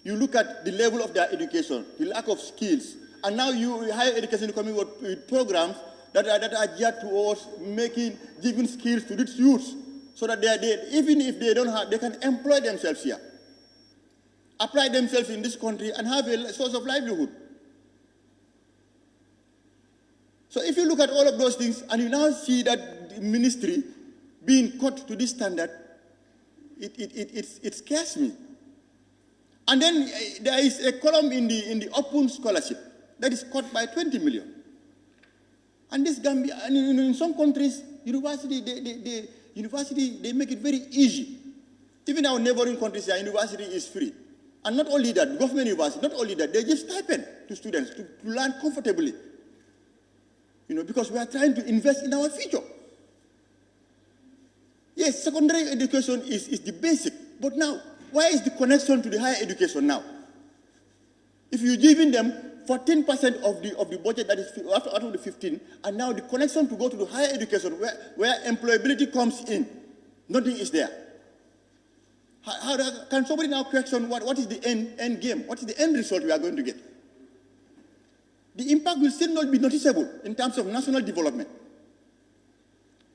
You look at the level of their education, the lack of skills, and now higher education coming with programs that are geared towards giving skills to these youths, so that even if they don't have, they can employ themselves here, apply themselves in this country, and have a source of livelihood. So if you look at all of those things, and you now see that the ministry being cut to this standard, it scares me. And then there is a column in the open scholarship that is cut by 20 million. And this Gambia, and in some countries, university they make it very easy. Even our neighboring countries, their university is free. And not only that, government university, not only that, they give stipend to students to learn comfortably. because we are trying to invest in our future. Yes, secondary education is the basic, but now, why is the connection to the higher education now? If you're giving them 14% of the budget that is out of the 15, and now the connection to go to the higher education where employability comes in, nothing is there. Can somebody now question what is the end game? What is the end result we are going to get? The impact will still not be noticeable in terms of national development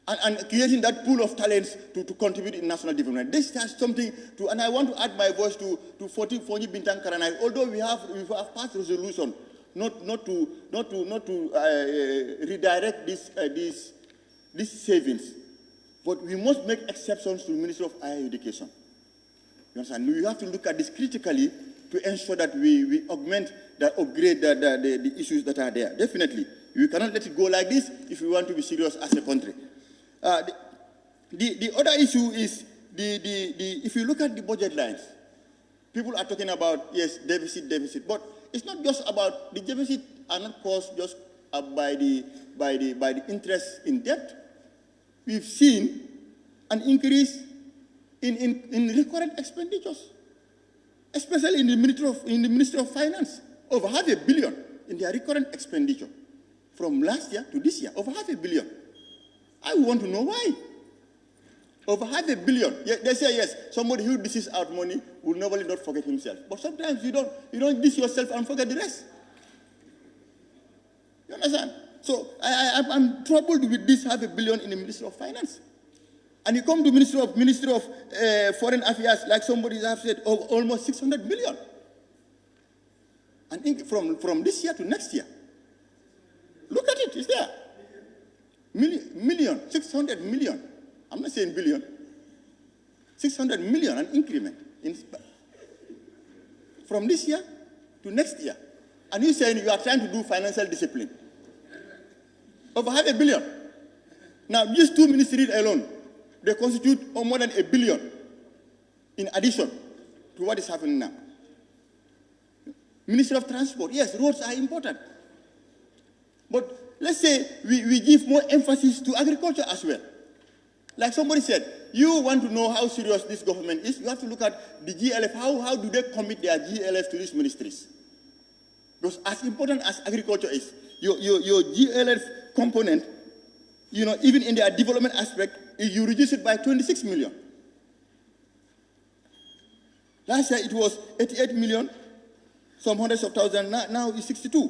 and creating that pool of talents to contribute in national development. This has something to, and I want to add my voice to Foni Bintang Karanai. Although we have passed resolution not to redirect these savings, but we must make exceptions to the Ministry of Higher Education. You understand? We have to look at this critically to ensure that we augment, that upgrade the issues that are there. Definitely. We cannot let it go like this if we want to be serious as a country. The other issue is, if you look at the budget lines, people are talking about, yes, deficit, but it's not just about, the deficit are not caused just by the interest in debt. We've seen an increase in recurrent expenditures, especially in the Ministry of Finance, over $500 billion in their recurrent expenditure from last year to this year, over $500 billion. I want to know why. Over $500 billion. Yeah, they say yes, somebody who dishes out money will normally not forget himself. But sometimes you don't dish yourself and forget the rest. You understand? So I'm troubled with this $500 billion in the Ministry of Finance. And you come to Ministry of Foreign Affairs, like somebody has said, almost $600 billion. And from this year to next year. Look at it, it's there. Million, 600 million. I'm not saying billion. 600 million, an increment. From this year to next year. And you're saying you are trying to do financial discipline. Over $500 billion. Now, these two ministries alone, they constitute more than $1 billion in addition to what is happening now. Ministry of Transport, yes, roads are important. But let's say we give more emphasis to agriculture as well. Like somebody said, you want to know how serious this government is, you have to look at the GLF. How do they commit their GLF to these ministries? Because as important as agriculture is, your GLF component, even in their development aspect, you reduce it by 26 million. Last year it was 88 million, some hundreds of thousands, now it's 62.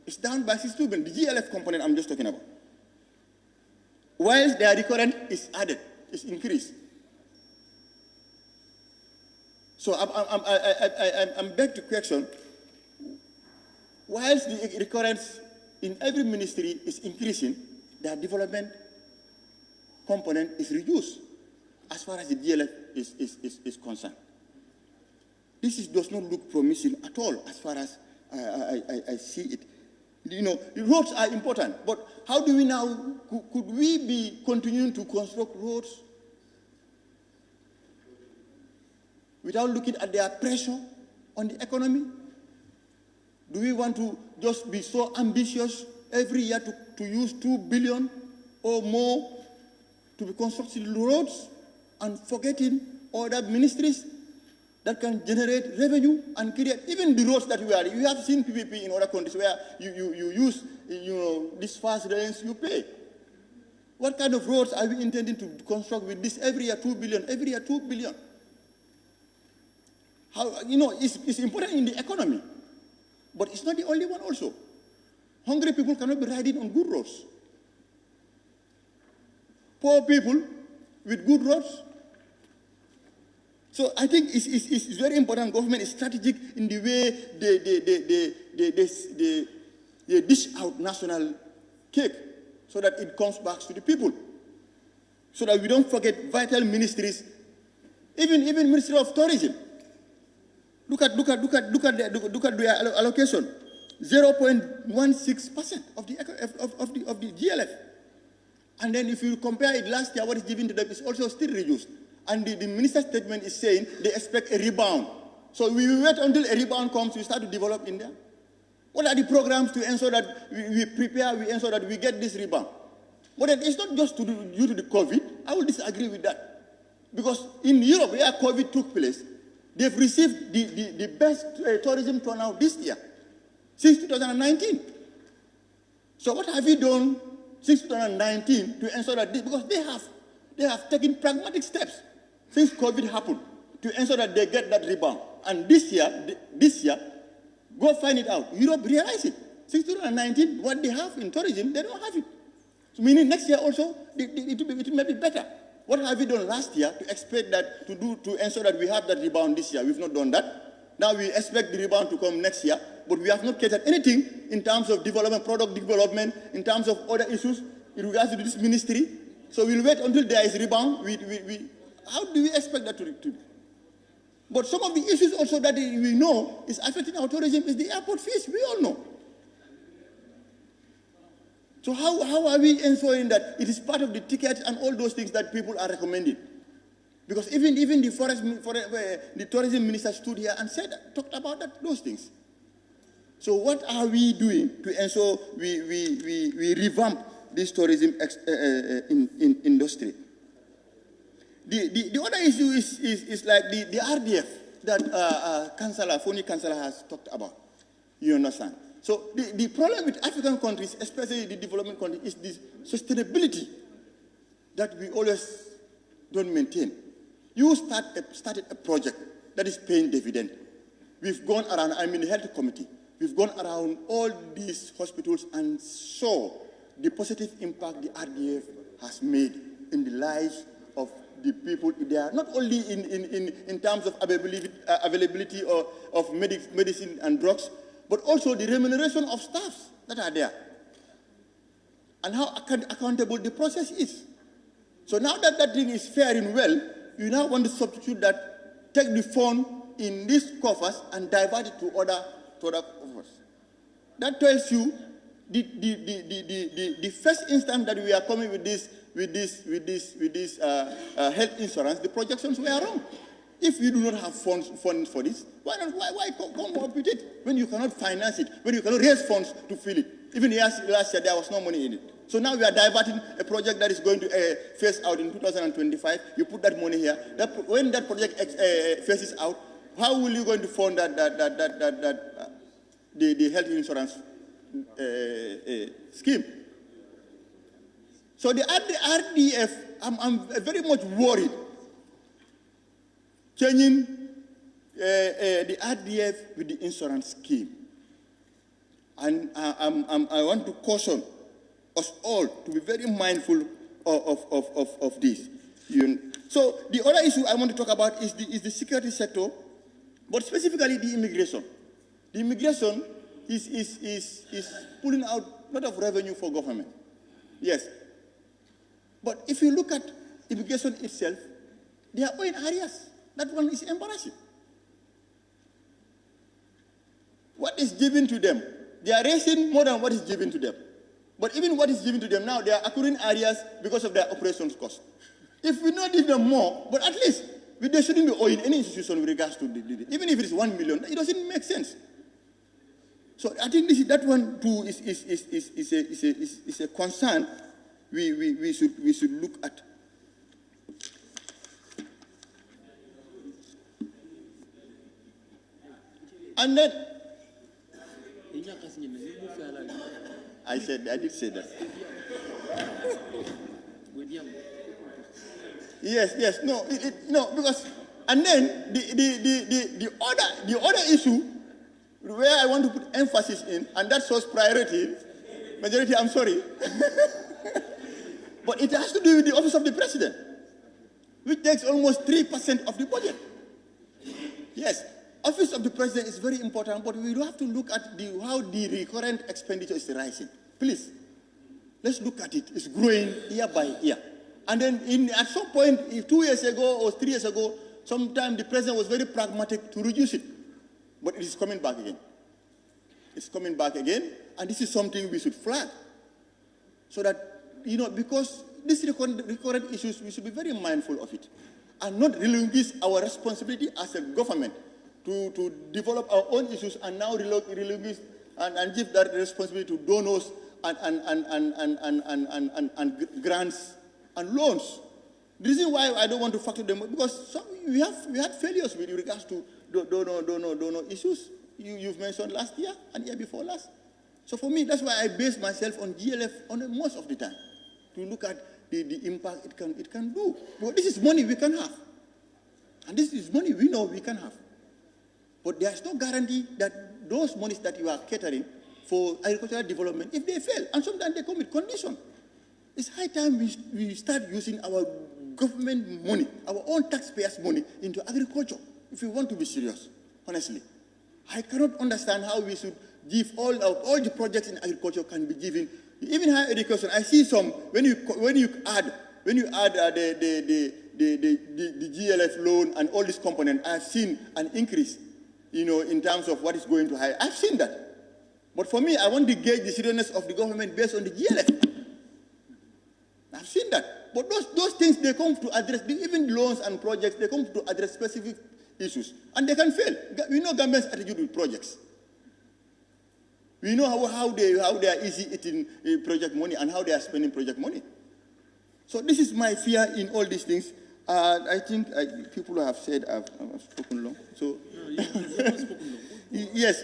It's down by 62 million, the GLF component I'm just talking about. Whilst their recurrent is added, it's increased. So I'm back to question, whilst the recurrence in every ministry is increasing, their development component is reduced as far as the GLF is concerned. This does not look promising at all as far as I see it. The roads are important, but how do we now, could we be continuing to construct roads without looking at their pressure on the economy? Do we want to just be so ambitious every year to use $2 billion or more to be constructing roads and forgetting other ministries that can generate revenue and create, even the roads that we are, you have seen PPP in other countries where you use, these fast lanes, you pay. What kind of roads are we intending to construct with this every year, 2 billion, every year, 2 billion? How, it's important in the economy, but it's not the only one also. Hungry people cannot be riding on good roads. Poor people with good roads. So I think it's very important. Government is strategic in the way they dish out national cake so that it comes back to the people. So that we don't forget vital ministries, even Ministry of Tourism. Look at the allocation, 0.16% of the GLF. And then if you compare it last year, what is given to them is also still reduced. And the minister's statement is saying they expect a rebound. So we will wait until a rebound comes, we start to develop in there. What are the programs to ensure that we prepare, we ensure that we get this rebound? But then it's not just due to the COVID. I will disagree with that. Because in Europe, where COVID took place, they've received the best tourism turnout this year, since 2019. So what have you done since 2019 to ensure that because they have taken pragmatic steps since COVID happened to ensure that they get that rebound. And this year, go find it out. Europe realized it. Since 2019, what they have in tourism, they don't have it. So meaning next year also, it may be better. What have we done last year to expect that, to ensure that we have that rebound this year? We've not done that. Now we expect the rebound to come next year, but we have not catered anything in terms of development, product development, in terms of other issues in regards to this ministry. So we'll wait until there is rebound. How do we expect that to be? But some of the issues also that we know is affecting our tourism is the airport fees. We all know. So how are we ensuring that it is part of the tickets and all those things that people are recommending? Because even the tourism minister stood here and talked about those things. So what are we doing to ensure we revamp this tourism industry? The other issue is like the RDF that Foni Councillor has talked about. You understand? So the problem with African countries, especially the development countries, is this sustainability that we always don't maintain. You started a project that is paying dividend. We've gone around, I'm in the health committee, we've gone around all these hospitals and saw the positive impact the RDF has made in the lives of the people there, not only in terms of availability of medicine and drugs, but also the remuneration of staffs that are there, and how accountable the process is. So now that that thing is faring well, you now want to substitute that, take the fund in these coffers and divert it to other coffers. That tells you the first instance that we are coming with this health insurance, the projections were wrong. If you do not have funds for this, why come up with it when you cannot finance it, when you cannot raise funds to fill it? Even last year, there was no money in it. So now we are diverting a project that is going to phase out in 2025. You put that money here. When that project phases out, how will you going to fund the health insurance scheme? So the RDF, I'm very much worried. Changing the RDF with the insurance scheme. And I want to caution us all to be very mindful of this. So the other issue I want to talk about is the security sector, but specifically the immigration. The immigration is pulling out a lot of revenue for government. Yes. But if you look at immigration itself, they are in areas. That one is embarrassing. What is given to them? They are raising more than what is given to them. But even what is given to them now, they are accruing areas because of their operations cost. If we not give them more, but at least they shouldn't be owing any institution with regards to even if it is 1 million, it doesn't make sense. So I think that one too is a concern we should look at. And then I did say that. Yes, no, because and then the other issue where I want to put emphasis in, and that shows priority, majority, I'm sorry, but it has to do with the office of the president, which takes almost 3% of the budget. Yes. Office of the President is very important, but we do have to look at how the recurrent expenditure is rising. Please, let's look at it. It's growing year by year. And then at some point, 2 years ago or 3 years ago, sometime the President was very pragmatic to reduce it. But it is coming back again. It's coming back again, and this is something we should flag. So that, because these recurrent issues, we should be very mindful of it. And not relinquish our responsibility as a government to develop our own issues and now relinquish and give that responsibility to donors and grants and loans. The reason why I don't want to factor them, because we had failures with regards to donor issues. You've mentioned last year and year before last. So for me, that's why I base myself on GLF on most of the time, to look at the impact it can do. But this is money we can have. And this is money we know we can have. But there's no guarantee that those monies that you are catering for agricultural development, if they fail, and sometimes they come with conditions. It's high time we start using our government money, our own taxpayers' money, into agriculture, if we want to be serious, honestly. I cannot understand how we should give all the projects in agriculture can be given, even higher education. I see some, when you add the GLF loan and all these components, I've seen an increase, in terms of what is going to higher. I've seen that. But for me, I want to gauge the seriousness of the government based on the GLF. I've seen that. But those things, they come to address, even loans and projects, they come to address specific issues. And they can fail. We know government's attitude with projects. We know how they are easy eating project money and how they are spending project money. So this is my fear in all these things. I think people have said I've spoken long. So yes.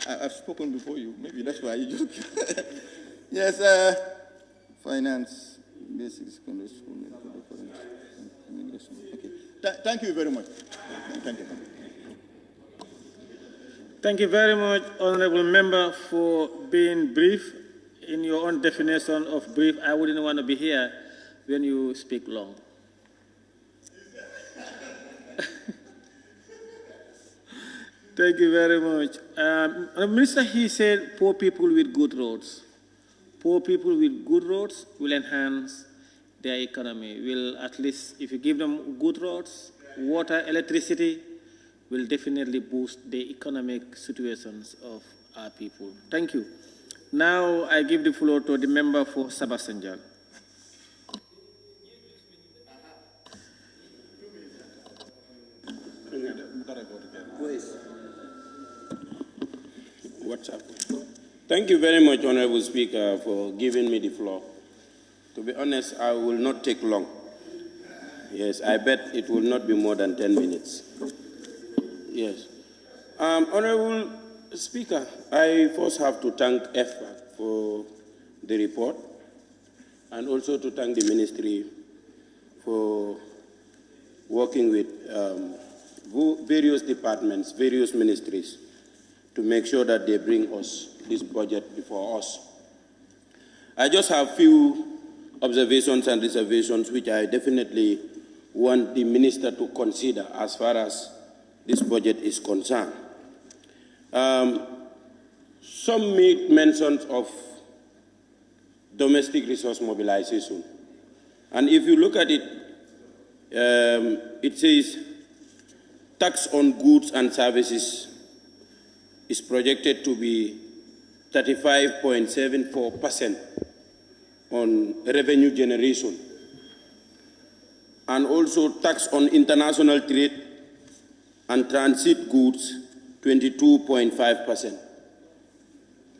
I've spoken before you. Maybe that's why you just. Yes. Finance, basic secondary school. Okay. Thank you very much. Thank you. Thank you very much, Honorable Member, for being brief. In your own definition of brief, I wouldn't want to be here when you speak long. Thank you very much. Minister, he said poor people with good roads. Poor people with good roads will enhance their economy. Will at least, if you give them good roads, water, electricity, will definitely boost the economic situations of our people. Thank you. Now I give the floor to the member for Sabah Sanjal. What's up? Thank you very much, Honorable Speaker, for giving me the floor. To be honest, I will not take long. Yes, I bet it will not be more than 10 minutes. Yes. Honorable Speaker, I first have to thank EFPAC for the report and also to thank the Ministry for working with various departments, various ministries to make sure that they bring us this budget before us. I just have few observations and reservations which I definitely want the Minister to consider as far as this budget is concerned. Some make mentions of domestic resource mobilization. And if you look at it, it says tax on goods and services is projected to be 35.74% on revenue generation. And also tax on international trade and transit goods, 22.5%,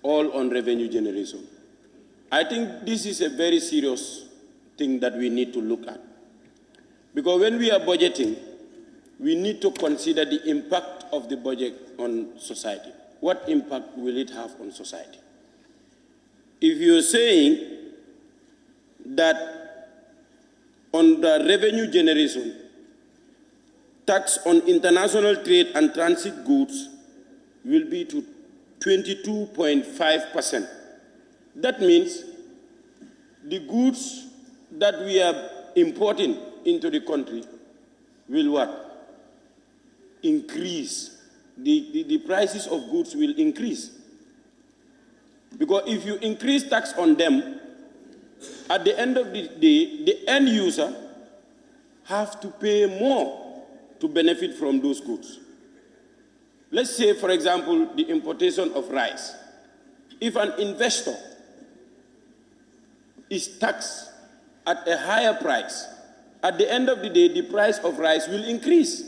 all on revenue generation. I think this is a very serious thing that we need to look at. Because when we are budgeting, we need to consider the impact of the budget on society. What impact will it have on society? If you're saying that on the revenue generation, tax on international trade and transit goods will be to 22.5%. That means the goods that we are importing into the country will what? Increase. The prices of goods will increase. Because if you increase tax on them, at the end of the day, the end user have to pay more to benefit from those goods. Let's say, for example, the importation of rice. If an investor is taxed at a higher price, at the end of the day, the price of rice will increase.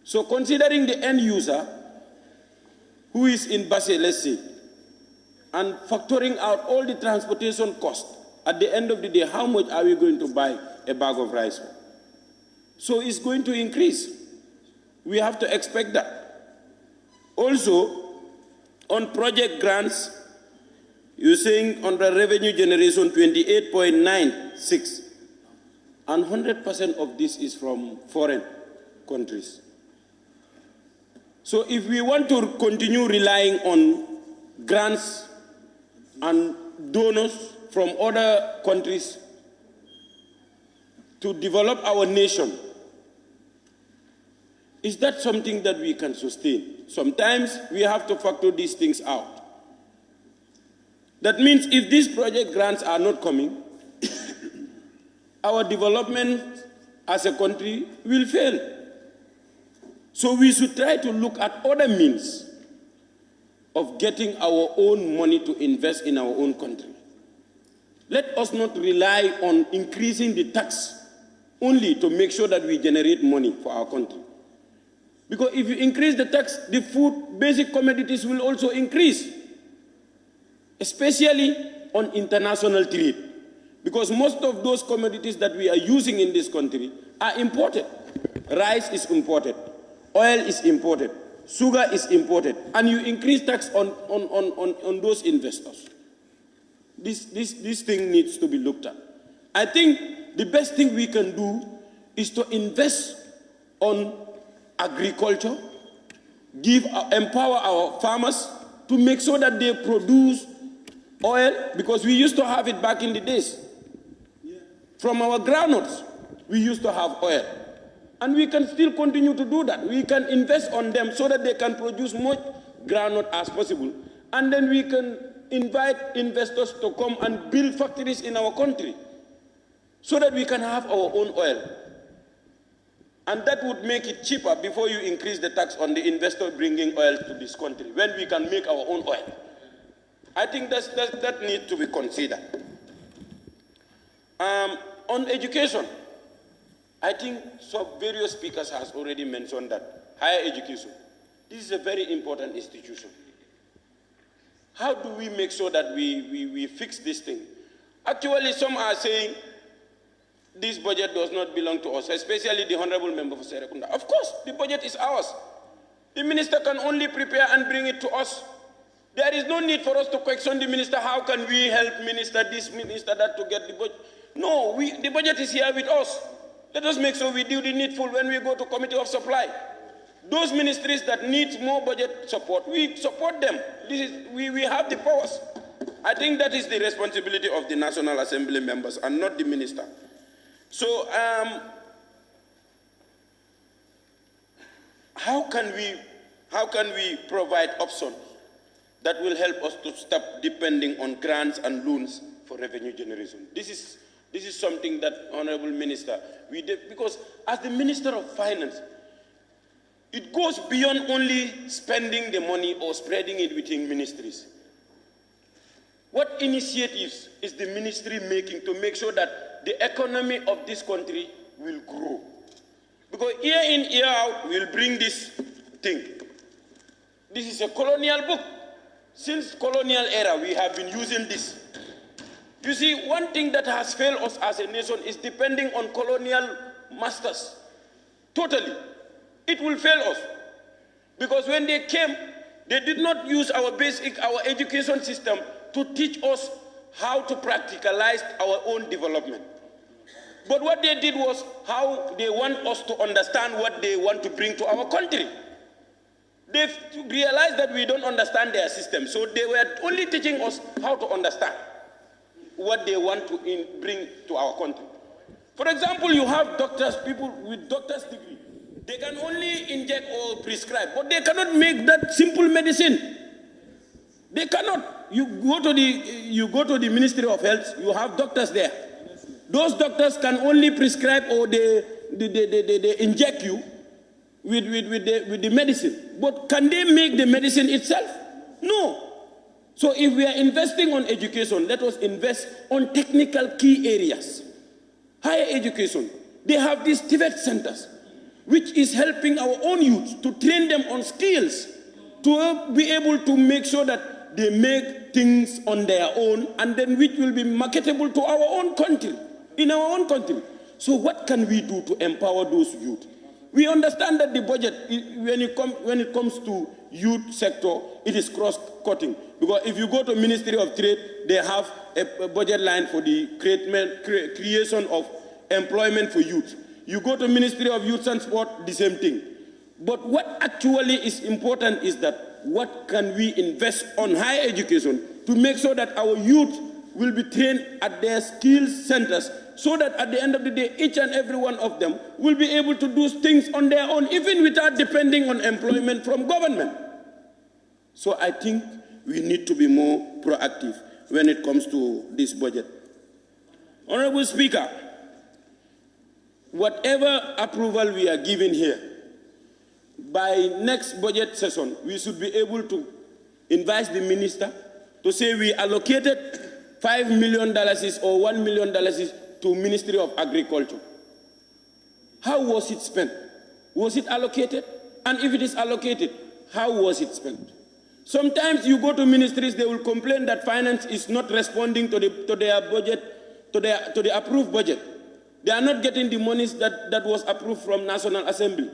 So considering the end user, who is in Basse, let's say, and factoring out all the transportation costs, at the end of the day, how much are we going to buy a bag of rice for? So it's going to increase. We have to expect that. Also, on project grants, you're saying on the revenue generation 28.96, and 100% of this is from foreign countries. So if we want to continue relying on grants and donors from other countries to develop our nation, is that something that we can sustain? Sometimes we have to factor these things out. That means if these project grants are not coming, our development as a country will fail. So we should try to look at other means of getting our own money to invest in our own country. Let us not rely on increasing the tax only to make sure that we generate money for our country. Because if you increase the tax, the food, basic commodities will also increase, especially on international trade. Because most of those commodities that we are using in this country are imported. Rice is imported, oil is imported, sugar is imported, and you increase tax on those investors. This thing needs to be looked at. I think the best thing we can do is to invest on agriculture, empower our farmers to make sure that they produce oil, because we used to have it back in the days. From our groundnuts, we used to have oil. And we can still continue to do that. We can invest on them so that they can produce much groundnut as possible. And then we can invite investors to come and build factories in our country so that we can have our own oil. And that would make it cheaper before you increase the tax on the investor bringing oil to this country, when we can make our own oil. I think that needs to be considered. On education, I think some various speakers have already mentioned that higher education, this is a very important institution. How do we make sure that we fix this thing? Actually, some are saying this budget does not belong to us, especially the Honorable Member for Serekunda. Of course, the budget is ours. The minister can only prepare and bring it to us. There is no need for us to question the minister, how can we help minister this, minister that to get the budget? No, the budget is here with us. Let us make sure we do the needful when we go to Committee of Supply. Those ministries that need more budget support, we support them. We have the powers. I think that is the responsibility of the National Assembly members and not the minister. So, how can we provide options that will help us to stop depending on grants and loans for revenue generation? This is something that, Honorable Minister, we did, because as the Minister of Finance, it goes beyond only spending the money or spreading it within ministries. What initiatives is the ministry making to make sure that the economy of this country will grow? Because year in, year out, we'll bring this thing. This is a colonial book. Since colonial era, we have been using this. You see, one thing that has failed us as a nation is depending on colonial masters. Totally. It will fail us. Because when they came, they did not use our education system to teach us how to practicalize our own development. But what they did was how they want us to understand what they want to bring to our country. They realized that we don't understand their system, so they were only teaching us how to understand what they want to bring to our country. For example, you have doctors, people with doctor's degree. They can only inject or prescribe, but they cannot make that simple medicine. They cannot. You go to the Ministry of Health, you have doctors there. Those doctors can only prescribe or they inject you with the medicine. But can they make the medicine itself? No. So if we are investing on education, let us invest on technical key areas. Higher education. They have these TVET centers, which is helping our own youth to train them on skills to be able to make sure that they make things on their own and then which will be marketable to our own country, in our own country. So what can we do to empower those youth? We understand that the budget, when it comes to youth sector, it is cross-cutting. Because if you go to Ministry of Trade, they have a budget line for the creation of employment for youth. You go to Ministry of Youth and Sport, the same thing. But what actually is important is that what can we invest on higher education to make sure that our youth will be trained at their skills centers, so that at the end of the day, each and every one of them will be able to do things on their own, even without depending on employment from government. So I think we need to be more proactive when it comes to this budget. Honorable Speaker, whatever approval we are giving here, by next budget session, we should be able to invite the minister to say we allocated $5 million or $1 million to Ministry of Agriculture. How was it spent? Was it allocated? And if it is allocated, how was it spent? Sometimes you go to ministries, they will complain that finance is not responding to their budget, to the approved budget. They are not getting the monies that was approved from National Assembly.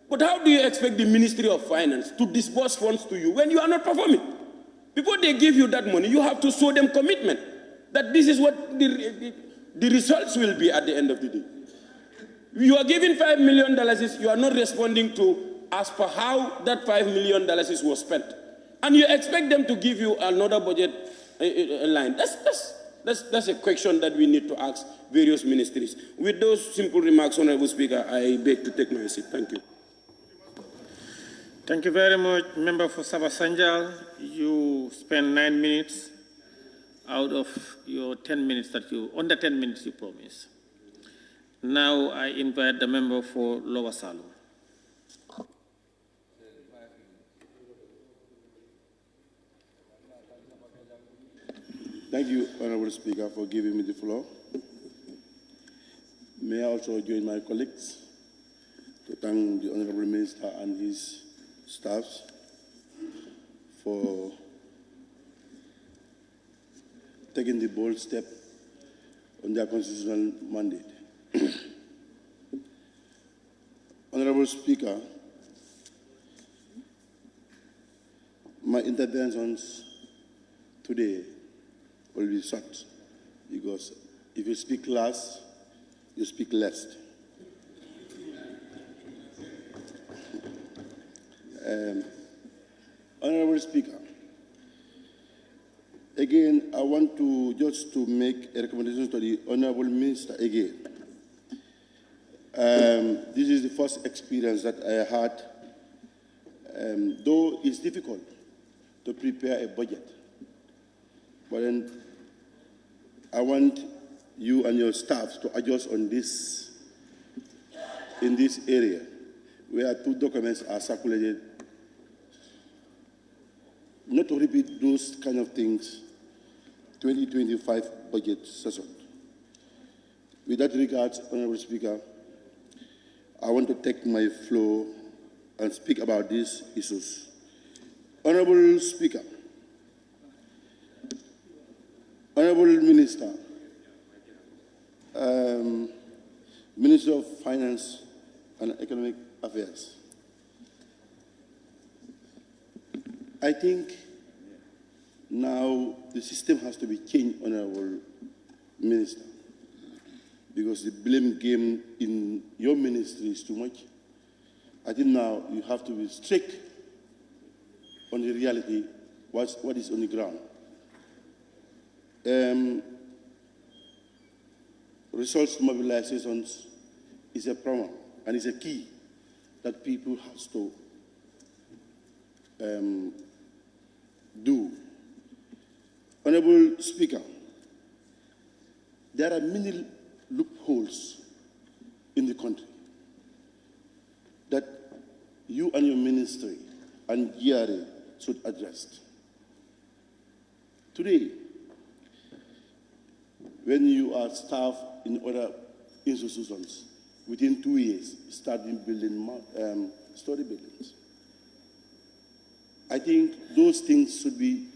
But how do you expect the Ministry of Finance to disburse funds to you when you are not performing? Before they give you that money, you have to show them commitment that this is what the results will be at the end of the day. You are giving $5 million, you are not responding to as per how that $5 million was spent. And you expect them to give you another budget line. That's a question that we need to ask various ministries. With those simple remarks, Honorable Speaker, I beg to take my seat. Thank you. Thank you very much, Member for Sabasanjal. You spent 9 minutes out of your 10 minutes under 10 minutes you promised. Now I invite the member for Lower Salum. Thank you, Honorable Speaker, for giving me the floor. May I also join my colleagues to thank the Honorable Minister and his staffs for taking the bold step on their constitutional mandate. Honorable Speaker, my interventions today will be short because if you speak last, you speak less. Honorable Speaker, again, I want to just to make a recommendation to the Honorable Minister again. This is the first experience that I had, though it's difficult to prepare a budget. But then I want you and your staff to adjust on this, in this area, where 2 documents are circulated, not to repeat those kind of things, 2025 budget session. With that regard, Honorable Speaker, I want to take my floor and speak about these issues. Honorable Speaker, Honorable Minister, Minister of Finance and Economic Affairs, I think now the system has to be changed, Honorable Minister, because the blame game in your ministry is too much. I think now you have to be strict on the reality, what is on the ground. Resource mobilizations is a problem and is a key that people have to do. Honorable Speaker, there are many loopholes in the country that you and your ministry and GRA should address. Today, when you are staff in other institutions, within 2 years, starting building story buildings. I think those things should be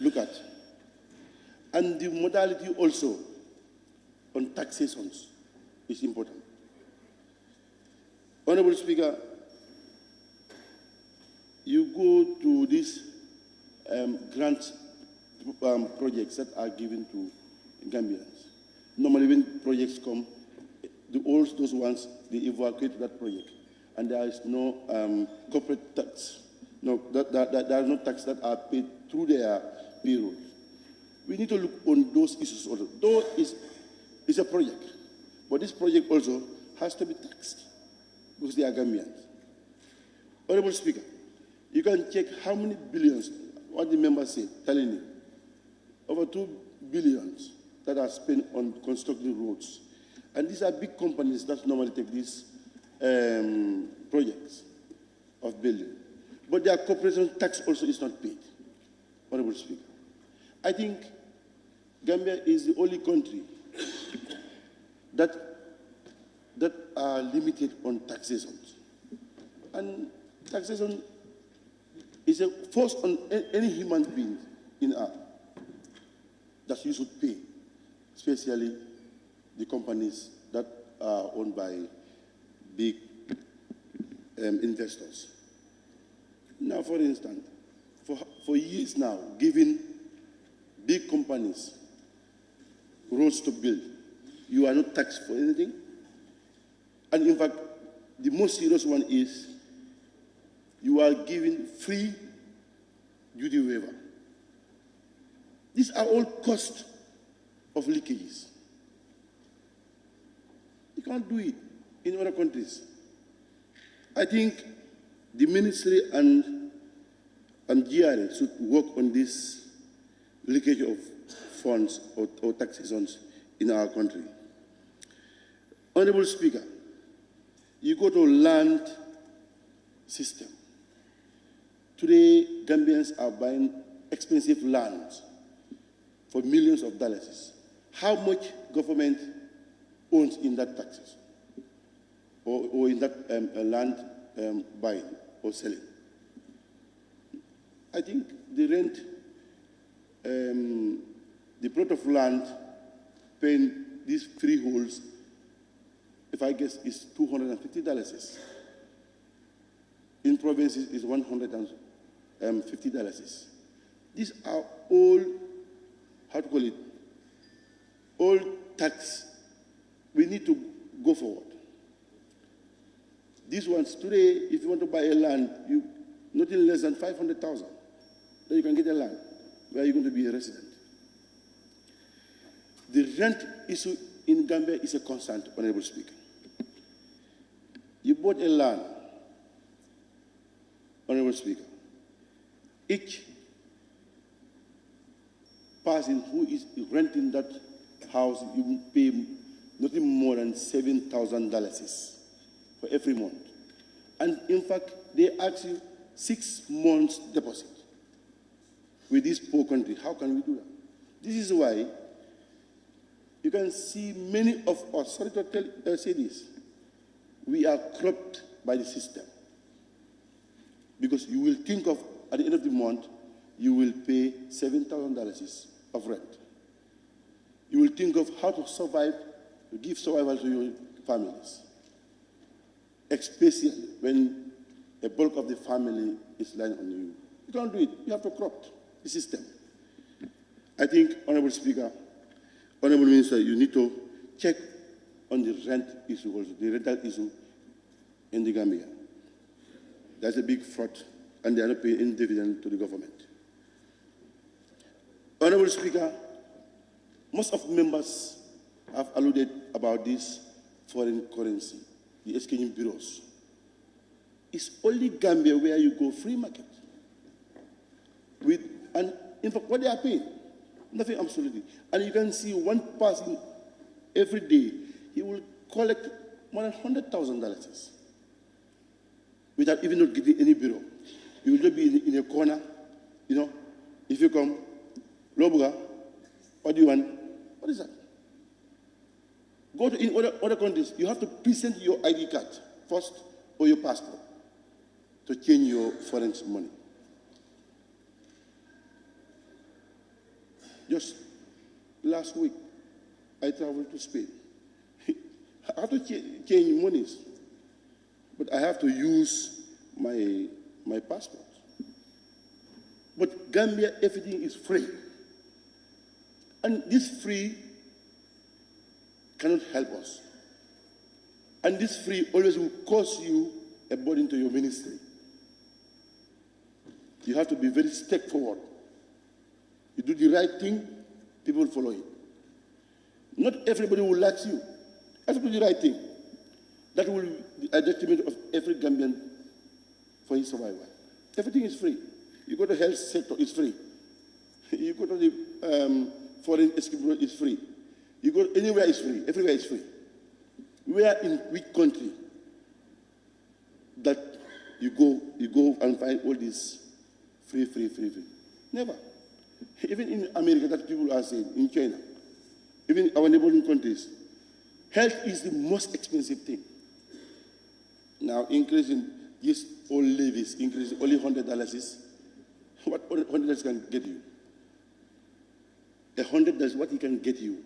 looked at. And the modality also on taxations is important. Honorable Speaker, you go to these grant projects that are given to Gambians. Normally when projects come, those ones, they evacuate that project. And there is no corporate tax. No, there are no tax that are paid through their payroll. We need to look on those issues also. Though it's a project, but this project also has to be taxed because they are Gambians. Honorable Speaker, you can check how many billions, what the member said, telling you, over 2 billions that are spent on constructing roads. And these are big companies that normally take these projects of building. But their corporation tax also is not paid, Honorable Speaker. I think Gambia is the only country that are limited on taxation. And taxation is a force on any human being in Earth that you should pay, especially the companies that are owned by big investors. Now, for instance, for years now, giving big companies roads to build, you are not taxed for anything. And in fact, the most serious one is you are given free duty waiver. These are all costs of leakages. You can't do it in other countries. I think the ministry and GRA should work on this leakage of funds or taxations in our country. Honorable Speaker, you go to land system. Today, Gambians are buying expensive lands for millions of dollars. How much government owns in that taxes or in that land buying or selling? I think the rent, the plot of land paying these freeholds, if I guess, is $250. In provinces, is $150. These are all, how to call it, all tax. We need to go forward. These ones, today, if you want to buy a land, nothing less than 500,000, then you can get a land where you're going to be a resident. The rent issue in Gambia is a constant, Honorable Speaker. You bought a land, Honorable Speaker. Each person who is renting that house, you pay nothing more than $7,000 for every month. And in fact, they ask you 6 months deposit. With this poor country, how can we do that? This is why you can see many of us, sorry to say this, we are corrupt by the system. Because you will think of, at the end of the month, you will pay $7,000 of rent. You will think of how to survive, to give survival to your families. Especially when a bulk of the family is lying on you. You can't do it. You have to corrupt the system. I think, Honorable Speaker, Honorable Minister, you need to check on the rent issue also, the rental issue in the Gambia. That's a big fraud, and they are not paying any dividend to the government. Honorable Speaker, most of members have alluded about this foreign currency, the exchanging bureaus. It's only Gambia where you go free market. And in fact, what they are paying, nothing absolutely. And you can see one person every day, he will collect more than $100,000 without even not getting any bureau. You will just be in a corner, if you come, Lobuga, what do you want? What is that? Go to in other countries, you have to present your ID card first or your passport to change your foreign money. Just last week, I traveled to Spain. I have to change monies, but I have to use my passport. But Gambia, everything is free. And this free cannot help us. And this free always will cause you a burden to your ministry. You have to be very straightforward. You do the right thing, people will follow it. Not everybody will like you. You have to do the right thing. That will be a detriment of every Gambian for his survival. Everything is free. You go to the health sector, it's free. You go to the foreign exchange, it's free. You go anywhere, it's free. Everywhere, it's free. We are in which country that you go and find all this free? Never. Even in America, that people are saying, in China, even our neighboring countries, health is the most expensive thing. Now, increasing this all levies, increasing only $100 is, what $100 can get you? $100, what he can get you?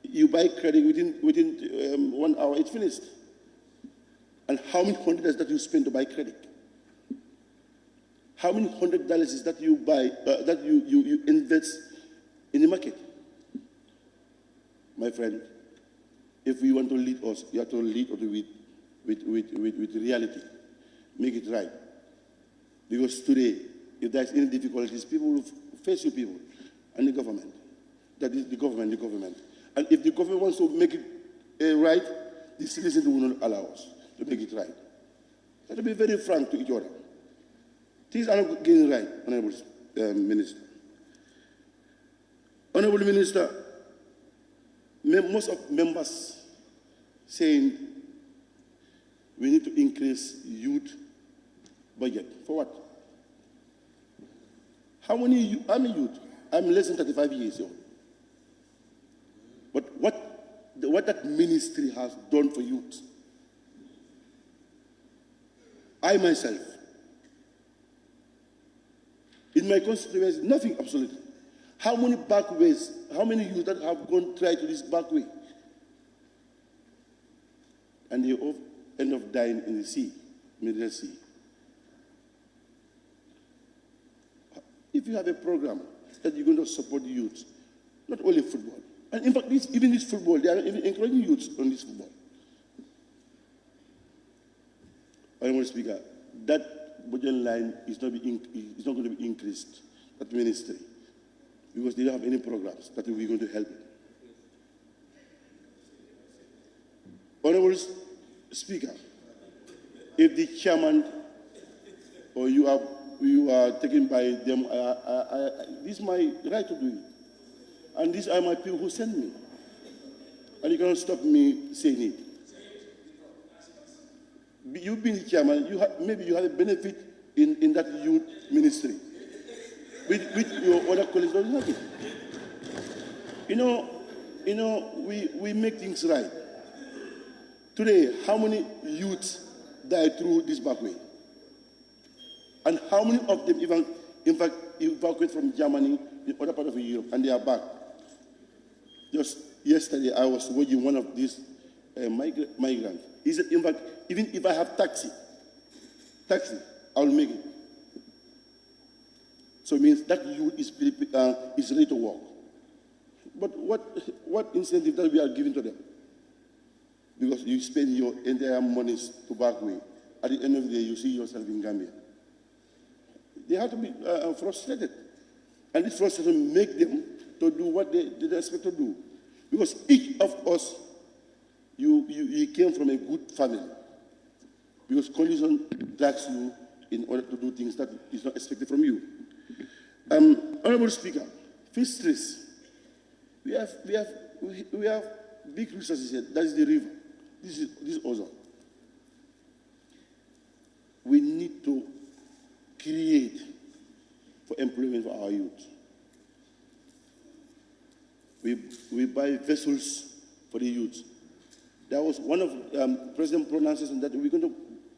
You buy credit within 1 hour, it's finished. And how many $100 that you spend to buy credit? How many $100 is that you buy, that you invest in the market? My friend, if we want to lead us, you have to lead us with reality. Make it right. Because today, if there's any difficulties, people will face you people and the government. That is the government. And if the government wants to make it right, the citizens will not allow us to make it right. We have to be very frank to each other. Things are not getting right, Honorable Minister. Honorable Minister, most of members saying we need to increase youth budget. For what? How many youth? I'm less than 35 years old. But what that ministry has done for youth, I myself, in my constituency, nothing absolutely. How many backways, how many youth that have gone try to this back way? And they all end up dying in the sea, Middle Sea. If you have a program that you're going to support the youth, not only football, and in fact, even this football, they are even encouraging youth on this football. Honorable Speaker, that budget line is not going to be increased, that ministry, because they don't have any programs that will be going to help it. Honorable Speaker, if the chairman or you are taken by them, this is my right to do it. And these are my people who send me. And you cannot stop me saying it. You being the chairman, maybe you have a benefit in that youth ministry, which your other colleagues don't have it. We make things right. Today, how many youths died through this back way? And how many of them in fact evacuated from Germany, the other part of Europe, and they are back? Just yesterday, I was watching one of these migrants. He said, in fact, even if I have taxi, I'll make it. So it means that youth is ready to work. But what incentive that we are giving to them? Because you spend your entire monies to back way. At the end of the day, you see yourself in Gambia. They have to be frustrated. And this frustration makes them to do what they expect to do. Because each of us, you came from a good family. Because condition drags you in order to do things that is not expected from you. Honorable Speaker, fisheries. We have big resources here. That is the river. This is ozone. We need to create for employment for our youth. We buy vessels for the youth. That was one of President pronunciations that we're going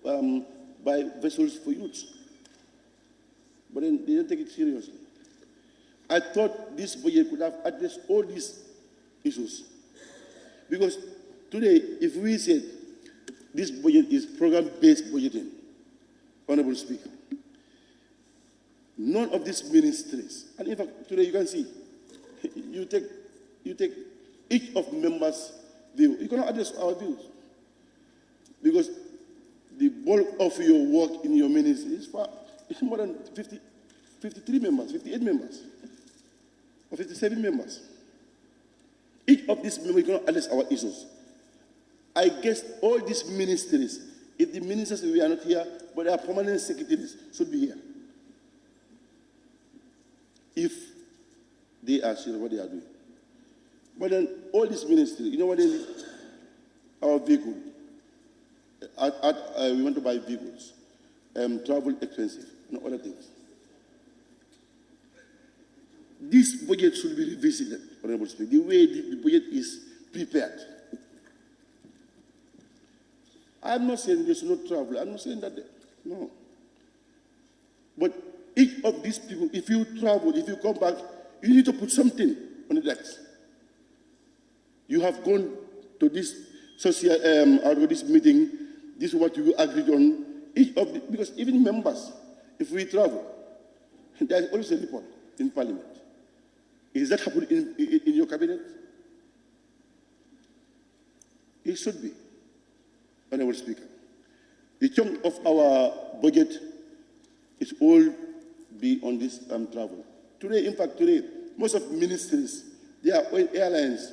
to buy vessels for youth. But then they don't take it seriously. I thought this budget could have addressed all these issues. Because today, if we said this budget is program-based budgeting, Honorable Speaker, none of these ministries, and in fact, today you can see, you take each of members' view. You cannot address our views. Because the bulk of your work in your ministry is more than 53 members, 58 members, or 57 members. Each of these members cannot address our issues. I guess all these ministries, if the ministers were not here, but their permanent secretaries should be here. If they are sure what they are doing. But then all these ministries, you know what they need? Our vehicle. We want to buy vehicles, travel expensive, and other things. This budget should be revisited, Honorable Speaker, the way the budget is prepared. I'm not saying they should not travel. I'm not saying that. No. But each of these people, if you travel, if you come back, you need to put something on the decks. You have gone to this this meeting. This is what you agreed on. Because even members, if we travel, there is always a report in Parliament. Is that happening in your cabinet? It should be, Honorable Speaker. The chunk of our budget is all be on this travel. Today, in fact, most of ministries, their airlines,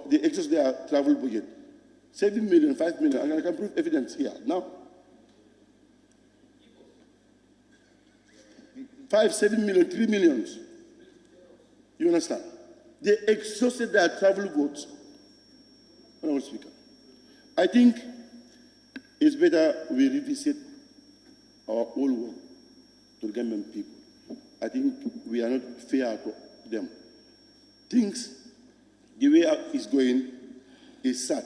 they exhaust their travel budget. 7 million, 5 million, and I can prove evidence here. Now, 5, 7 million, 3 millions. You understand? They exhausted their travel votes. Honorable Speaker, I think it's better we revisit our old work to the Gambian people. I think we are not fair to them. Things, the way it's going, is sad.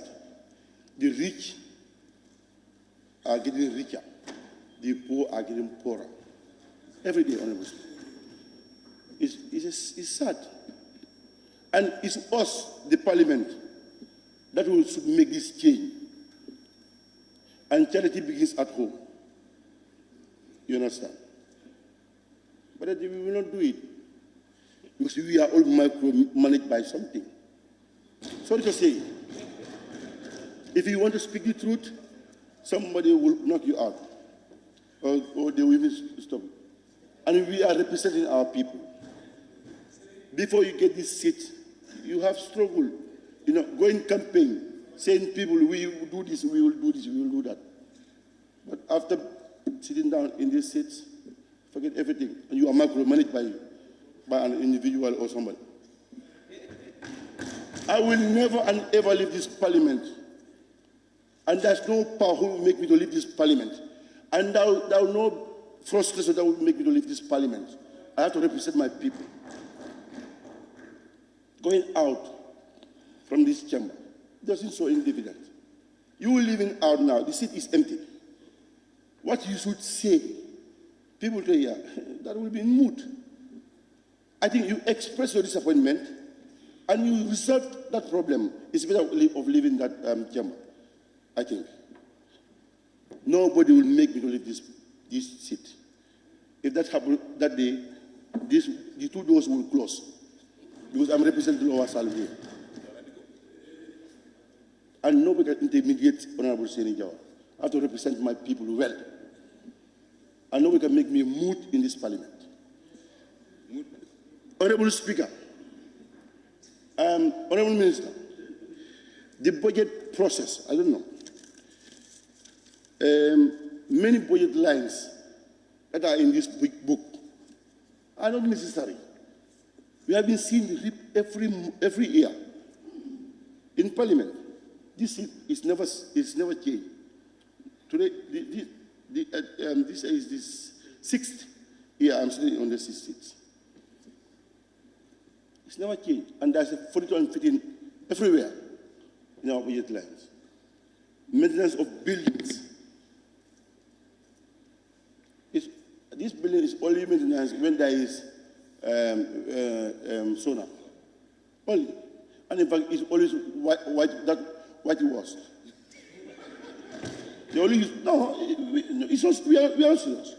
The rich are getting richer. The poor are getting poorer. Every day, Honorable Speaker. It's sad. And it's us, the Parliament, that should make this change. And charity begins at home. You understand? But we will not do it. Because we are all micromanaged by something. Sorry to say, if you want to speak the truth, somebody will knock you out. Or they will even stop. And we are representing our people. Before you get this seat, you have struggled. Going campaign, saying people, we will do this, we will do this, we will do that. But after sitting down in these seats, forget everything. And you are micromanaged by an individual or somebody. I will never and ever leave this Parliament. And there's no power who will make me to leave this Parliament. And there will no frustration that will make me to leave this Parliament. I have to represent my people. Going out from this chamber doesn't show any dividend. You are leaving out now. The seat is empty. What you should say, people say, yeah, that will be in mood. I think you express your disappointment and you resolve that problem. It's better of leaving that chamber, I think. Nobody will make me to leave this seat. If that happens that day, the two doors will close. Because I'm representing Lower Salve here. And nobody can intermediate Honorable Seni Jawara. I have to represent my people well. And nobody can make me moot in this Parliament. Honorable Speaker, Honorable Minister, the budget process, I don't know. Many budget lines that are in this big book are not necessary. We have been seeing the RIP every year in Parliament. This is never changed. Today, this is this 6th year I'm sitting on the 6th seat. It's never changed. And there's a 42 and 15 everywhere in our budget lines. Maintenance of buildings. This building is only maintenance when there is sonar. Only. And in fact, it's always what it was. They only use, no, it's not, we are serious.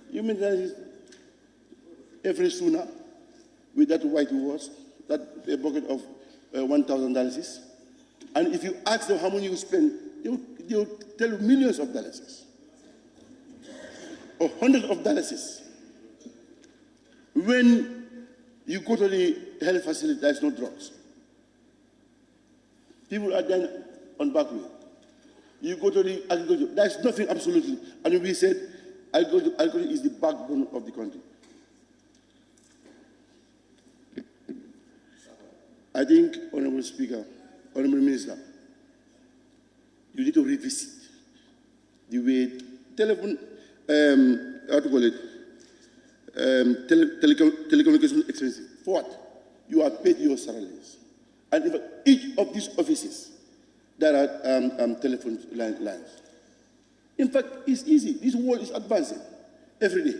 You mean that every sonar with that white was, that a bucket of $1,000. And if you ask them how much you spend, they'll tell you millions of dollars. Or hundreds of dollars. When you go to the health facility, there's no drugs. People are dying on back way. You go to the agriculture, there's nothing absolutely. And we said agriculture is the backbone of the country. I think, Honorable Speaker, Honorable Minister, you need to revisit the way telephone, how to call it, telecommunication expenses. For what? You are paid your salaries. And in fact, each of these offices, there are telephone lines. In fact, it's easy. This world is advancing every day.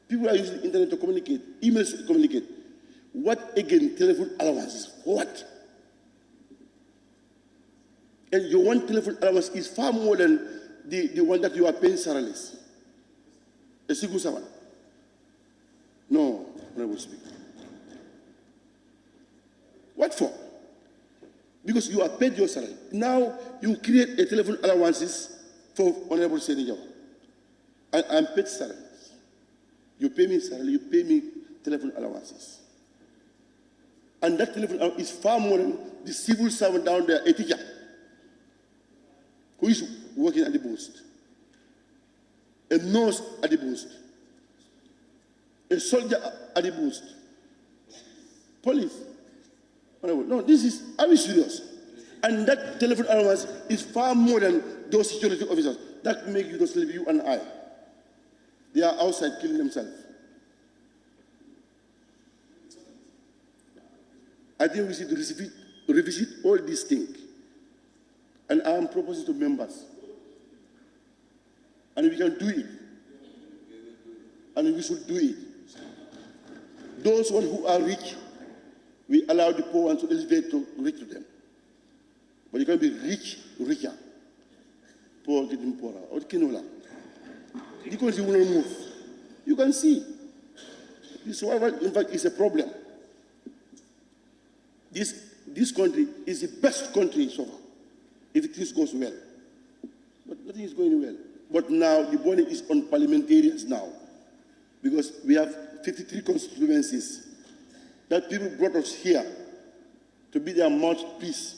People are using the internet to communicate, emails to communicate. What, again, telephone allowances? What? And your one telephone allowance is far more than the one that you are paying salaries. A single servant. No, Honorable Speaker. What for? Because you are paid your salary. Now you create a telephone allowances for Honorable Senator. I'm paid salaries. You pay me salary, you pay me telephone allowances. And that telephone allowance is far more than the civil servant down there, a teacher, who is working at the post, a nurse at the post, a soldier at the post, police. No, this is, are we serious? And that telephone allowance is far more than those security officers. That make you those you and I. They are outside killing themselves. I think we should revisit all these things. And I am proposing to members. And we can do it. And we should do it. Those who are rich, we allow the poor ones to elevate to reach to them. But you can be rich, richer. Poor getting poorer. Or kinola. Because you will not move. You can see. The survival, in fact, is a problem. This country is the best country so far, if this goes well. But nothing is going well. But now the burden is on parliamentarians now, because we have 53 constituencies that people brought us here to be their mouthpiece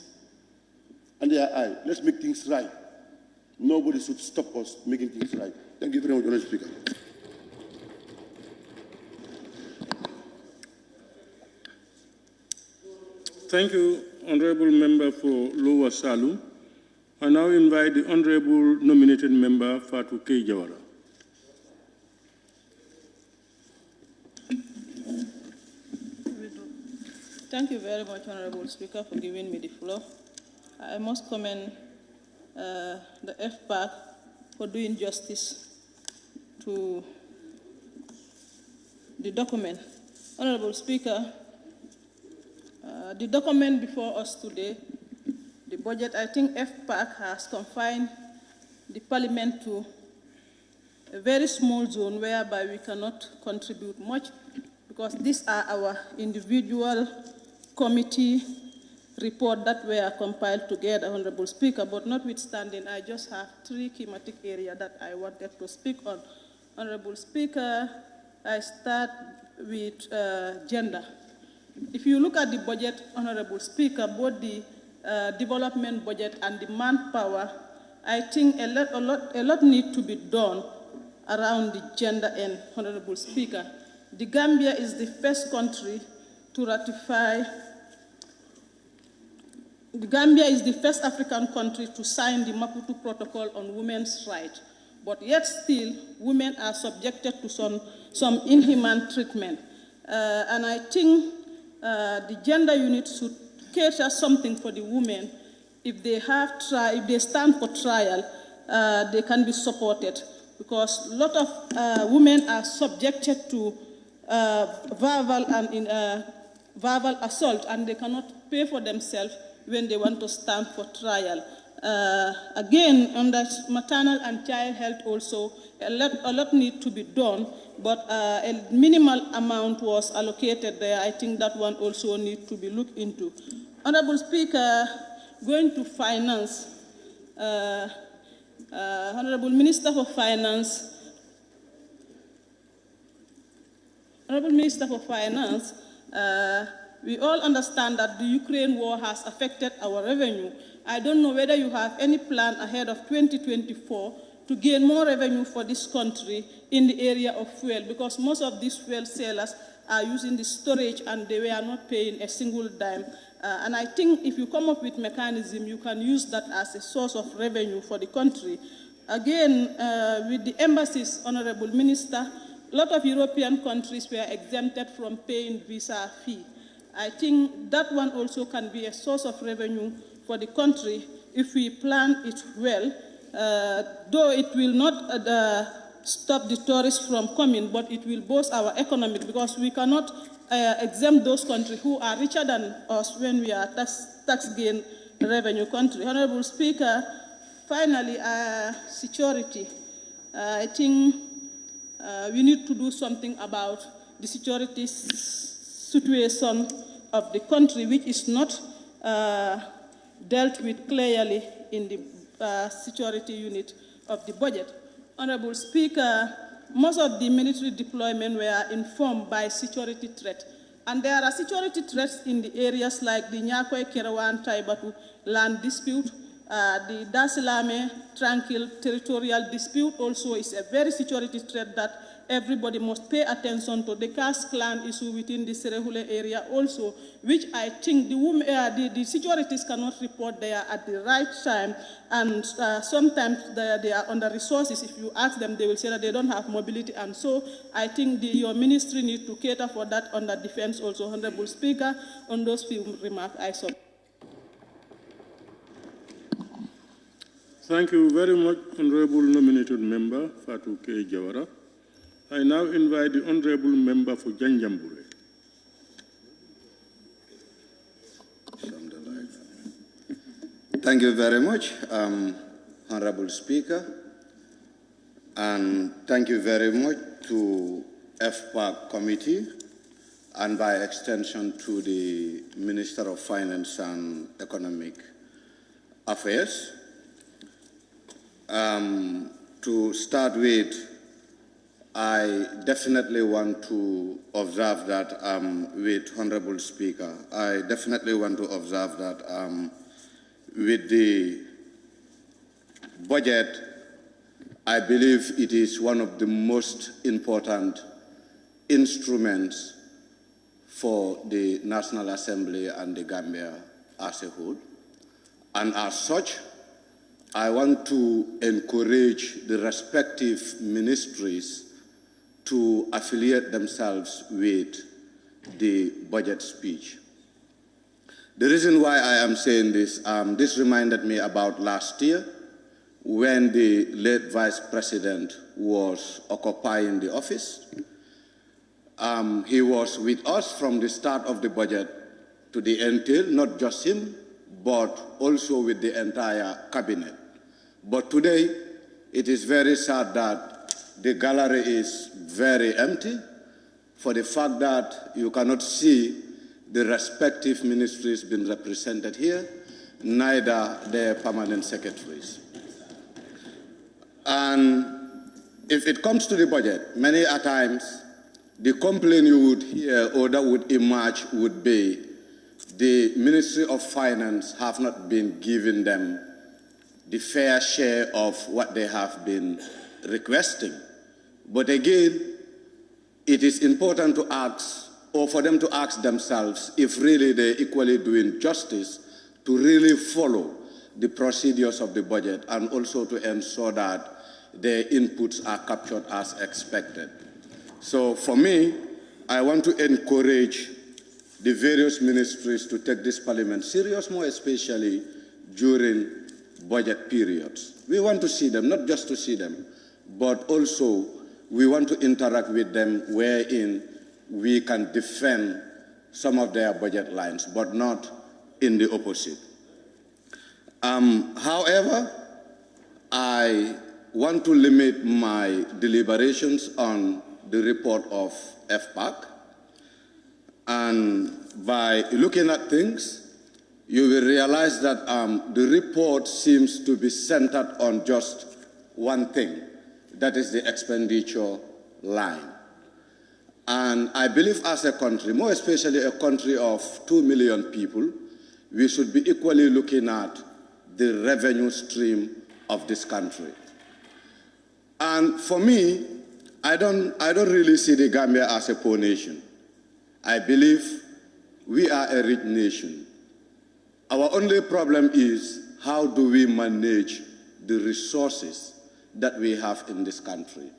and their eye. Let's make things right. Nobody should stop us making things right. Thank you very much, Honourable Speaker. Thank you, Honourable Member for Lower Salu. I now invite the Honourable nominated member, Fatou K. Jawara. Thank you very much, Honourable Speaker, for giving me the floor. I must commend the FPAC for doing justice to the document. Honourable Speaker, the document before us today, the budget, I think FPAC has confined the Parliament to a very small zone whereby we cannot contribute much, because these are our individual committee report that were compiled together, Honourable Speaker. But notwithstanding, I just have 3 thematic areas that I wanted to speak on. Honourable Speaker, I start with gender. If you look at the budget, Honourable Speaker, both the development budget and the manpower, I think a lot needs to be done around the gender end, Honourable Speaker. The Gambia is the first country to ratify. The Gambia is the first African country to sign the Maputo Protocol on women's rights, but yet still women are subjected to some inhuman treatment. And I think the gender unit should cater something for the women. If they stand for trial, they can be supported, because a lot of women are subjected to verbal assault, and they cannot pay for themselves when they want to stand for trial. Again, on that maternal and child health also, a lot need to be done, but a minimal amount was allocated there. I think that one also needs to be looked into. Honorable Speaker, going to finance, Honorable Minister for Finance, we all understand that the Ukraine war has affected our revenue. I don't know whether you have any plan ahead of 2024 to gain more revenue for this country in the area of fuel, because most of these fuel sellers are using the storage and they were not paying a single dime. And I think if you come up with mechanism, you can use that as a source of revenue for the country. Again, with the embassies, Honorable Minister, a lot of European countries were exempted from paying visa fee. I think that one also can be a source of revenue for the country if we plan it well, though it will not stop the tourists from coming, but it will boost our economy, because we cannot exempt those countries who are richer than us when we are tax gain revenue country. Honorable Speaker, finally, security. I think we need to do something about the security situation of the country, which is not dealt with clearly in the security unit of the budget. Honorable Speaker, most of the military deployment were informed by security threat. And there are security threats in the areas like the Nyakwe, Kerawan, Taibatu land dispute. The Dasilame Tranquil territorial dispute also is a very security threat that everybody must pay attention to. The Kas clan issue within the Serehule area also, which I think the securities cannot report there at the right time, and sometimes they are under resources. If you ask them, they will say that they don't have mobility, and so I think your ministry needs to cater for that under defense also. Honorable Speaker, on those few remarks, I support. Thank you very much, Honorable Nominated Member Fatou K. Jawara. I now invite the Honorable Member for Janjambure. Thank you very much, Honorable Speaker, and thank you very much to FPAC Committee, and by extension to the Minister of Finance and Economic Affairs. To start with, I definitely want to observe that with Honorable Speaker, I definitely want to observe that with the budget, I believe it is one of the most important instruments for the National Assembly and the Gambia as a whole. And as such, I want to encourage the respective ministries to affiliate themselves with the budget speech. The reason why I am saying this, this reminded me about last year when the late Vice President was occupying the office. He was with us from the start of the budget to the end till, not just him, but also with the entire cabinet. But today, it is very sad that the gallery is very empty for the fact that you cannot see the respective ministries being represented here, neither their permanent secretaries. And if it comes to the budget, many a times, the complaint you would hear or that would emerge would be the Ministry of Finance have not been giving them the fair share of what they have been requesting. But again, it is important to ask, or for them to ask themselves, if really they're equally doing justice to really follow the procedures of the budget and also to ensure that their inputs are captured as expected. So for me, I want to encourage the various ministries to take this parliament serious, more especially during budget periods. We want to see them, not just to see them, but also we want to interact with them wherein we can defend some of their budget lines, but not in the opposite. However, I want to limit my deliberations on the report of FPAC. And by looking at things, you will realize that the report seems to be centered on just one thing, that is the expenditure line. And I believe as a country, more especially a country of 2 million people, we should be equally looking at the revenue stream of this country. And for me, I don't really see the Gambia as a poor nation. I believe we are a rich nation. Our only problem is how do we manage the resources that we have in this country?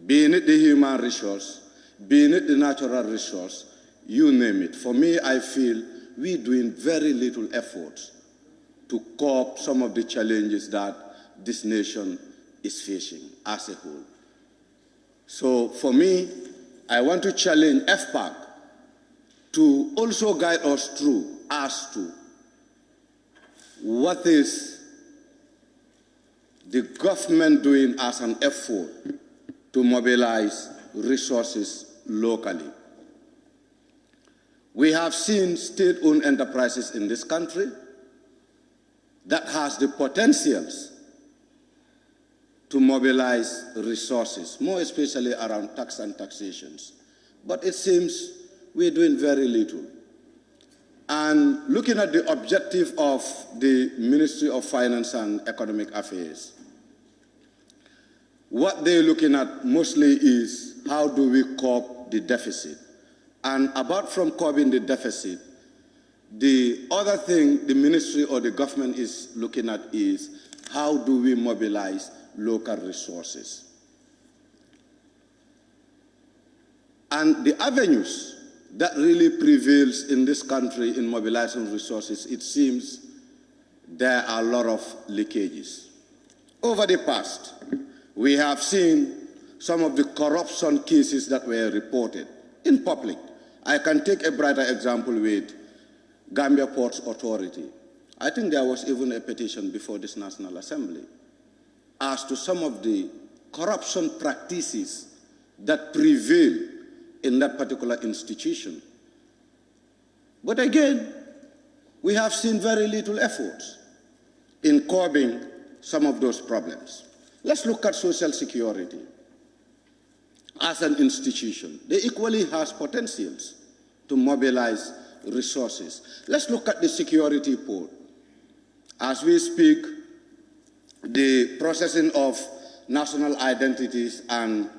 Being it the human resource, being it the natural resource, you name it. For me, I feel we're doing very little effort to cope some of the challenges that this nation is facing as a whole. So for me, I want to challenge FPAC to also guide us through as to what is the government doing as an effort to mobilize resources locally. We have seen state-owned enterprises in this country that has the potentials to mobilize resources, more especially around tax and taxations. But it seems we're doing very little. And looking at the objective of the Ministry of Finance and Economic Affairs, what they're looking at mostly is how do we curb the deficit. And apart from curbing the deficit, the other thing the ministry or the government is looking at is how do we mobilize local resources. And the avenues that really prevails in this country in mobilizing resources, it seems there are a lot of leakages. Over the past, we have seen some of the corruption cases that were reported in public. I can take a brighter example with Gambia Ports Authority. I think there was even a petition before this National Assembly as to some of the corruption practices that prevail in that particular institution. But again, we have seen very little efforts in curbing some of those problems. Let's look at Social Security as an institution. They equally has potentials to mobilize resources. Let's look at the security port. As we speak, the processing of national identities and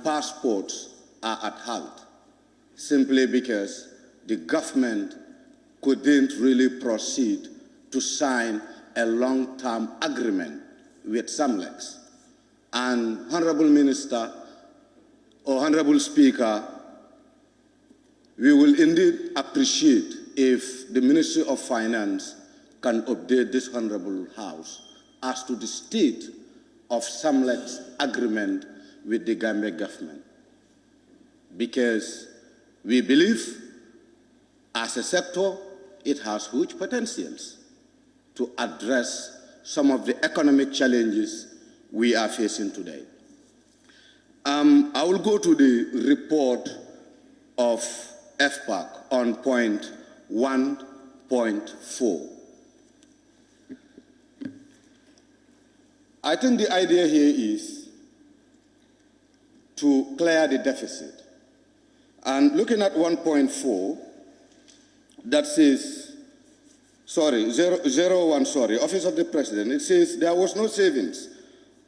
passports are at halt, simply because the government couldn't really proceed to sign a long-term agreement with SAMLEX. And Honorable Minister or Honorable Speaker, we will indeed appreciate if the Ministry of Finance can update this Honorable House as to the state of SAMLEX agreement with the Gambia government. Because we believe, as a sector, it has huge potentials to address some of the economic challenges we are facing today. I will go to the report of FPAC on point 1.4. I think the idea here is to clear the deficit. And looking at 1.4, that says, Office of the President, it says there was no savings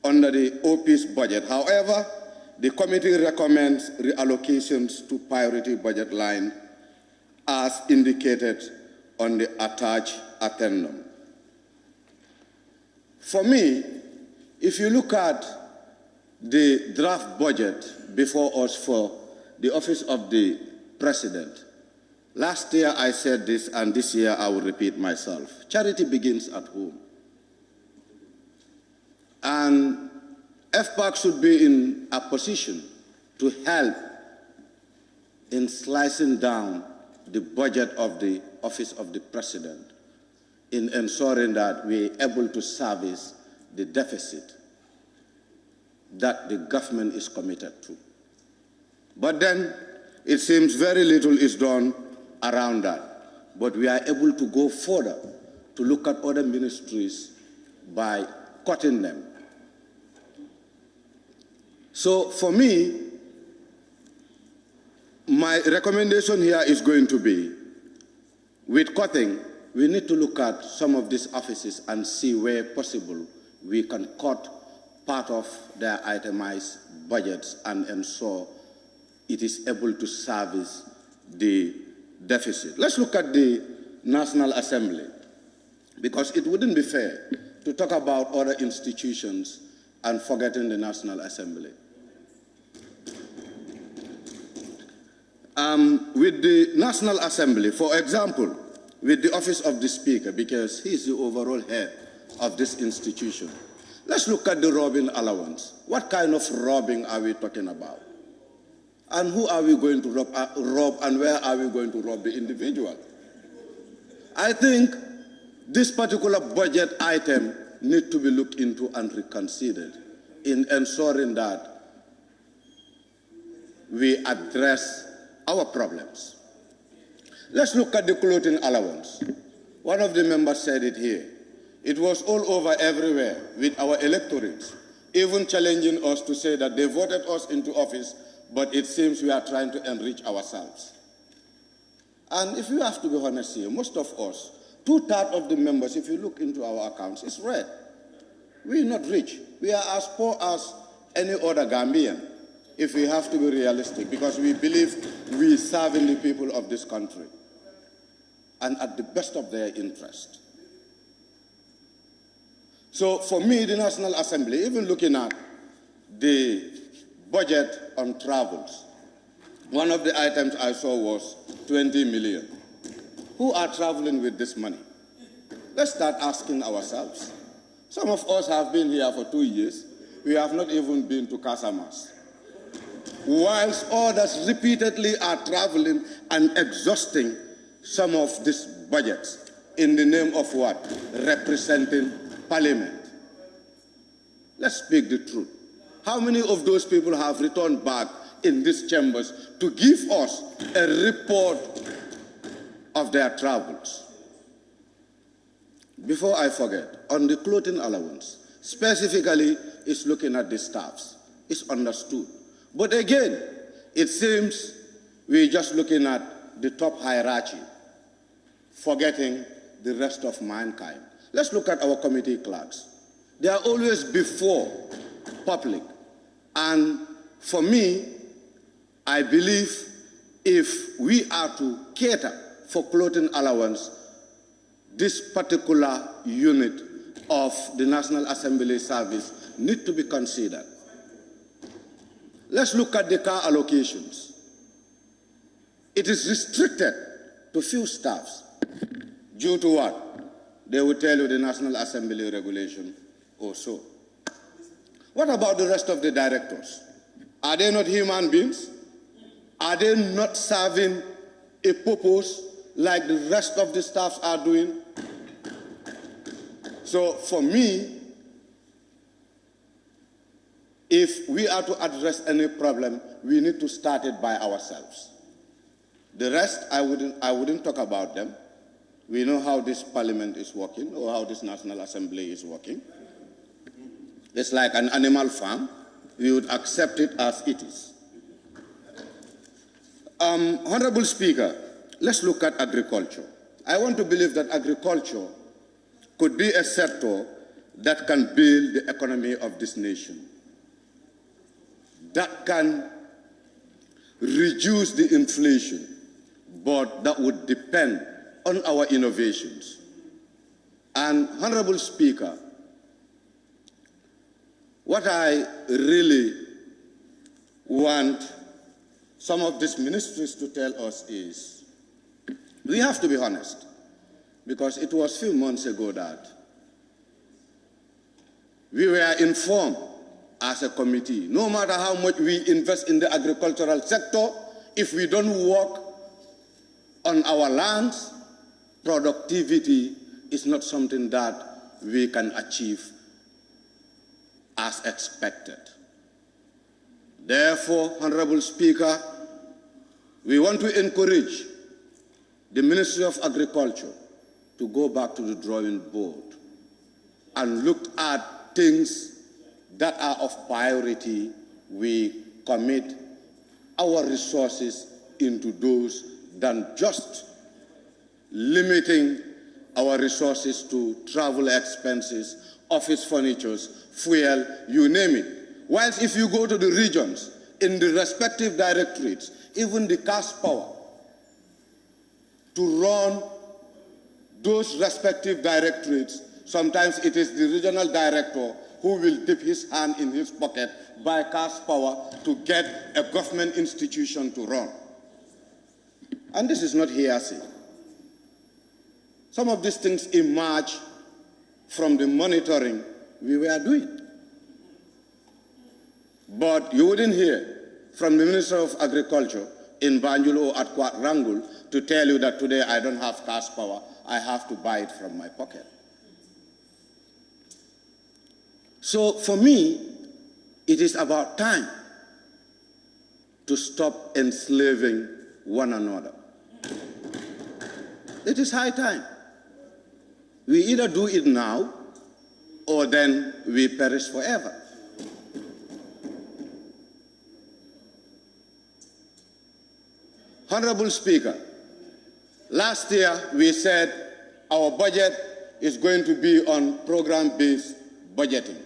under the OP's budget. However, the committee recommends reallocations to priority budget line as indicated on the attached addendum. For me, if you look at the draft budget before us for the Office of the President, last year I said this, and this year I will repeat myself. Charity begins at home. And FPAC should be in a position to help in slicing down the budget of the Office of the President, in ensuring that we're able to service the deficit that the government is committed to. But then it seems very little is done around that. But we are able to go further to look at other ministries by cutting them. So for me, my recommendation here is going to be, with cutting, we need to look at some of these offices and see where possible we can cut part of their itemized budgets and ensure it is able to service the deficit. Let's look at the National Assembly, because it wouldn't be fair to talk about other institutions and forgetting the National Assembly. With the National Assembly, for example, with the Office of the Speaker, because he is the overall head of this institution, let's look at the robbing allowance. What kind of robbing are we talking about? And who are we going to rob and where are we going to rob the individual? I think this particular budget item needs to be looked into and reconsidered in ensuring that we address our problems. Let's look at the clothing allowance. One of the members said it here. It was all over everywhere with our electorates, even challenging us to say that they voted us into office, but it seems we are trying to enrich ourselves. And if you have to be honest here, most of us, 2/3 of the members, if you look into our accounts, it's red. We're not rich. We are as poor as any other Gambian, if we have to be realistic, because we believe we serve in the people of this country and at the best of their interest. So for me, the National Assembly, even looking at the budget on travels, one of the items I saw was 20 million. Who are traveling with this money? Let's start asking ourselves. Some of us have been here for 2 years. We have not even been to Casamas. Whilst others repeatedly are traveling and exhausting some of these budgets in the name of what? Representing Parliament. Let's speak the truth. How many of those people have returned back in these chambers to give us a report of their travels? Before I forget, on the clothing allowance, specifically, it's looking at the staffs. It's understood. But again, it seems we're just looking at the top hierarchy, forgetting the rest of mankind. Let's look at our committee clerks. They are always before public. And for me, I believe if we are to cater for clothing allowance, this particular unit of the National Assembly service need to be considered. Let's look at the car allocations. It is restricted to few staffs. Due to what? They will tell you the National Assembly regulation or so. What about the rest of the directors? Are they not human beings? Are they not serving a purpose like the rest of the staffs are doing? So for me, if we are to address any problem, we need to start it by ourselves. The rest, I wouldn't talk about them. We know how this parliament is working or how this National Assembly is working. It's like an animal farm. We would accept it as it is. Honorable Speaker, let's look at agriculture. I want to believe that agriculture could be a sector that can build the economy of this nation, that can reduce the inflation, but that would depend on our innovations. And Honorable Speaker, what I really want some of these ministries to tell us is, we have to be honest, because it was a few months ago that we were informed as a committee, no matter how much we invest in the agricultural sector, if we don't work on our lands, productivity is not something that we can achieve as expected. Therefore, Honorable Speaker, we want to encourage the Ministry of Agriculture to go back to the drawing board and look at things that are of priority. We commit our resources into those than just limiting our resources to travel expenses, office furnitures, fuel, you name it. Whilst if you go to the regions, in the respective directorates, even the cash power to run those respective directorates, sometimes it is the regional director who will dip his hand in his pocket, buy cash power to get a government institution to run. And this is not hearsay. Some of these things emerge from the monitoring we were doing. But you wouldn't hear from the Minister of Agriculture in Banjul or at Rangul to tell you that today I don't have cash power, I have to buy it from my pocket. So for me, it is about time to stop enslaving one another. It is high time. We either do it now or then we perish forever. Honorable Speaker, last year we said our budget is going to be on program-based budgeting.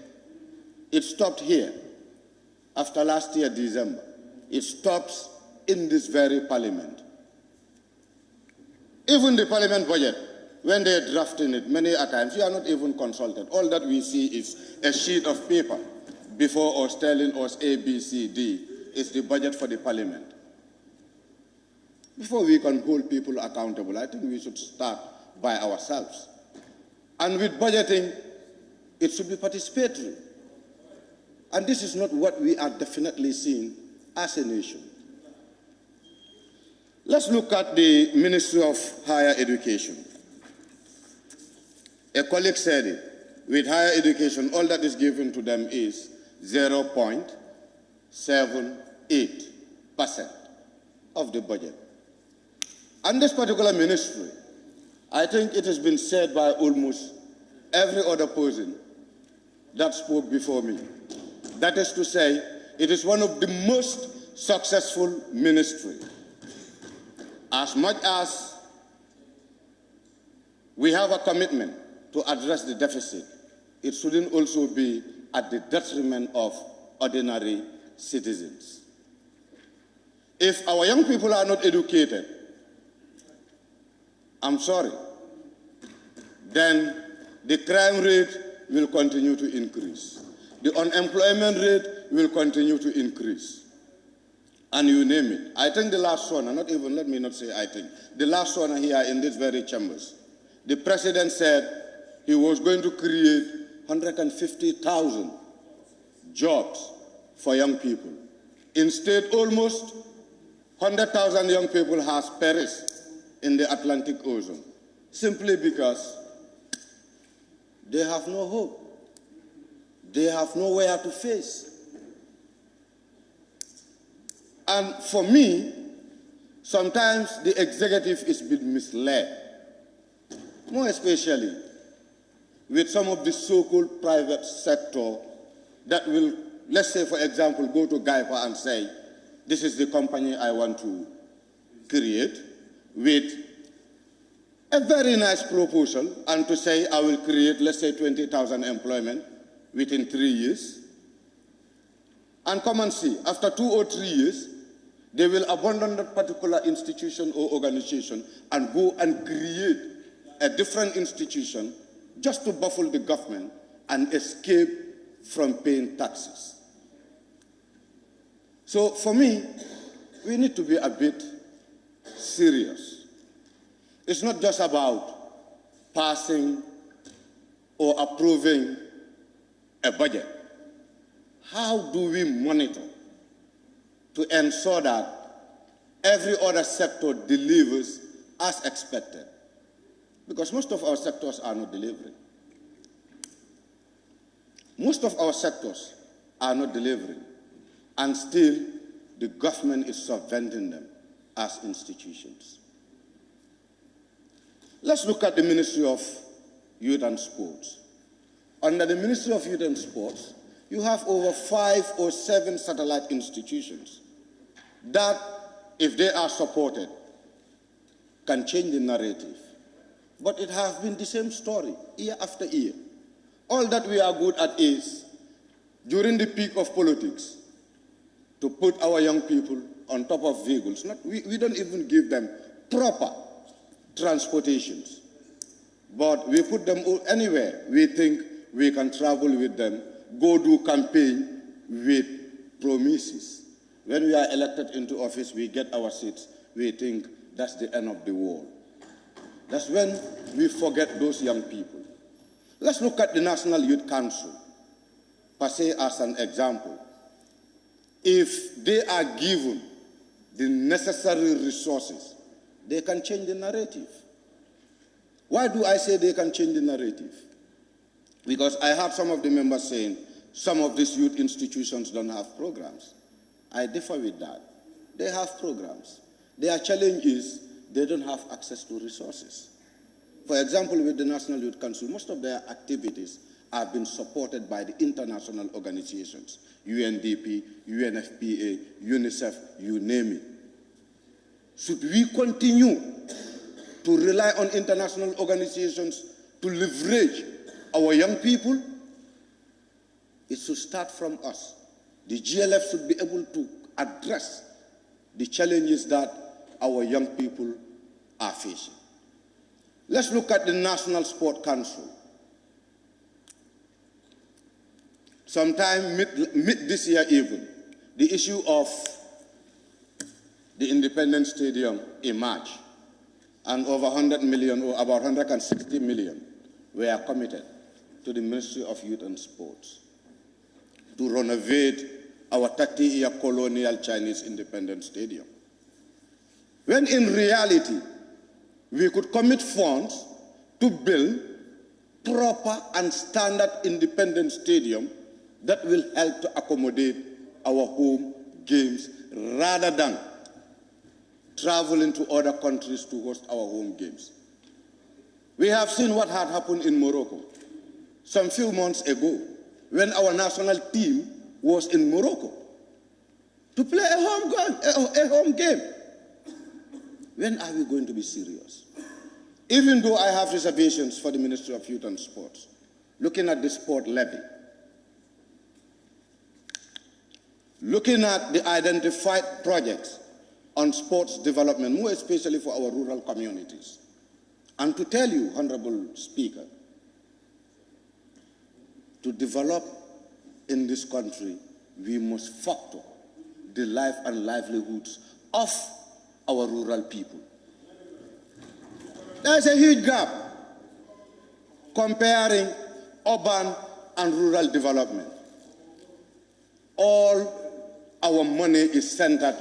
It stopped here after last year, December. It stops in this very parliament. Even the parliament budget, when they're drafting it, many a times, you are not even consulted. All that we see is a sheet of paper before us telling us A, B, C, D is the budget for the parliament. Before we can hold people accountable, I think we should start by ourselves. And with budgeting, it should be participatory. And this is not what we are definitely seeing as a nation. Let's look at the Ministry of Higher Education. A colleague said it. With higher education, all that is given to them is 0.78% of the budget. And this particular ministry, I think it has been said by almost every other person that spoke before me. That is to say, it is one of the most successful ministries. As much as we have a commitment to address the deficit, it shouldn't also be at the detriment of ordinary citizens. If our young people are not educated, I'm sorry, then the crime rate will continue to increase. The unemployment rate will continue to increase. And you name it. I think the last one, not even, let me not say I think, the last one here in these very chambers, the president said he was going to create 150,000 jobs for young people. Instead, almost 100,000 young people has perished in the Atlantic Ocean, simply because they have no hope. They have nowhere to face. And for me, sometimes the executive is being misled, more especially with some of the so-called private sector that will, let's say, for example, go to GAIPA and say, this is the company I want to create, with a very nice proposal, and to say I will create, let's say, 20,000 employment within 3 years. And come and see, after 2 or 3 years, they will abandon that particular institution or organization and go and create a different institution just to baffle the government and escape from paying taxes. So for me, we need to be a bit serious. It's not just about passing or approving a budget. How do we monitor to ensure that every other sector delivers as expected. Because most of our sectors are not delivering. Most of our sectors are not delivering, and still the government is subventing them as institutions. Let's look at the Ministry of Youth and Sports. Under the Ministry of Youth and Sports, you have over 5 or 7 satellite institutions that, if they are supported, can change the narrative. But it has been the same story year after year. All that we are good at is, during the peak of politics, to put our young people on top of vehicles. We don't even give them proper transportations, but we put them anywhere we think we can travel with them, go do campaign with promises. When we are elected into office, we get our seats, we think that's the end of the world. That's when we forget those young people. Let's look at the National Youth Council, per se, as an example. If they are given the necessary resources, they can change the narrative. Why do I say they can change the narrative? Because I have some of the members saying some of these youth institutions don't have programs. I differ with that. They have programs. Their challenge is they don't have access to resources. For example, with the National Youth Council, most of their activities have been supported by the international organizations, UNDP, UNFPA, UNICEF, you name it. Should we continue to rely on international organizations to leverage our young people? It should start from us. The GLF should be able to address the challenges that our young people are facing. Let's look at the National Sport Council. Sometime mid this year even, the issue of the Independence Stadium emerged, and over 100 million, or about 160 million, were committed to the Ministry of Youth and Sports to renovate our 30-year colonial Chinese Independence Stadium. When in reality, we could commit funds to build proper and standard independent stadium that will help to accommodate our home games rather than traveling to other countries to host our home games. We have seen what had happened in Morocco some few months ago when our national team was in Morocco to play a home game. When are we going to be serious? Even though I have reservations for the Ministry of Youth and Sports, looking at the sport levy, looking at the identified projects on sports development, more especially for our rural communities. And to tell you, Honorable Speaker, to develop in this country, we must factor the life and livelihoods of our rural people. There's a huge gap comparing urban and rural development. All our money is centered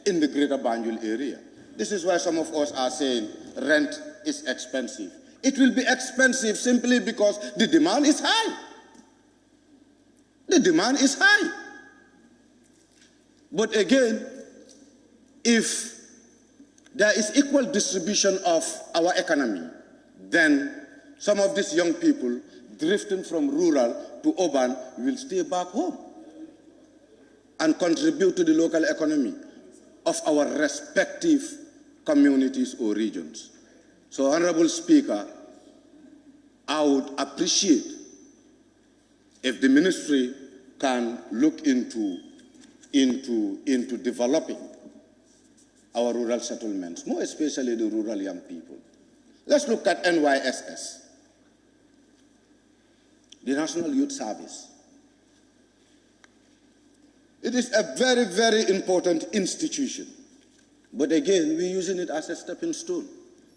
in the greater Banjul area. This is why some of us are saying rent is expensive. It will be expensive simply because the demand is high. The demand is high. But again, if there is equal distribution of our economy, then some of these young people drifting from rural to urban will stay back home and contribute to the local economy of our respective communities or regions. So, Honorable Speaker, I would appreciate if the ministry can look into developing our rural settlements, more especially the rural young people. Let's look at NYSS, the National Youth Service. It is a very, very important institution. But again, we're using it as a stepping stone.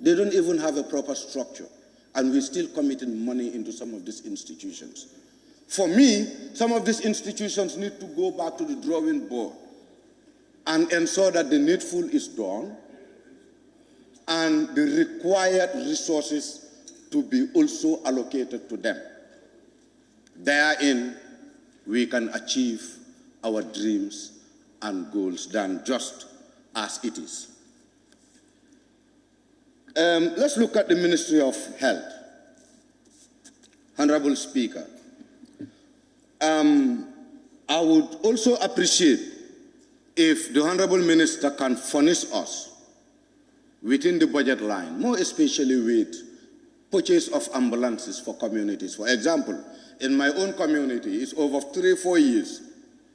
They don't even have a proper structure, and we're still committing money into some of these institutions. For me, some of these institutions need to go back to the drawing board and ensure that the needful is done and the required resources to be also allocated to them. Therein, we can achieve our dreams and goals done just as it is. Let's look at the Ministry of Health. Honorable Speaker, I would also appreciate if the Honorable Minister can furnish us within the budget line, more especially with purchase of ambulances for communities. For example, in my own community, it's over 3 or 4 years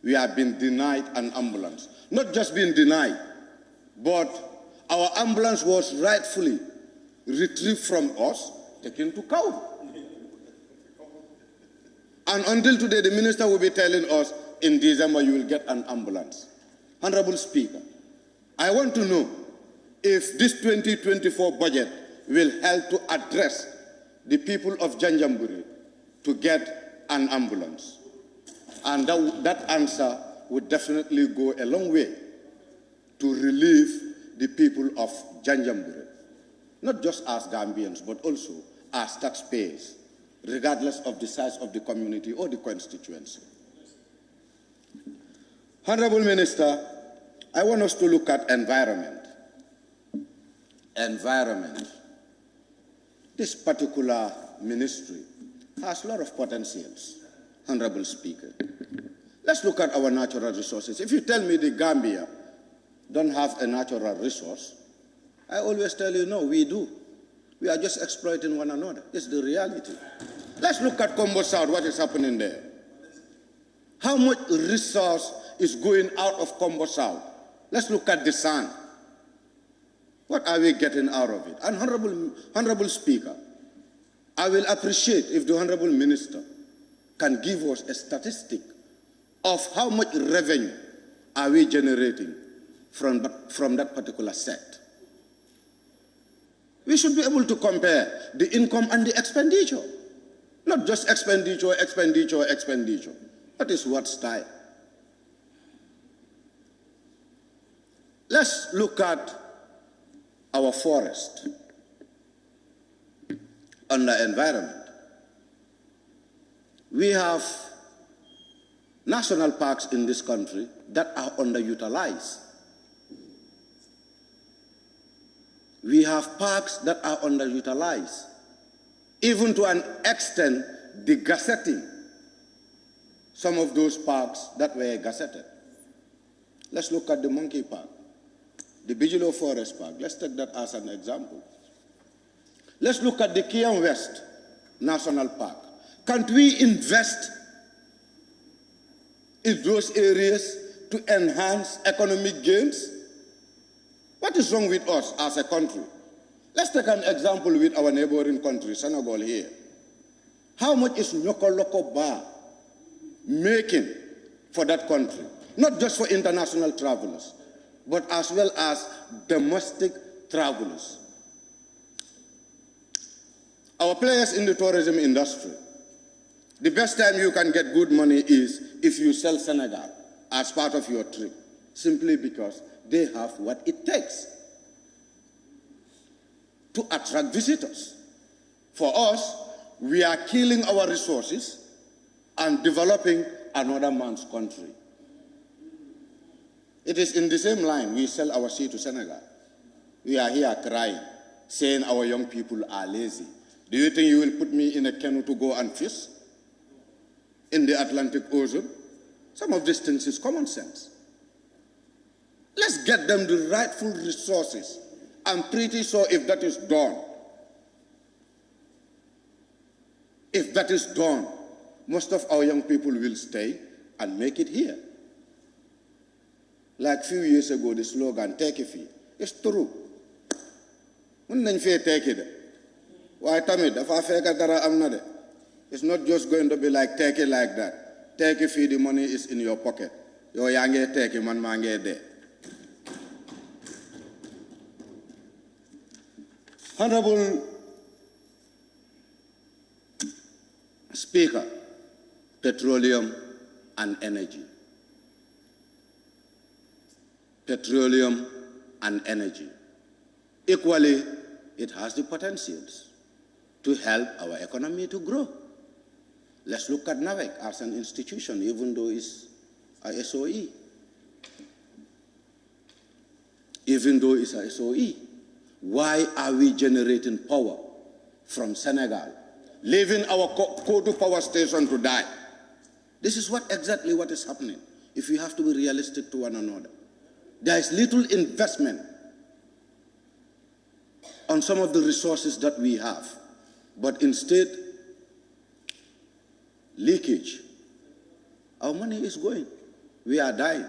we have been denied an ambulance. Not just been denied, but our ambulance was rightfully retrieved from us, taken to Kauru. And until today, the minister will be telling us, in December, you will get an ambulance. Honorable Speaker, I want to know if this 2024 budget will help to address the people of Janjanbureh to get an ambulance. And that answer would definitely go a long way to relieve the people of Janjanbureh, not just as Gambians, but also as taxpayers, regardless of the size of the community or the constituency. Honorable Minister, I want us to look at environment. Environment. This particular ministry has a lot of potentials, Honorable Speaker. Let's look at our natural resources. If you tell me the Gambia don't have a natural resource, I always tell you, no, we do. We are just exploiting one another. It's the reality. Let's look at Combo South, what is happening there. How much resource is going out of Combo South? Let's look at the sand. What are we getting out of it? And Honorable Speaker, I will appreciate if the Honorable Minister can give us a statistic of how much revenue are we generating from that particular set. We should be able to compare the income and the expenditure. Not just expenditure, expenditure, expenditure. That is what style. Let's look at our forest under environment. We have national parks in this country that are underutilized. We have parks that are underutilized, even to an extent, the gazetting some of those parks that were gazetted. Let's look at the Monkey Park, the Bigelow Forest Park. Let's take that as an example. Let's look at the Kiam West National Park. Can't we invest in those areas to enhance economic gains? What is wrong with us as a country? Let's take an example with our neighboring country, Senegal here. How much is Nyoko Loko Bar making for that country? Not just for international travelers, but as well as domestic travelers. Our players in the tourism industry, the best time you can get good money is if you sell Senegal as part of your trip, simply because they have what it takes to attract visitors. For us, we are killing our resources and developing another man's country. It is in the same line we sell our sea to Senegal. We are here crying, saying our young people are lazy. Do you think you will put me in a canoe to go and fish in the Atlantic Ocean? Some of these things is common sense. Let's get them the rightful resources. I'm pretty sure if that is done, most of our young people will stay and make it here. Like a few years ago, the slogan, take a fee. It's true. It's not just going to be like take it like that. Take a fee, the money is in your pocket. Your young take a man there. Honorable Speaker, petroleum and energy. petroleum, and energy. Equally, it has the potentials to help our economy to grow. Let's look at NAVEC as an institution, even though it's a SOE. Even though it's a SOE, why are we generating power from Senegal, leaving our Kotu power station to die? This is exactly what is happening, if we have to be realistic to one another. There is little investment on some of the resources that we have, but instead, leakage. Our money is going. We are dying.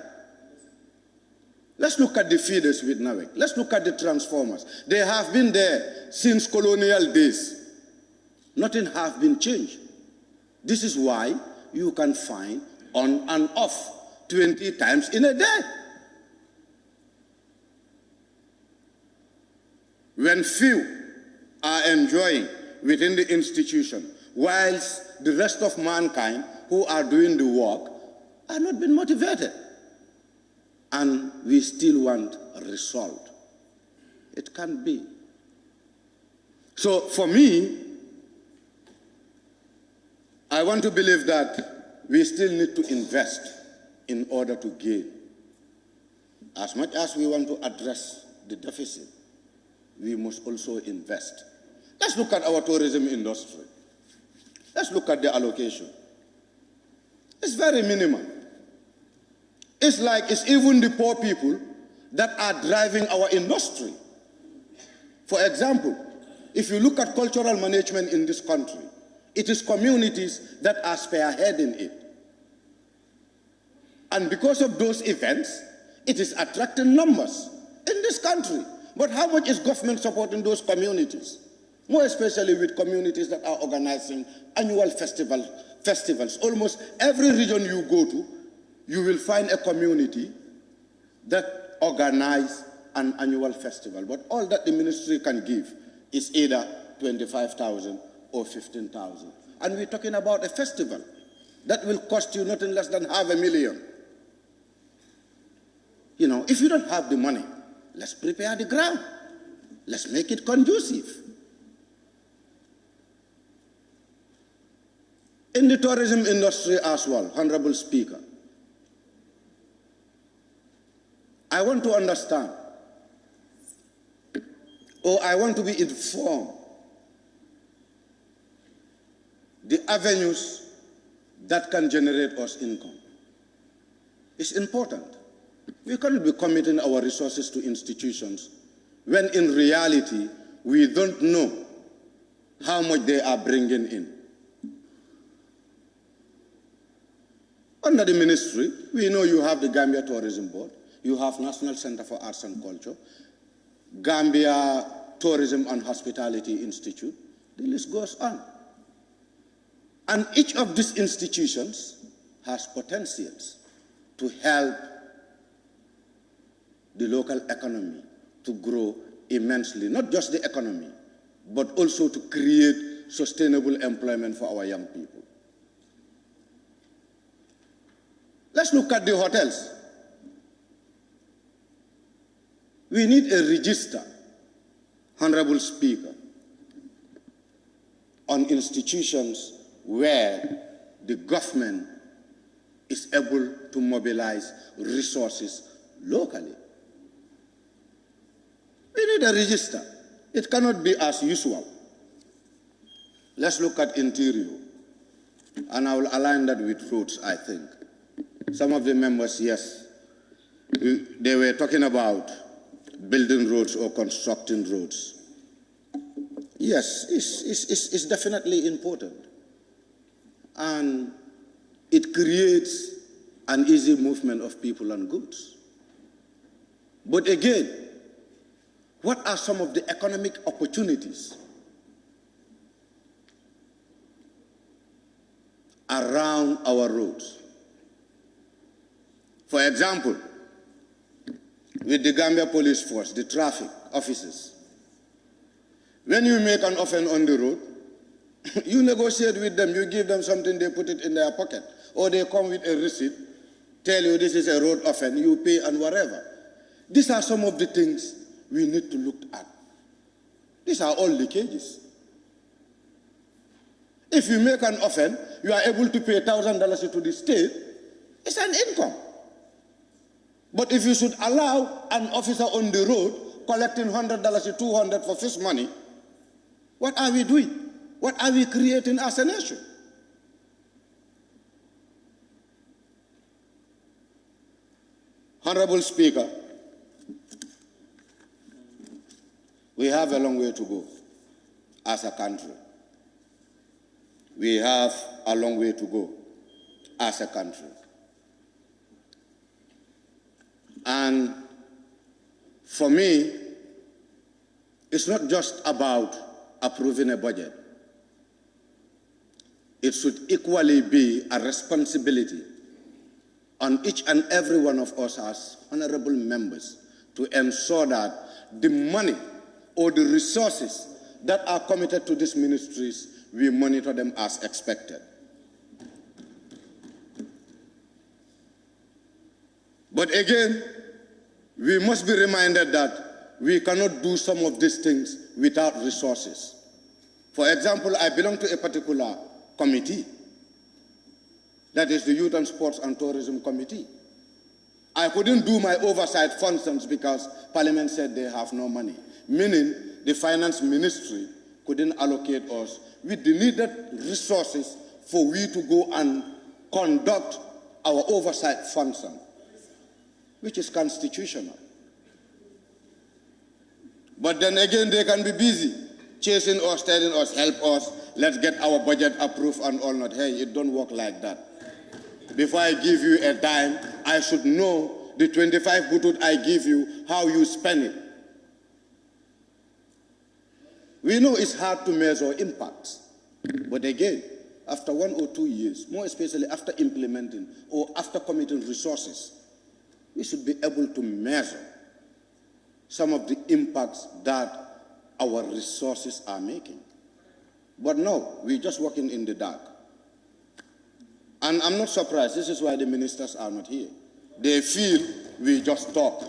Let's look at the feeders with NAVEC. Let's look at the transformers. They have been there since colonial days. Nothing has been changed. This is why you can find on and off 20 times in a day. When few are enjoying within the institution, whilst the rest of mankind who are doing the work are not being motivated. And we still want a result. It can't be. So for me, I want to believe that we still need to invest in order to gain. As much as we want to address the deficit, we must also invest. Let's look at our tourism industry. Let's look at the allocation. It's very minimal. It's like it's even the poor people that are driving our industry. For example, if you look at cultural management in this country, it is communities that are spearheading it. And because of those events, it is attracting numbers in this country. But how much is government supporting those communities? More especially with communities that are organizing annual festivals. Almost every region you go to, you will find a community that organizes an annual festival. But all that the ministry can give is either 25,000 or 15,000. And we're talking about a festival that will cost you nothing less than $500,000. You know, if you don't have the money, let's prepare the ground. Let's make it conducive. In the tourism industry as well, Honorable Speaker, I want to understand, or I want to be informed, the avenues that can generate us income. It's important. We cannot be committing our resources to institutions when in reality we don't know how much they are bringing in. Under the ministry, we know you have the Gambia Tourism Board, you have National Center for Arts and Culture, Gambia Tourism and Hospitality Institute, the list goes on. And each of these institutions has potentials to help the local economy to grow immensely, not just the economy, but also to create sustainable employment for our young people. Let's look at the hotels. We need a register, Honorable Speaker, on institutions where the government is able to mobilize resources locally. We need a register. It cannot be as usual. Let's look at interior, and I will align that with roads, I think. Some of the members, yes, they were talking about building roads or constructing roads. Yes, it's definitely important. And it creates an easy movement of people and goods. But again, what are some of the economic opportunities around our roads? For example, with the Gambia Police Force, the traffic officers, when you make an offense on the road, you negotiate with them, you give them something, they put it in their pocket, or they come with a receipt, tell you this is a road offense, you pay and whatever. These are some of the things we need to look at. These are all leakages. If you make an offense, you are able to pay $1,000 to the state, it's an income. But if you should allow an officer on the road collecting $100 to $200 for fish money, what are we doing? What are we creating as a nation? Honorable Speaker, we have a long way to go as a country. We have a long way to go as a country. And for me, it's not just about approving a budget. It should equally be a responsibility on each and every one of us as honorable members to ensure that the money or the resources that are committed to these ministries, we monitor them as expected. But again, we must be reminded that we cannot do some of these things without resources. For example, I belong to a particular committee, that is the Youth and Sports and Tourism Committee. I couldn't do my oversight functions because Parliament said they have no money, meaning the Finance Ministry couldn't allocate us with the needed resources for we to go and conduct our oversight function, which is constitutional. But then again, they can be busy chasing us, telling us, help us, let's get our budget approved and all not. Hey, it don't work like that. Before I give you a dime, I should know the 25 butut I give you, how you spend it. We know it's hard to measure impacts, but again, after 1 or 2 years, more especially after implementing or after committing resources, we should be able to measure some of the impacts that our resources are making. But no, we're just working in the dark. And I'm not surprised. This is why the ministers are not here. They feel we just talk.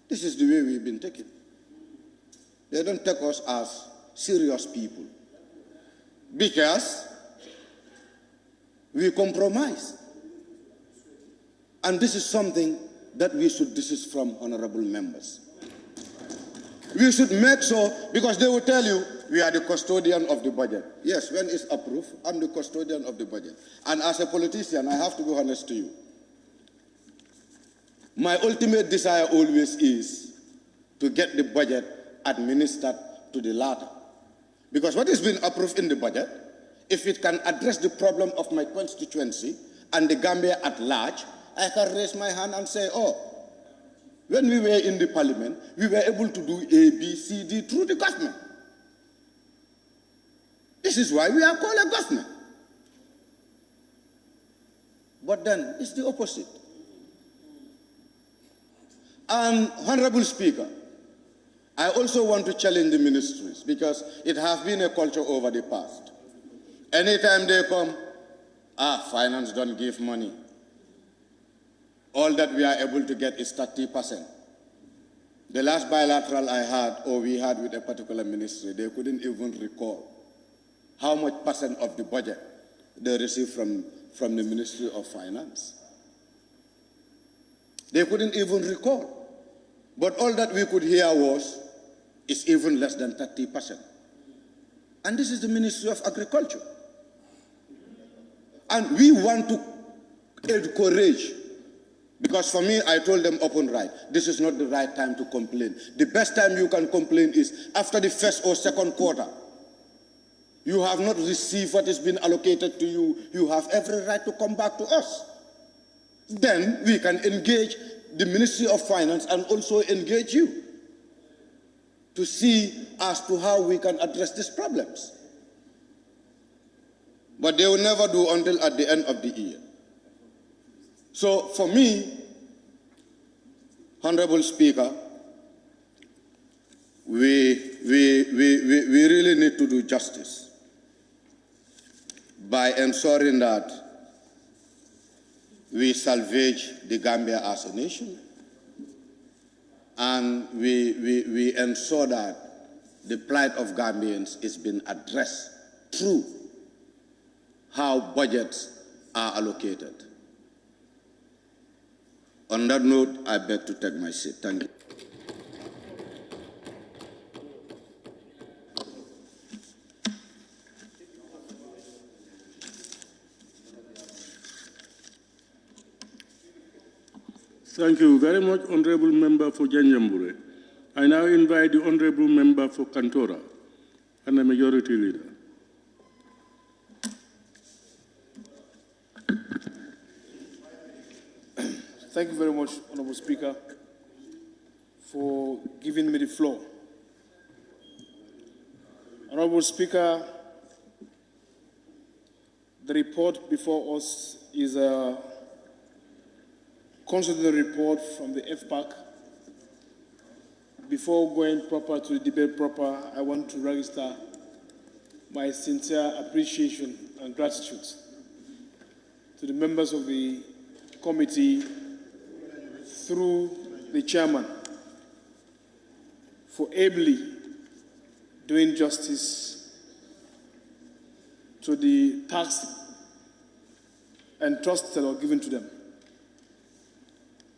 This is the way we've been taken. They don't take us as serious people because we compromise. And this is something that we should desist from, honorable members. We should make sure, because they will tell you, we are the custodian of the budget. Yes, when it's approved, I'm the custodian of the budget. And as a politician, I have to be honest to you. My ultimate desire always is to get the budget administered to the latter. Because what has been approved in the budget, if it can address the problem of my constituency and the Gambia at large, I can raise my hand and say, oh, when we were in the parliament, we were able to do A, B, C, D through the government. This is why we are called a government. But then it's the opposite. And Honorable Speaker, I also want to challenge the ministries because it has been a culture over the past. Anytime they come, finance don't give money. All that we are able to get is 30%. The last bilateral I had, or we had with a particular ministry, they couldn't even recall how much percent of the budget they received from the Ministry of Finance. They couldn't even recall. But all that we could hear was, it's even less than 30%. And this is the Ministry of Agriculture. And we want to encourage. Because for me, I told them open right, this is not the right time to complain. The best time you can complain is after the first or second quarter. You have not received what has been allocated to you. You have every right to come back to us. Then we can engage the Ministry of Finance and also engage you to see as to how we can address these problems. But they will never do until at the end of the year. So for me, Honorable Speaker, we really need to do justice by ensuring that we salvage the Gambia as a nation and we ensure that the plight of Gambians is being addressed through how budgets are allocated. On that note, I beg to take my seat. Thank you. Thank you very much, Honorable Member for Janjambure. I now invite the Honorable Member for Kantora and the Majority Leader. Thank you very much, Honorable Speaker, for giving me the floor. Honorable Speaker, the report before us is a consultative report from the FPAC. Before going proper to the debate proper, I want to register my sincere appreciation and gratitude to the members of the committee through the chairman for ably doing justice to the task and trust that were given to them.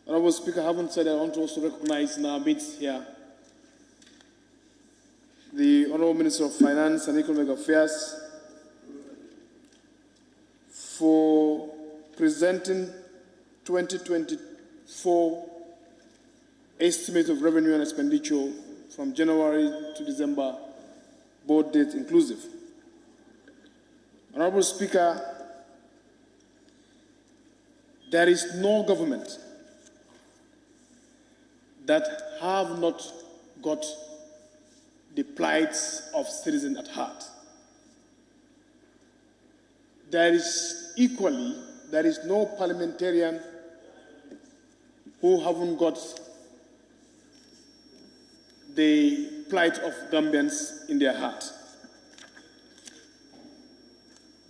Honorable Speaker, having said that, I want to also recognize in our midst here the Honorable Minister of Finance and Economic Affairs for presenting 2024 estimate of revenue and expenditure from January to December, both dates inclusive. Honorable Speaker, there is no government that have not got the plights of citizens at heart. There is no parliamentarian who haven't got the plight of Gambians in their heart.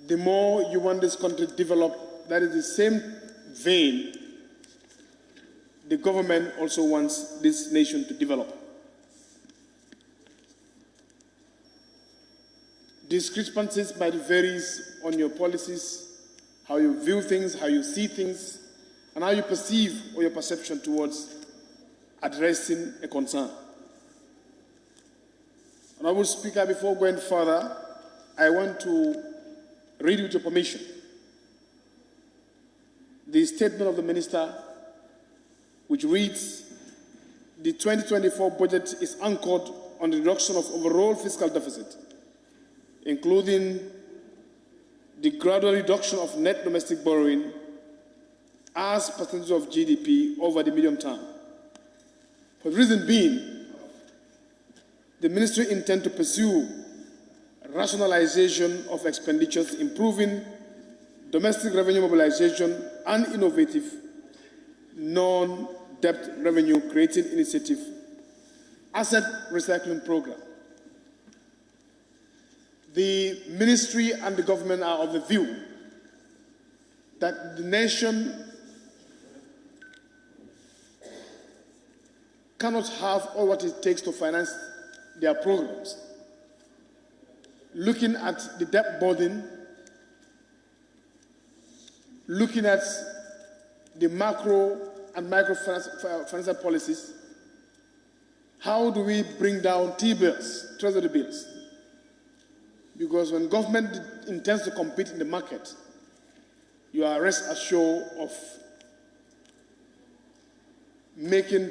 The more you want this country to develop, that is the same vein the government also wants this nation to develop. Discrepancies might vary on your policies, how you view things, how you see things, and how you perceive or your perception towards addressing a concern. Honorable Speaker, before going further, I want to read with your permission the statement of the Minister, which reads, the 2024 budget is anchored on the reduction of overall fiscal deficit, including the gradual reduction of net domestic borrowing as percentage of GDP over the medium term. For the reason being, the ministry intends to pursue rationalization of expenditures, improving domestic revenue mobilization, and innovative non-debt revenue creating initiative, asset recycling program. The ministry and the government are of the view that the nation cannot have all what it takes to finance their programs. Looking at the debt burden, looking at the macro and micro financial policies, how do we bring down T-bills, treasury bills? Because when government intends to compete in the market, you are rest assured of making